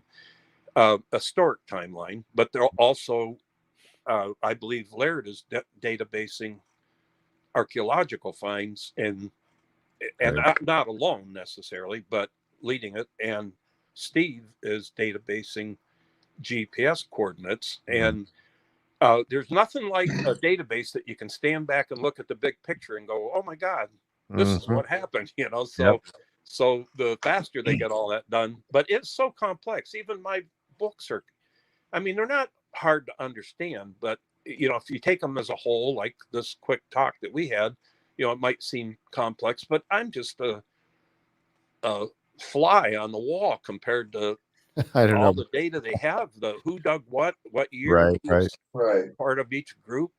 A historic timeline, but they're also, I believe Laird is databasing archaeological finds, and not alone necessarily, but leading it. And Steve is databasing GPS coordinates. And there's nothing like a database that you can stand back and look at the big picture and go, oh my God, this is what happened, So the faster they get all that done, but it's so complex. Even my books they're not hard to understand, but if you take them as a whole, like this quick talk that we had, it might seem complex, but I'm just a fly on the wall compared to all the data they have, the who dug what year, right, part of each group.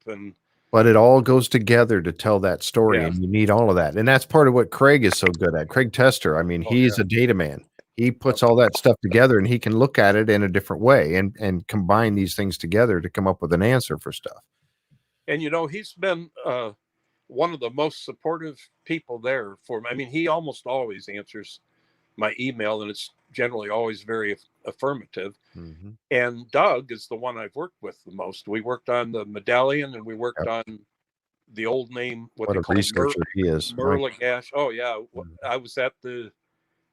But it all goes together to tell that story, and you need all of that. And that's part of what Craig is so good at. Craig Tester, I mean, he's a data man. He puts all that stuff together, and he can look at it in a different way and combine these things together to come up with an answer for stuff. And, he's been one of the most supportive people there for me. I mean, he almost always answers my email, and it's generally always very affirmative. Mm-hmm. And Doug is the one I've worked with the most. We worked on the medallion, and we worked on the old name, what they call Merlagash. Oh yeah. I was at it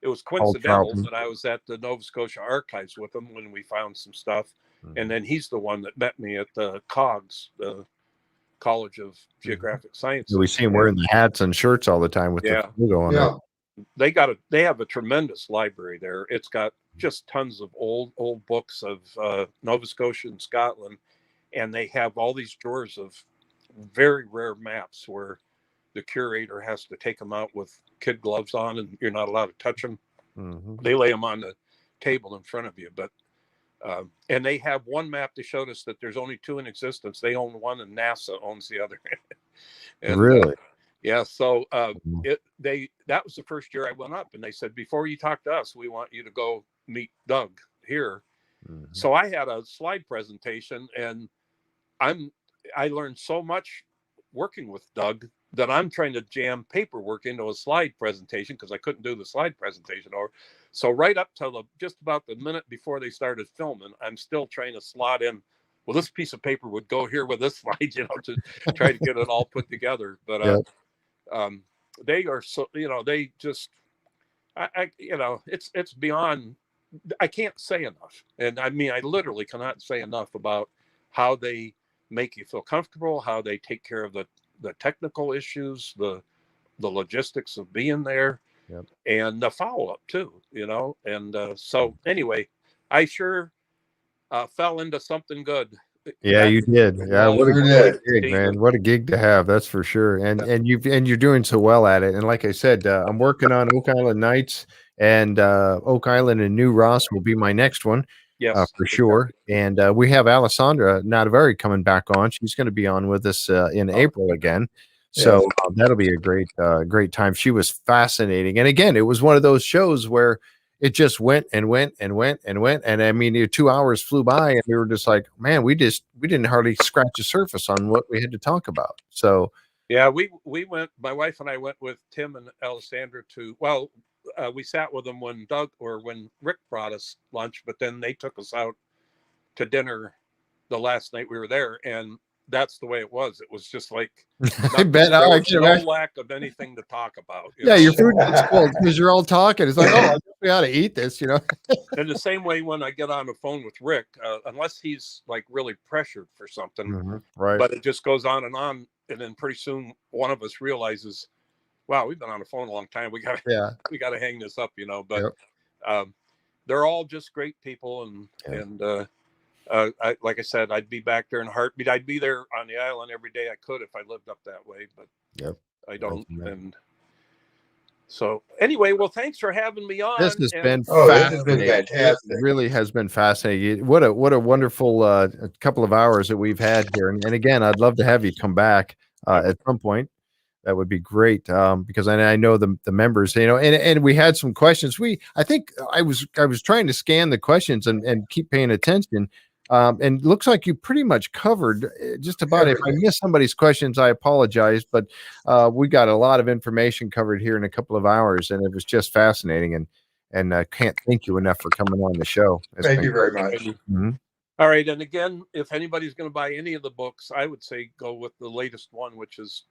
was coincidental that I was at the Nova Scotia Archives with him when we found some stuff. Mm-hmm. And then he's the one that met me at the COGS, the College of Geographic Sciences. We see him wearing the hats and shirts all the time with the logo on it. They have a tremendous library there. It's got just tons of old books of Nova Scotia and Scotland, and they have all these drawers of very rare maps where the curator has to take them out with kid gloves on, and you're not allowed to touch them. Mm-hmm. They lay them on the table in front of you, but and they have one map that showed us that there's only two in existence. They own one, and NASA owns the other. And, really? Yeah, so that was the first year I went up, and they said, before you talk to us, we want you to go meet Doug here. Mm-hmm. So I had a slide presentation, and I learned so much working with Doug that I'm trying to jam paperwork into a slide presentation, because I couldn't do the slide presentation over. So right up till just about the minute before they started filming, I'm still trying to slot in, well, this piece of paper would go here with this slide, to try to get it all put together. But They are so, they just, it's beyond, I can't say enough. And I mean, I literally cannot say enough about how they make you feel comfortable, how they take care of the technical issues, the logistics of being there, Yep. and the follow up too, And so anyway, I sure fell into something good. Yeah, you did. Yeah, what a Sure great did. gig, man. What a gig to have, that's for sure. And you're doing so well at it. And like I said, I'm working on Oak Island Nights, and Oak Island and New Ross will be my next one. Yes, For sure. And we have Alessandra Nadavari coming back on. She's going to be on with us in April again. So Yes. that'll be a great time. She was fascinating. And again, it was one of those shows where it just went and went and went and went. And I mean, 2 hours flew by, and we were just like, man, we didn't hardly scratch the surface on what we had to talk about. So yeah, we went. My wife and I went with Tim and Alessandra to. Well, we sat with them when when Rick brought us lunch, but then they took us out to dinner the last night we were there, and that's the way it was. It was just like I bet there I was can no imagine. lack of anything to talk about. Yeah, your food gets cold because you're all talking. It's like, oh, I guess we ought to eat this, In the same way, when I get on the phone with Rick, unless he's like really pressured for something, Right. but it just goes on, and then pretty soon one of us realizes, wow, we've been on the phone a long time. We got to hang this up, But they're all just great people, and like I said, I'd be back there in a heartbeat. I'd be there on the island every day I could if I lived up that way, but I don't. And so anyway, well, thanks for having me on. This has been this has been fascinating. fantastic. It really has been fascinating. What a wonderful couple of hours that we've had here. And again, I'd love to have you come back at some point. That would be great, because I know the members, and we had some questions. I think I was trying to scan the questions and keep paying attention. And it looks like you pretty much covered just about. If I missed somebody's questions, I apologize, but we got a lot of information covered here in a couple of hours, and it was just fascinating. And I can't thank you enough for coming on the show. Thank you very much. Mm-hmm. All right, and again, if anybody's going to buy any of the books, I would say go with the latest one, which is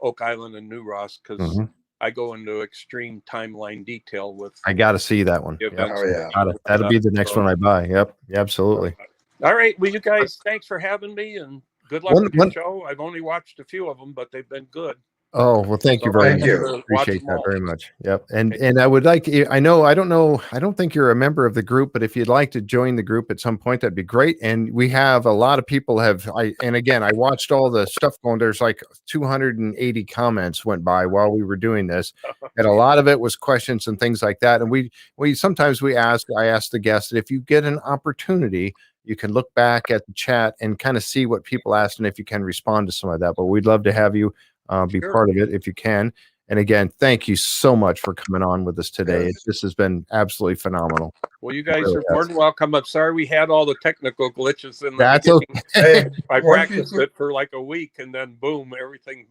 Oak Island and New Ross, because I go into extreme timeline detail with. I got to see that one. Yep. Oh yeah, that'll be the next one I buy. Yep, absolutely. All right, well, you guys, thanks for having me, and good luck with your show. I've only watched a few of them, but they've been good. Oh, well, thank you very much. Appreciate that very much. Yep. And I would like, I don't think you're a member of the group, but if you'd like to join the group at some point, that'd be great. And we have a lot of people I watched all the stuff going, there's like 280 comments went by while we were doing this. And a lot of it was questions and things like that. And I ask the guests that if you get an opportunity, you can look back at the chat and kind of see what people asked, and if you can respond to some of that. But we'd love to have you be part of it if you can. And again, thank you so much for coming on with us today. This has been absolutely phenomenal. Well, you guys are more than welcome. I'm sorry we had all the technical glitches in the That's beginning. okay. I practiced it for like a week, and then boom, everything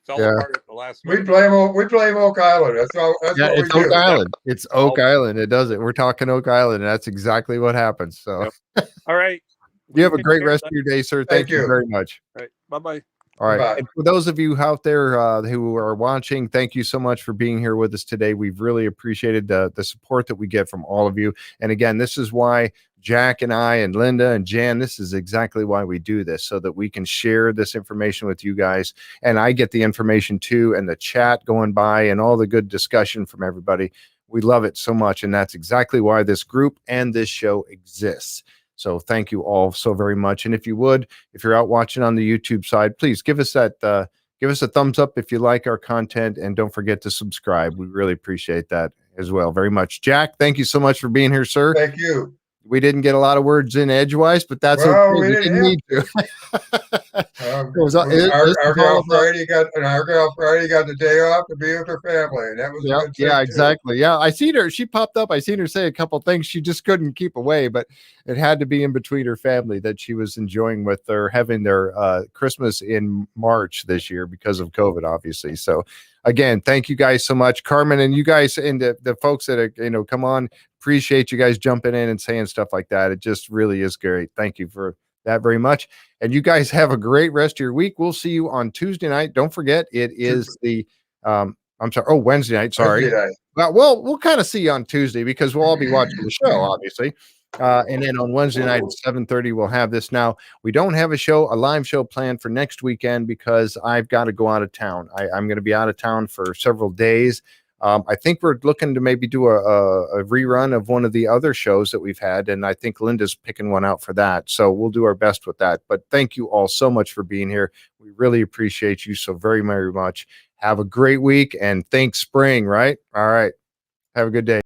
fell apart at the last minute. We blame Oak Island. That's what we do. Oak Island. It's Oak Island. It does it. We're talking Oak Island, and that's exactly what happens. So, all right. You have a great rest of your day, sir. Thank you very much. All right. Bye-bye. All right. And for those of you out there who are watching, thank you so much for being here with us today. We've really appreciated the support that we get from all of you. And again, this is why Jack and I and Linda and Jan, this is exactly why we do this, so that we can share this information with you guys. And I get the information too, and the chat going by and all the good discussion from everybody. We love it so much. And that's exactly why this group and this show exists. So thank you all so very much. And if you're out watching on the YouTube side, please give us a thumbs up if you like our content, and don't forget to subscribe. We really appreciate that as well very much. Jack, thank you so much for being here, sir. Thank you. We didn't get a lot of words in edgewise, but that's okay. We didn't need to. Our girl Friday got the day off to be with her family, and that was a good thing, exactly. Yeah, I seen her. She popped up. I seen her say a couple things. She just couldn't keep away, but it had to be in between her family that she was enjoying with their having their Christmas in March this year because of COVID, obviously. So again, thank you guys so much, Carmen, and you guys and the folks that are, come on. Appreciate you guys jumping in and saying stuff like that. It just really is great. Thank you for that very much. And you guys have a great rest of your week. We'll see you on Tuesday night. Don't forget, it is the I'm sorry. Oh, Wednesday night. Sorry. Wednesday night. Well, we'll kind of see you on Tuesday because we'll all be watching the show, obviously. And then on Wednesday night at 7:30, we'll have this. Now, we don't have a live show planned for next weekend because I've got to go out of town. I'm going to be out of town for several days. I think we're looking to maybe do a rerun of one of the other shows that we've had, and I think Linda's picking one out for that. So we'll do our best with that. But thank you all so much for being here. We really appreciate you so very, very much. Have a great week, and thanks spring, right? All right. Have a good day.